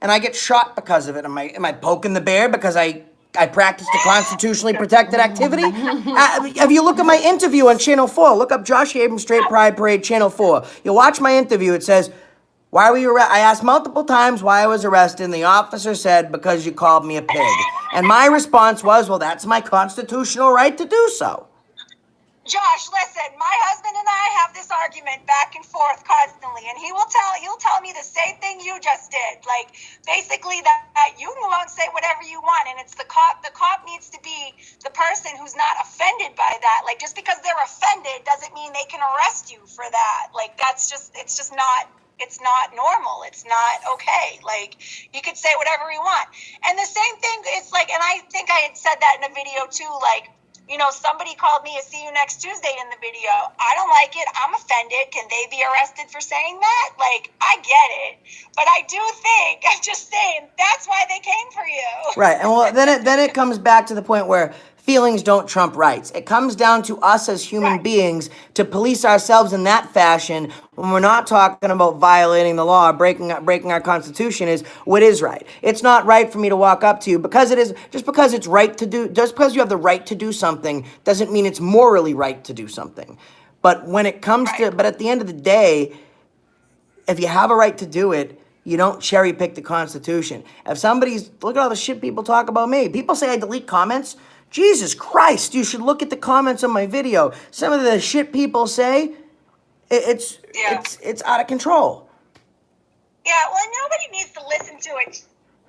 and I get shot because of it, am I poking the bear because I practiced a constitutionally protected activity? If you look at my interview on Channel 4, look up Josh Abrams Straight Pride Parade Channel 4. You watch my interview, it says, why were you arrested? I asked multiple times why I was arrested, and the officer said, because you called me a pig. And my response was, well, that's my constitutional right to do so. Josh, listen, my husband and I have this argument back and forth constantly, and he'll tell me the same thing you just did. Like, basically that you won't say whatever you want, and it's the cop needs to be the person who's not offended by that. Like, just because they're offended doesn't mean they can arrest you for that. Like, it's not normal. It's not okay. Like, you could say whatever you want. And the same thing, it's like, and I think I had said that in a video too, like, you know, somebody called me a see you next Tuesday in the video. I don't like it. I'm offended. Can they be arrested for saying that? Like, I get it. But I do think, I'm just saying, that's why they came for you. Right. And well, then it comes back to the point where feelings don't trump rights. It comes down to us as human beings to police ourselves in that fashion when we're not talking about violating the law, breaking our constitution is what is right. It's not right for me to walk up to you because it is, just because it's right to do, just because you have the right to do something doesn't mean it's morally right to do something. But when it comes to, but at the end of the day, if you have a right to do it, you don't cherry pick the Constitution. If somebody's, look at all the shit people talk about me. People say I delete comments. Jesus Christ, you should look at the comments on my video. Some of the shit people say, it's out of control. Yeah, well, nobody needs to listen to it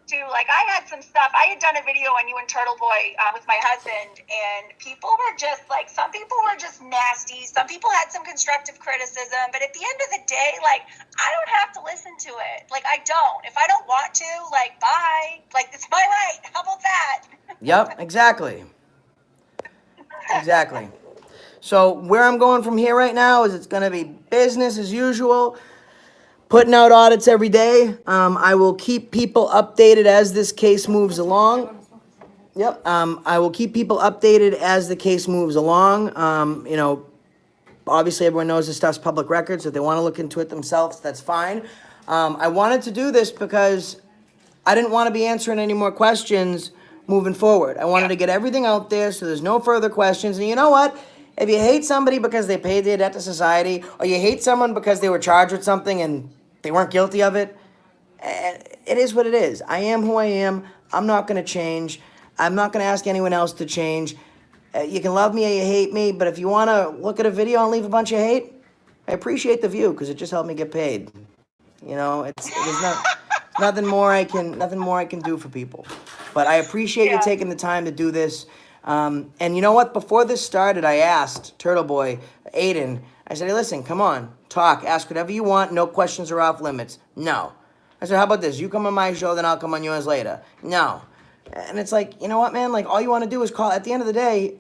too. Like, I had some stuff. I had done a video on you and Turtleboy with my husband, and people were just like, some people were just nasty. Some people had some constructive criticism, but at the end of the day, like, I don't have to listen to it. Like, I don't. If I don't want to, like, bye. Like, it's my right. How about that? Yep, exactly. Exactly. So where I'm going from here right now is it's going to be business as usual. Putting out audits every day. I will keep people updated as this case moves along. Yep. I will keep people updated as the case moves along. You know, obviously everyone knows this stuff's public record, so if they want to look into it themselves, that's fine. I wanted to do this because I didn't want to be answering any more questions moving forward. I wanted to get everything out there so there's no further questions. And you know what? If you hate somebody because they paid their debt to society, or you hate someone because they were charged with something and they weren't guilty of it, it is what it is. I am who I am. I'm not going to change. I'm not going to ask anyone else to change. You can love me or you hate me, but if you want to look at a video and leave a bunch of hate, I appreciate the view because it just helped me get paid. You know, it's nothing more I can do for people. But I appreciate you taking the time to do this. And you know what? Before this started, I asked Turtleboy, Aiden, I said, hey, listen, come on, talk, ask whatever you want. No questions are off limits. No. I said, how about this? You come on my show, then I'll come on yours later. No. And it's like, you know what, man? Like, all you want to do is call. At the end of the day,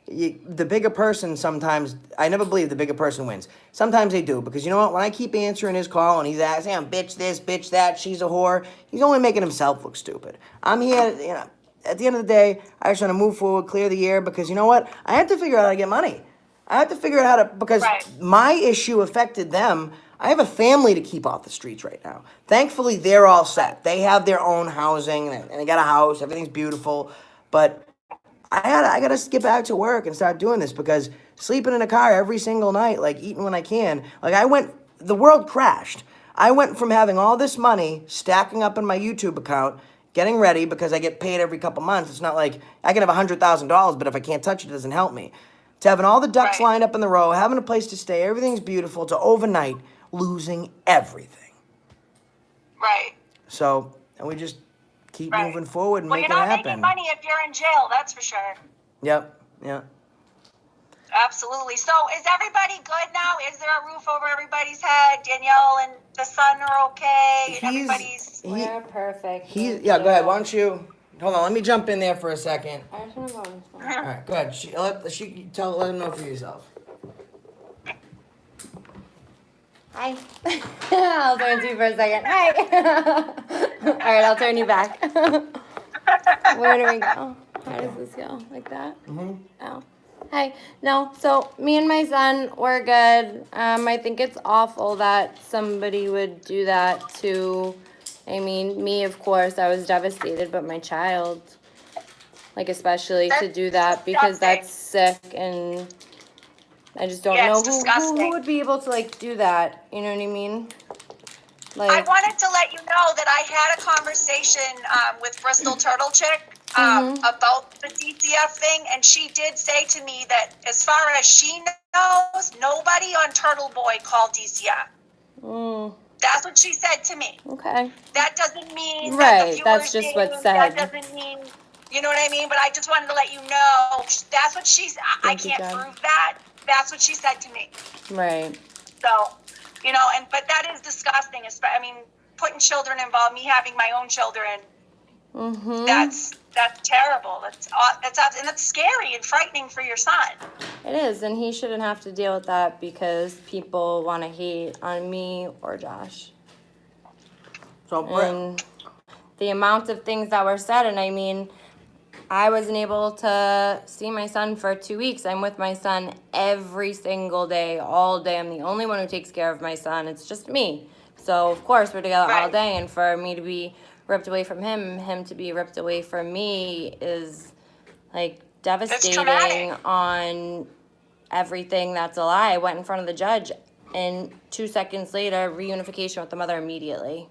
the bigger person sometimes, I never believe the bigger person wins. Sometimes they do, because you know what? When I keep answering his call and he's asking, bitch this, bitch that, she's a whore, he's only making himself look stupid. I'm here, at the end of the day, I just want to move forward, clear the air, because you know what? I have to figure out how to get money. I have to figure out how to, because Right. my issue affected them. I have a family to keep off the streets right now. Thankfully, they're all set. They have their own housing, and they got a house. Everything's beautiful. But I gotta get back to work and start doing this, because sleeping in a car every single night, like eating when I can, like the world crashed. I went from having all this money stacking up in my YouTube account, getting ready because I get paid every couple months. It's not like I can have $100,000, but if I can't touch it, it doesn't help me. To having all the ducks Right. lined up in the row, having a place to stay, everything's beautiful, to overnight losing everything. Right. So, and we just keep Right. moving forward and Well, make you're it not happen. making money if you're in jail, that's for sure. Yep, yeah. Absolutely. So is everybody good now? Is there a roof over everybody's head? Danielle and the son are okay? Everybody's We're perfect. He's, thank yeah, go ahead. you. Why don't you, hold on, let me jump in there for a second. I just want to go on this one. All right, go ahead. Let him know for yourself. Hi. I'll turn to you for a second. Hi. All right, I'll turn you back. Where do we go? How does this go? Like that? Mm-hmm. Oh. Hi. No, so me and my son, we're good. I think it's awful that somebody would do that to, I mean, me, of course, I was devastated, but my child, like, especially to do that, because that's sick, and I just don't Yeah, know it's who disgusting. would be able to, like, do that. You know what I mean? I Like, wanted to let you know that I had a conversation with Bristol Turtle Chick about the DCF thing, and she did say to me that as far as she knows, nobody on Turtleboy called DCF. That's what she said to me. okay. That doesn't mean that the Right, viewers that's just what's didn't. That said. doesn't mean, you know what I mean? But I just wanted to let you know that's what she's. I Thank you, can't Jen. prove that. That's what she said to me. Right. So, but that is disgusting. I mean, putting children involved, me having my own children, that's terrible. That's and that's scary and frightening for your son. It is, and he shouldn't have to deal with that because people want to hate on me or Josh. So, Brett, And the amount of things that were said, and I mean, I wasn't able to see my son for 2 weeks. I'm with my son every single day, all day. I'm the only one who takes care of my son. It's just me. So, of course, we're together all Right. day, and for me to be ripped away from him to be ripped away from me is, like, devastating traumatic. on everything that's a lie. I went in front of the judge, and 2 seconds later, reunification with the mother immediately.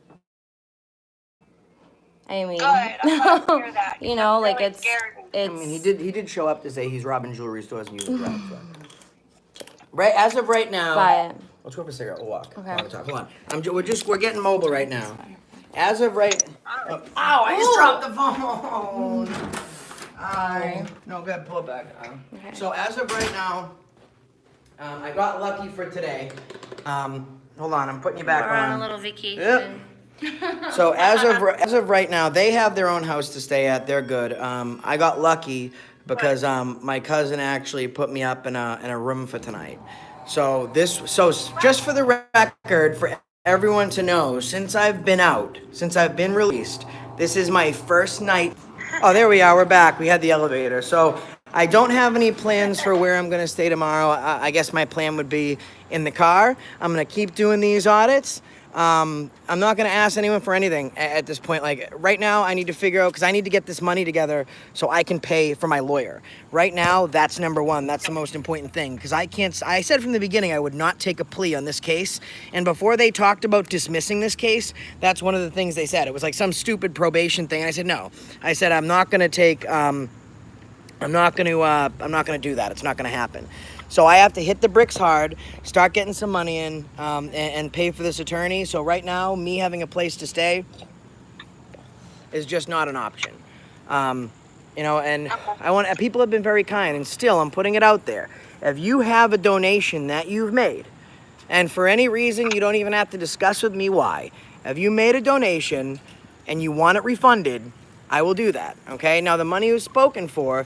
I mean, Good. I'm glad to hear that. you know, That's like really it's, scary. I mean, he did show up to say he's robbing jewelry stores and using drugs. So. Right, as of right now, Quiet. let's go for a cigarette. We'll walk. Okay. While we talk. Hold on. We're getting mobile right now. As of right, ow! I just dropped the phone. No, go ahead, pull it back. Okay. So as of right now, I got lucky for today. Hold on, I'm putting you back We're on a on. little vacation. Yep. So as of right now, they have their own house to stay at. They're good. I got lucky because my cousin actually put me up in a room for tonight. So just for the record, for everyone to know, since I've been released, this is my first night. Oh, there we are. We're back. We had the elevator. So I don't have any plans for where I'm gonna stay tomorrow. I guess my plan would be in the car. I'm gonna keep doing these audits. I'm not going to ask anyone for anything at this point. Like right now, I need to figure out, because I need to get this money together so I can pay for my lawyer. Right now, that's number one. That's the most important thing, because I said from the beginning I would not take a plea on this case. And before they talked about dismissing this case, that's one of the things they said. It was like some stupid probation thing. And I said, no. I said, I'm not going to take, I'm not going to do that. It's not going to happen. So I have to hit the bricks hard, start getting some money in, and pay for this attorney. So right now, me having a place to stay is just not an option. And people have been very kind, and still I'm putting it out there. If you have a donation that you've made, and for any reason you don't even have to discuss with me why, if you made a donation and you want it refunded, I will do that. Okay. Now the money was spoken for.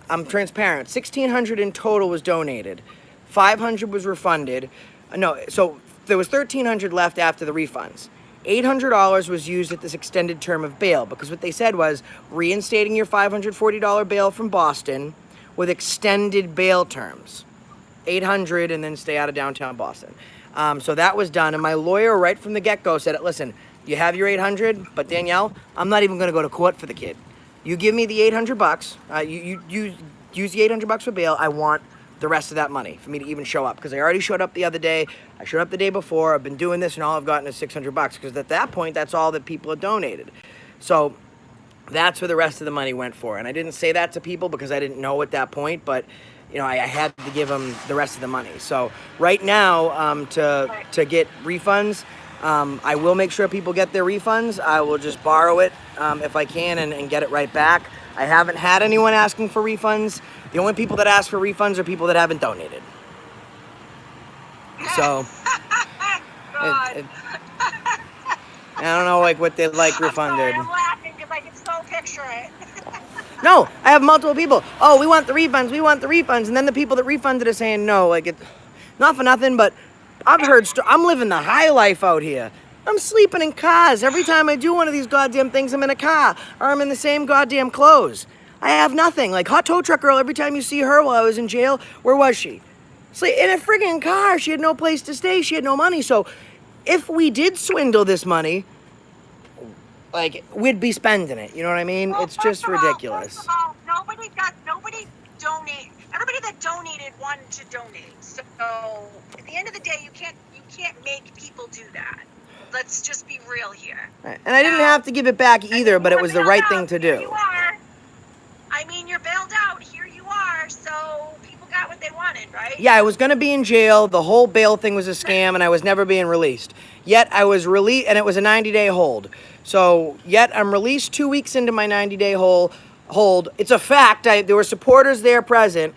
I'm transparent. 1,600 in total was donated. 500 was refunded. No, so there was 1,300 left after the refunds. $800 was used at this extended term of bail because what they said was reinstating your $540 bail from Boston with extended bail terms. 800 and then stay out of downtown Boston. So that was done, and my lawyer right from the get-go said, listen, you have your 800, but Danielle, I'm not even going to go to court for the kid. You give me the 800 bucks, you use the 800 bucks for bail, I want the rest of that money for me to even show up, because I already showed up the other day, I showed up the day before, I've been doing this, and all I've gotten is 600 bucks, because at that point, that's all that people had donated. So that's where the rest of the money went for, and I didn't say that to people because I didn't know at that point, but you know, I had to give them the rest of the money. So right now, to get refunds, I will make sure people get their refunds. I will just borrow it if I can and get it right back. I haven't had anyone asking for refunds. The only people that ask for refunds are people that haven't donated. So, I don't know, like, what they'd like refunded. I'm laughing because I can so picture it. No, I have multiple people. Oh, we want the refunds, we want the refunds. And then the people that refunded are saying no. Like, it's not for nothing, but I've heard, I'm living the high life out here. I'm sleeping in cars. Every time I do one of these goddamn things, I'm in a car. Or I'm in the same goddamn clothes. I have nothing. Like, hot tow truck girl, every time you see her while I was in jail, where was she? In a friggin' car. She had no place to stay. She had no money. So if we did swindle this money, like, we'd be spending it. You know what I mean? Well, it's just ridiculous. First of all, nobody donate. Everybody that donated wanted to donate. So at the end of the day, you can't make people do that. Let's just be real here. Right. And I didn't have to give it back either, but it was the right thing to do. Here you are. I mean, you're bailed out. Here you are. So people got what they wanted, right? Yeah, I was going to be in jail. The whole bail thing was a scam, and I was never being released. Yet I was released, and it was a 90-day hold. So yet I'm released 2 weeks into my 90-day hold. It's a fact. There were supporters there present.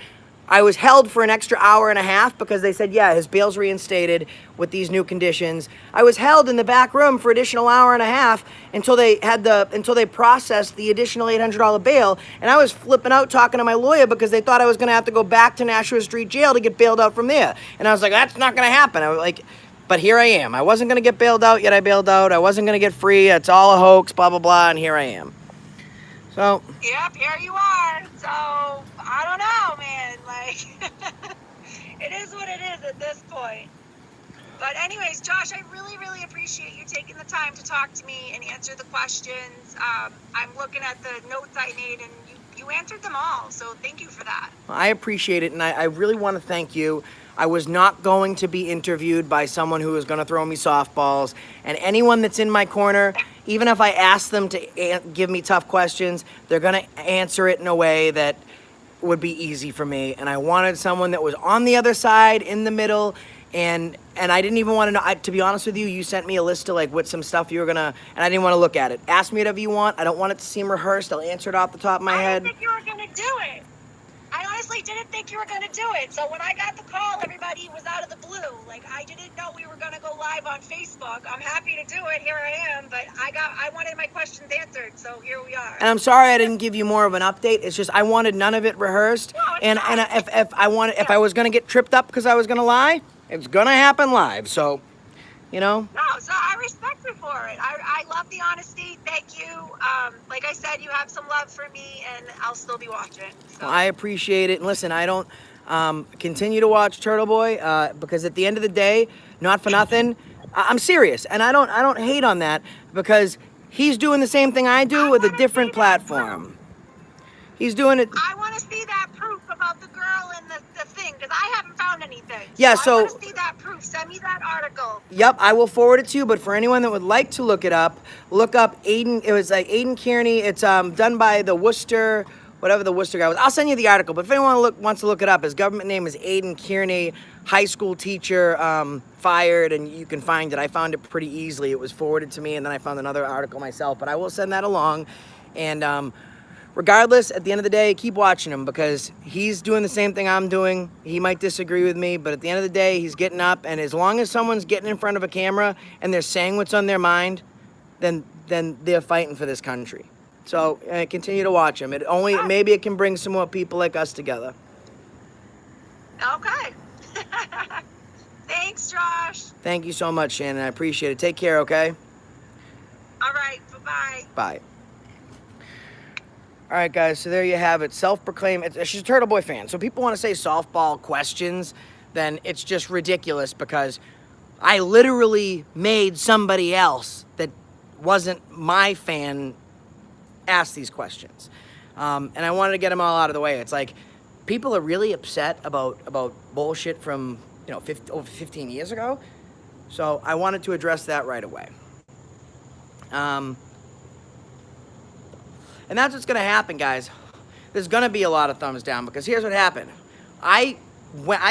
I was held for an extra hour and a half because they said, yeah, his bail's reinstated with these new conditions. I was held in the back room for additional hour and a half until they processed the additional $800 bail. And I was flipping out talking to my lawyer because they thought I was going to have to go back to Nashua Street Jail to get bailed out from there. And I was like, that's not going to happen. I was like, but here I am. I wasn't going to get bailed out, yet I bailed out. I wasn't going to get free. It's all a hoax, blah, blah, blah, and here I am. So. Yep, here you are. So, I don't know, man. Like, it is what it is at this point. But anyways, Josh, I really, really appreciate you taking the time to talk to me and answer the questions. I'm looking at the notes I made, and you answered them all. So thank you for that. I appreciate it, and I really want to thank you. I was not going to be interviewed by someone who was going to throw me softballs. And anyone that's in my corner, even if I ask them to give me tough questions, they're going to answer it in a way that would be easy for me. And I wanted someone that was on the other side, in the middle, and I didn't even want to know. To be honest with you, you sent me a list of like what some stuff you were going to, and I didn't want to look at it. Ask me whatever you want. I don't want it to seem rehearsed. I'll answer it off the top of my head. I didn't think you were going to do it. I honestly didn't think you were going to do it. So when I got the call, everybody was out of the blue. Like, I didn't know we were going to go live on Facebook. I'm happy to do it. Here I am. But I wanted my questions answered. So here we are. And I'm sorry I didn't give you more of an update. It's just I wanted none of it rehearsed. No, if I was going to get tripped up because I was going to lie, it's going to happen live. So, you know. No, so I respect you for it. I love the honesty. Thank you. Like I said, you have some love for me, and I'll still be watching. So. Well, I appreciate it. And listen, I don't continue to watch Turtleboy because at the end of the day, not for nothing, I'm serious, and I don't hate on that because he's doing the same thing I do with a different platform. He's doing it. I want to see that proof about the girl and the thing because I haven't found anything. Yeah, so I want to see that proof. Send me that article. Yep, I will forward it to you. But for anyone that would like to look it up, look up Aiden. It was like Aiden Kearney. It's done by the Worcester, whatever the Worcester guy was. I'll send you the article. But if anyone wants to look it up, his government name is Aiden Kearney, high school teacher, fired, and you can find it. I found it pretty easily. It was forwarded to me, and then I found another article myself. But I will send that along, and regardless, at the end of the day, keep watching him because he's doing the same thing I'm doing. He might disagree with me, but at the end of the day, he's getting up. And as long as someone's getting in front of a camera and they're saying what's on their mind, then they're fighting for this country. So continue to watch them. Maybe it can bring some more people like us together. Okay. Thanks, Josh. Thank you so much, Shannon. I appreciate it. Take care, okay? All right. Bye-bye. Bye. All right, guys, so there you have it. Self-proclaimed. She's a Turtleboy fan. So people want to say softball questions, then it's just ridiculous because I literally made somebody else that wasn't my fan ask these questions. And I wanted to get them all out of the way. It's like people are really upset about bullshit from, over 15 years ago. So I wanted to address that right away. And that's what's going to happen, guys. There's going to be a lot of thumbs down because here's what happened. I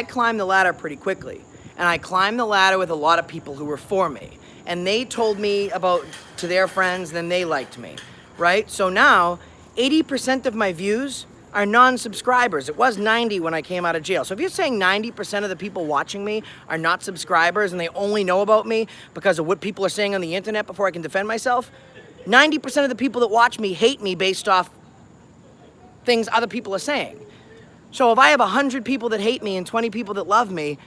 climbed the ladder pretty quickly. And I climbed the ladder with a lot of people who were for me. And they told me to their friends, then they liked me, right? So now, 80% of my views are non-subscribers. It was 90 when I came out of jail. So if you're saying 90% of the people watching me are not subscribers and they only know about me because of what people are saying on the internet before I can defend myself, 90% of the people that watch me hate me based off things other people are saying. So if I have 100 people that hate me and 20 people that love me,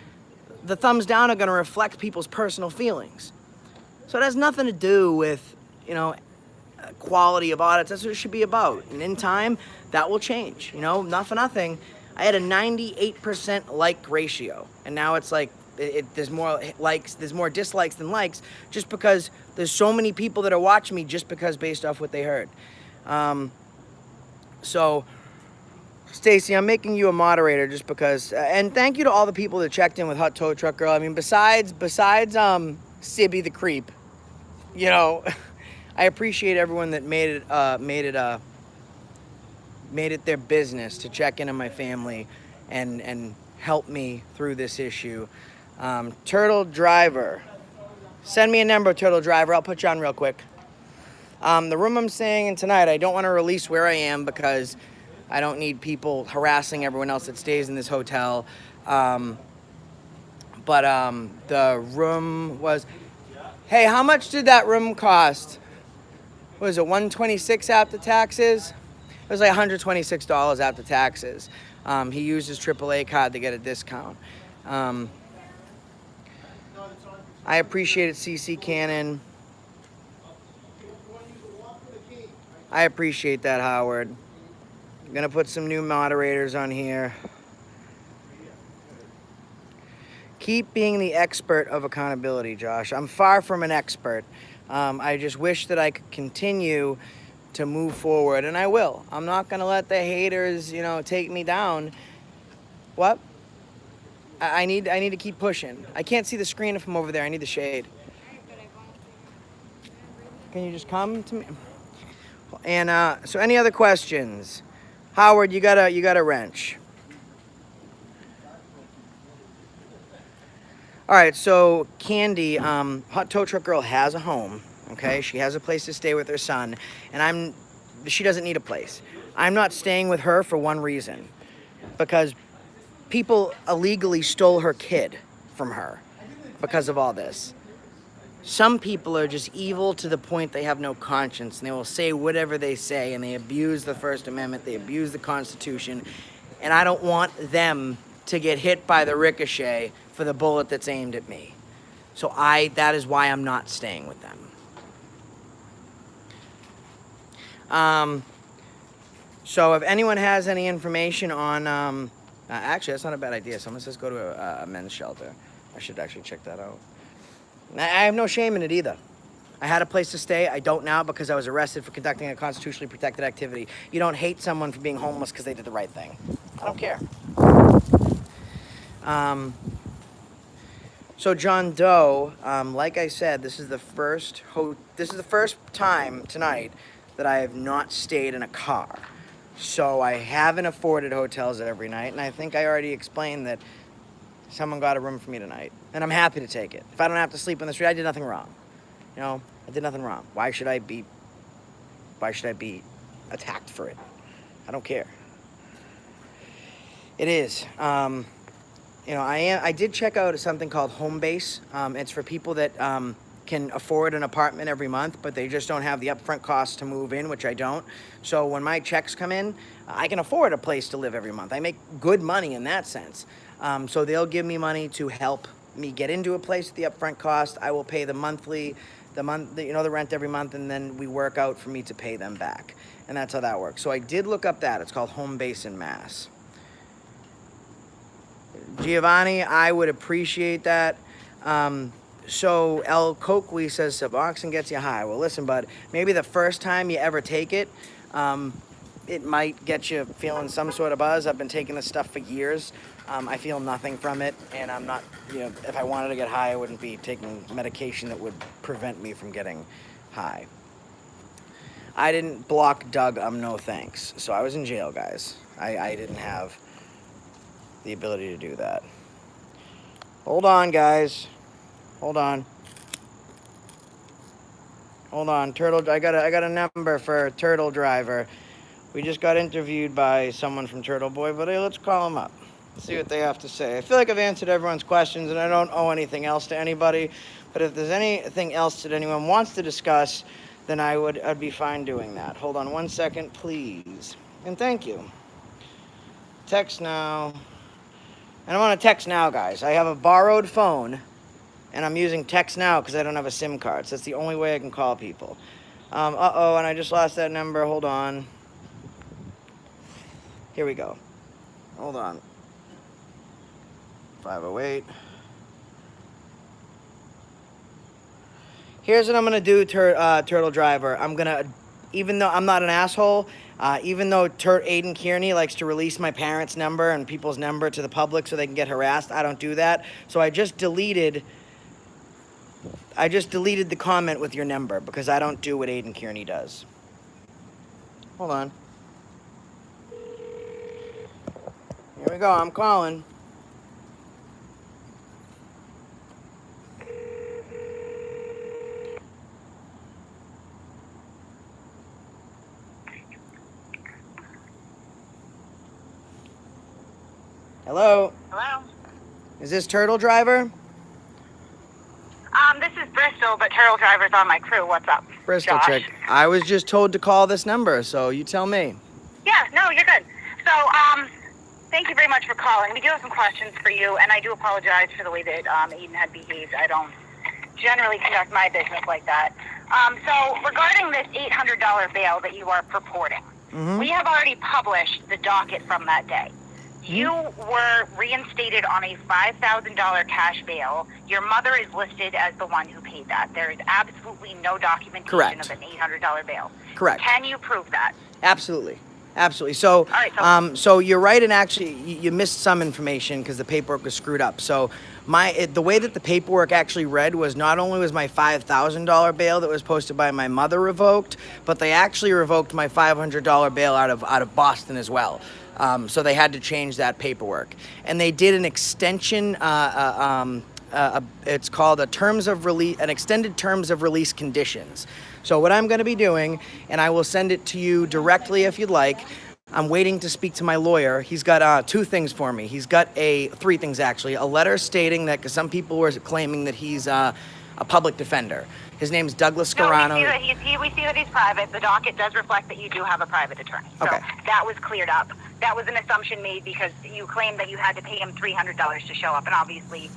the thumbs down are going to reflect people's personal feelings. So it has nothing to do with, quality of audits. That's what it should be about. And in time, that will change. Not for nothing. I had a 98% like ratio. And now it's like, there's more likes, there's more dislikes than likes, just because there's so many people that are watching me just because based off what they heard. So, Stacy, I'm making you a moderator just because, and thank you to all the people that checked in with Hot Tow Truck Girl. I mean, besides Sibby the Creep, I appreciate everyone that made it their business to check in on my family and help me through this issue. Turtle Driver. Send me a number, Turtle Driver. I'll put you on real quick. The room I'm staying in tonight, I don't want to release where I am because I don't need people harassing everyone else that stays in this hotel. But the room was... Hey, how much did that room cost? Was it $126 after taxes? It was like $126 after taxes. He used his AAA card to get a discount. I appreciate it, CC Cannon. I appreciate that, Howard. I'm gonna put some new moderators on here. Keep being the expert of accountability, Josh. I'm far from an expert. I just wish that I could continue to move forward, and I will. I'm not gonna let the haters, take me down. What? I need to keep pushing. I can't see the screen from over there. I need the shade. Can you just come to me? And so, any other questions? Howard, you got a wrench. All right, so Candy, Hot Tow Truck Girl has a home. Okay, she has a place to stay with her son, and she doesn't need a place. I'm not staying with her for one reason, because people illegally stole her kid from her because of all this. Some people are just evil to the point they have no conscience, and they will say whatever they say, and they abuse the First Amendment, they abuse the Constitution, and I don't want them to get hit by the ricochet for the bullet that's aimed at me. So that is why I'm not staying with them. So if anyone has any information on, actually, that's not a bad idea. Someone says go to a men's shelter. I should actually check that out. I have no shame in it either. I had a place to stay. I don't now because I was arrested for conducting a constitutionally protected activity. You don't hate someone for being homeless because they did the right thing. I don't care. So John Doe, like I said, this is the first time tonight that I have not stayed in a car. So I haven't afforded hotels every night, and I think I already explained that someone got a room for me tonight, and I'm happy to take it. If I don't have to sleep on the street, I did nothing wrong. I did nothing wrong. Why should I be attacked for it? I don't care. It is. I did check out something called Homebase. It's for people that can afford an apartment every month, but they just don't have the upfront costs to move in, which I don't. So when my checks come in, I can afford a place to live every month. I make good money in that sense. So they'll give me money to help me get into a place at the upfront cost. I will pay the monthly, the rent every month, and then we work out for me to pay them back. And that's how that works. So I did look up that. It's called Home Base in Mass. Giovanni, I would appreciate that. So El Coakley says Suboxone gets you high. Well, listen, bud, maybe the first time you ever take it, it might get you feeling some sort of buzz. I've been taking this stuff for years. I feel nothing from it, and I'm not, if I wanted to get high, I wouldn't be taking medication that would prevent me from getting high. I didn't block Doug, no thanks. So I was in jail, guys. I didn't have the ability to do that. Hold on, guys. Hold on. Turtle. I got a number for Turtle Driver. We just got interviewed by someone from Turtleboy, but hey, let's call them up. See what they have to say. I feel like I've answered everyone's questions, and I don't owe anything else to anybody. But if there's anything else that anyone wants to discuss, then I'd be fine doing that. Hold on 1 second, please. And thank you. Text now. And I want to text now, guys. I have a borrowed phone, and I'm using text now because I don't have a SIM card. So that's the only way I can call people. Uh-oh, and I just lost that number. Hold on. Here we go. Hold on. 508. Here's what I'm going to do, Turtle Driver. I'm going to, even though I'm not an asshole, even though Aiden Kearney likes to release my parents' number and people's number to the public so they can get harassed, I don't do that. So I just deleted the comment with your number because I don't do what Aiden Kearney does. Hold on. Here we go. I'm calling. Hello? Hello? Is this Turtle Driver? This is Bristol, but Turtle Driver's on my crew. What's up? Bristol Josh? chick. I was just told to call this number, so you tell me. Yeah, no, you're good. So, thank you very much for calling. We do have some questions for you, and I do apologize for the way that Aiden had behaved. I don't generally conduct my business like that. So, regarding this $800 bail that you are purporting, we have already published the docket from that day. You were reinstated on a $5,000 cash bail. Your mother is listed as the one who paid that. There is absolutely no documentation of an $800 bail. Correct. Can you prove that? Absolutely. So, so you're right, and actually, you missed some information because the paperwork was screwed up. So, the way that the paperwork actually read was not only was my $5,000 bail that was posted by my mother revoked, but they actually revoked my $500 bail out of Boston as well. So they had to change that paperwork, and they did an extension. It's called an extended terms of release conditions. So what I'm going to be doing, and I will send it to you directly if you'd like. I'm waiting to speak to my lawyer. He's got two things for me. He's got three things actually. A letter stating that, because some people were claiming that he's a public defender. His name's Douglas Scarano. No, we see that he's private. The docket does reflect that you do have a private attorney. So that was cleared up. That was an assumption made because you claimed that you had to pay him $300 to show up, and obviously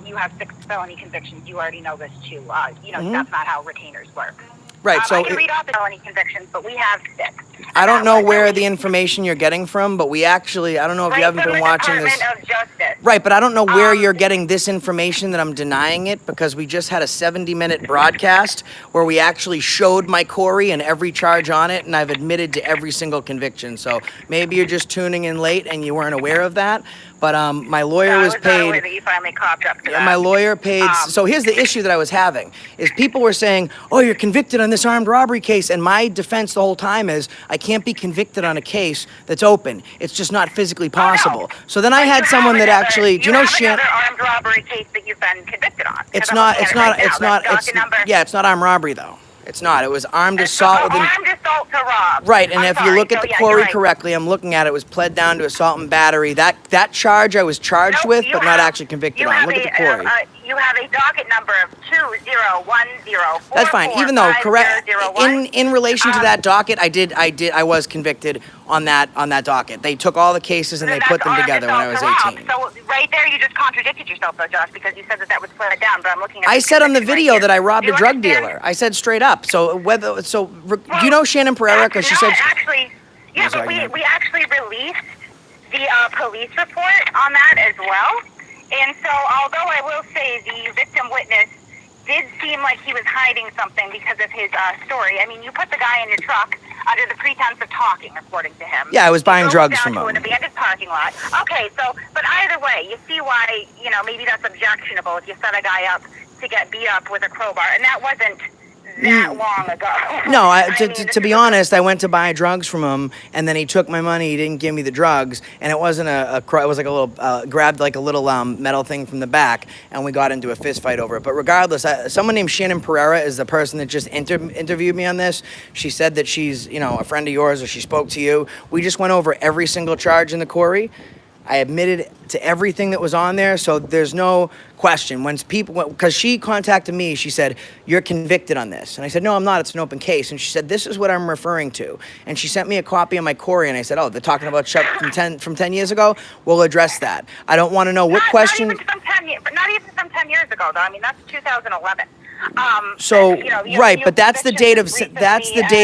you have 6 felony convictions. You already know this too. That's not how retainers work. Right. So I can read off the felony convictions, but we have 6. I don't know where the information you're getting from, but we actually, I don't know if you haven't been watching this. Department of Justice. Right, but I don't know where you're getting this information that I'm denying it, because we just had a 70-minute broadcast where we actually showed my Corey and every charge on it, and I've admitted to every single conviction. So maybe you're just tuning in late and you weren't aware of that. But my lawyer was paid. Not aware that you finally copped up to that. My lawyer paid. So here's the issue that I was having: is people were saying, "Oh, you're convicted on this armed robbery case," and my defense the whole time is, I can't be convicted on a case that's open. It's just not physically possible. Oh, no. So then I had someone that actually, do you know another armed robbery case that you've been convicted on? It's not armed robbery though. It's not. It was armed assault with armed assault to rob. Right, and if you look at the Corey correctly, I'm looking at it, was pled down to assault and battery. That charge I was charged with, but not actually convicted on. Look at the Corey. You have a docket number of 201044. That's fine. Even though correct in relation to that docket, I was convicted on that docket. They took all the cases and they put them together when I was 18. So right there, you just contradicted yourself, though, Josh, because you said that was put down. But I'm looking at. I said on the video right that I robbed Do a you drug understand? dealer. I said straight up. So do you know Shannon Pereira? Because she said. Actually, yeah, I'm sorry, but we actually released the police report on that as well. And so, although I will say the victim witness did seem like he was hiding something because of his story. I mean, you put the guy in your truck under the pretense of talking, according to him. Yeah, I was buying drugs down from to him. an abandoned parking lot. Okay, so, but either way, you see why, maybe that's objectionable if you set a guy up to get beat up with a crowbar. And that wasn't that long ago. No, to be honest, I went to buy drugs from him, and then he took my money. He didn't give me the drugs, and it wasn't it was like a little grabbed like a little metal thing from the back, and we got into a fist fight over it. But regardless, someone named Shannon Pereira is the person that just interviewed me on this. She said that she's a friend of yours, or she spoke to you. We just went over every single charge in the query. I admitted to everything that was on there, so there's no question. Because she contacted me, she said, "You're convicted on this." And I said, "No, I'm not. It's an open case." And she said, "This is what I'm referring to." And she sent me a copy of my query, and I said, "Oh, they're talking about Chuck from 10 years ago? We'll address that. I don't want to know what question." Not even from 10 years ago, though. I mean, that's 2011. Right, but that's the date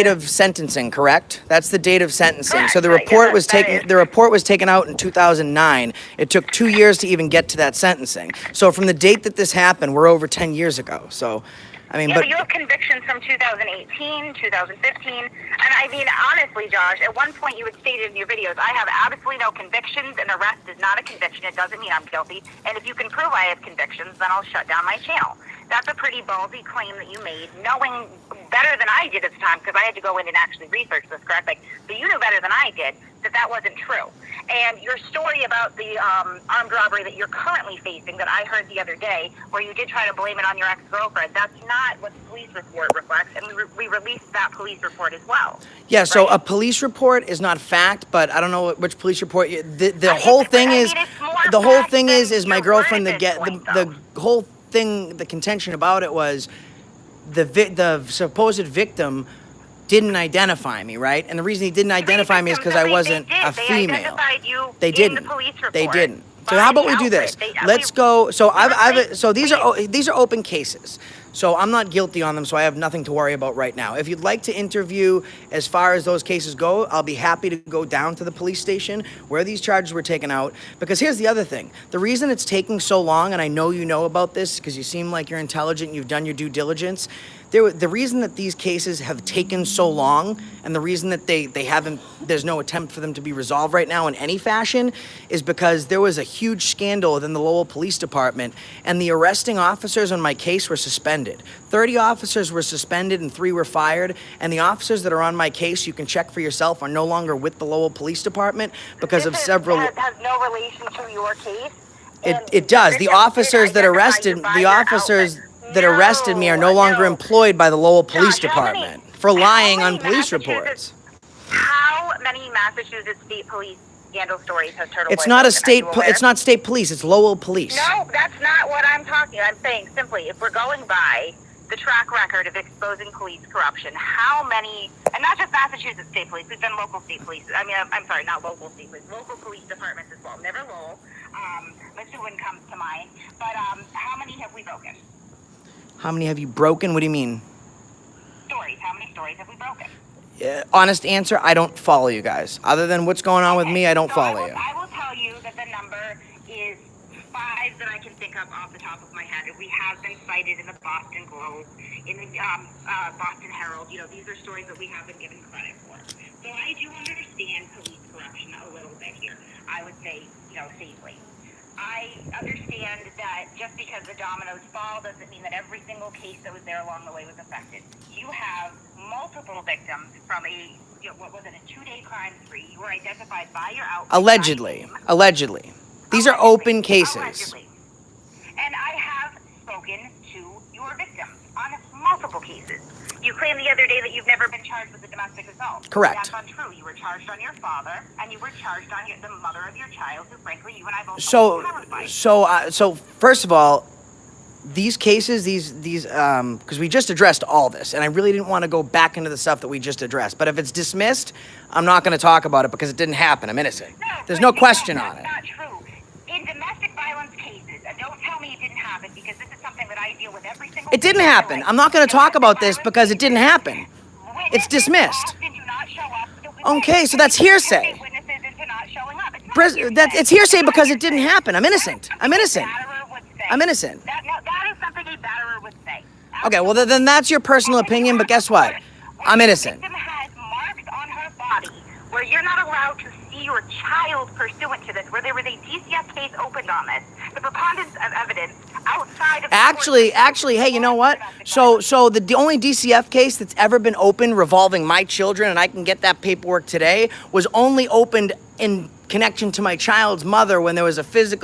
of sentencing, correct? That's the date of sentencing. Correct, so the right, report yeah, was taken. The report was taken out in 2009. It took 2 years to even get to that sentencing. So from the date that this happened, we're over 10 years ago. So, I mean, but you have convictions from 2018, 2015, and I mean, honestly, Josh, at one point you had stated in your videos, "I have absolutely no convictions. An arrest is not a conviction. It doesn't mean I'm guilty. And if you can prove I have convictions, then I'll shut down my channel." That's a pretty ballsy claim that you made, knowing better than I did at the time, because I had to go in and actually research this, correct? But you knew better than I did that wasn't true. And your story about the armed robbery that you're currently facing, that I heard the other day, where you did try to blame it on your ex-girlfriend, that's not what the police report reflects, and we released that police report as well. Yeah, so right? a police report is not fact, but I don't know which police report. The whole thing is my girlfriend. The whole thing, the contention about it was the supposed victim didn't identify me, right? And the reason he didn't identify me is because I wasn't a female. They identified you They didn't. in the police report. They didn't. So how about we do this? Let's go. So these are open cases. So I'm not guilty on them, so I have nothing to worry about right now. If you'd like to interview as far as those cases go, I'll be happy to go down to the police station where these charges were taken out. Because here's the other thing. The reason it's taking so long, and I know you know about this because you seem like you're intelligent, you've done your due diligence. The reason that these cases have taken so long, and the reason that they haven't, there's no attempt for them to be resolved right now in any fashion, is because there was a huge scandal within the Lowell Police Department, and the arresting officers on my case were suspended. 30 officers were suspended and 3 were fired, and the officers that are on my case, you can check for yourself, are no longer with the Lowell Police Department because of several... This has no relation to your case? It does. The officers that arrested me are no longer employed by the Lowell Police Department for lying on police reports. How many Massachusetts State Police scandal stories has Turtleboy? It's not it's not state police. It's Lowell Police. No, that's not what I'm talking. I'm saying simply, if we're going by the track record of exposing police corruption, how many, and not just Massachusetts State Police, we've done local state police. I mean, I'm sorry, not local state police, local police departments as well. Never Lowell. Methuen comes to mind. But how many have we broken? How many have you broken? What do you mean? Stories. How many stories have we broken? Honest answer, I don't follow you guys. Other than what's going on with me, I don't follow you. I will tell you that the number is 5 that I can think of off the top of my head. We have been cited in the Boston Globe, in the Boston Herald. These are stories that we have been given credit for. So I do understand police corruption a little bit here. I would say, safely. I understand that just because the dominoes fall doesn't mean that every single case that was there along the way was affected. You have multiple victims from a 2-day crime spree. You were identified by your outfit. Allegedly. These are open cases. Allegedly. And I have spoken to your victims on multiple cases. You claimed the other day that you've never been charged with a domestic assault. Correct. That's untrue. You were charged on your father, and you were charged on the mother of your child, who, frankly, you and I both So first of all, these cases, because we just addressed all this, and I really didn't want to go back into the stuff that we just addressed. But if it's dismissed, I'm not going to talk about it because it didn't happen. I'm innocent. There's no question on it. That's not true. In domestic violence cases, and don't tell me it didn't happen because this is something that I deal with every single It didn't day of my happen. life. I'm not going to talk Domestic about this violence because it didn't cases, happen. It's dismissed. often do not show up. Okay, so that's hearsay. Witnesses into not showing up. It's not hearsay. It's hearsay because it didn't happen. I'm innocent. I'm innocent. Batterer would say. I'm innocent. That is something a batterer would say. Okay, well, then that's your personal opinion, but guess what? I'm innocent. The victim has marks on her body where you're not allowed to see your child pursuant to this, where there was a DCF case opened on this. The preponderance of evidence outside of Actually, hey, you know what? So the only DCF case that's ever been opened revolving my children, and I can get that paperwork today, was only opened in connection to my child's mother when there was a physical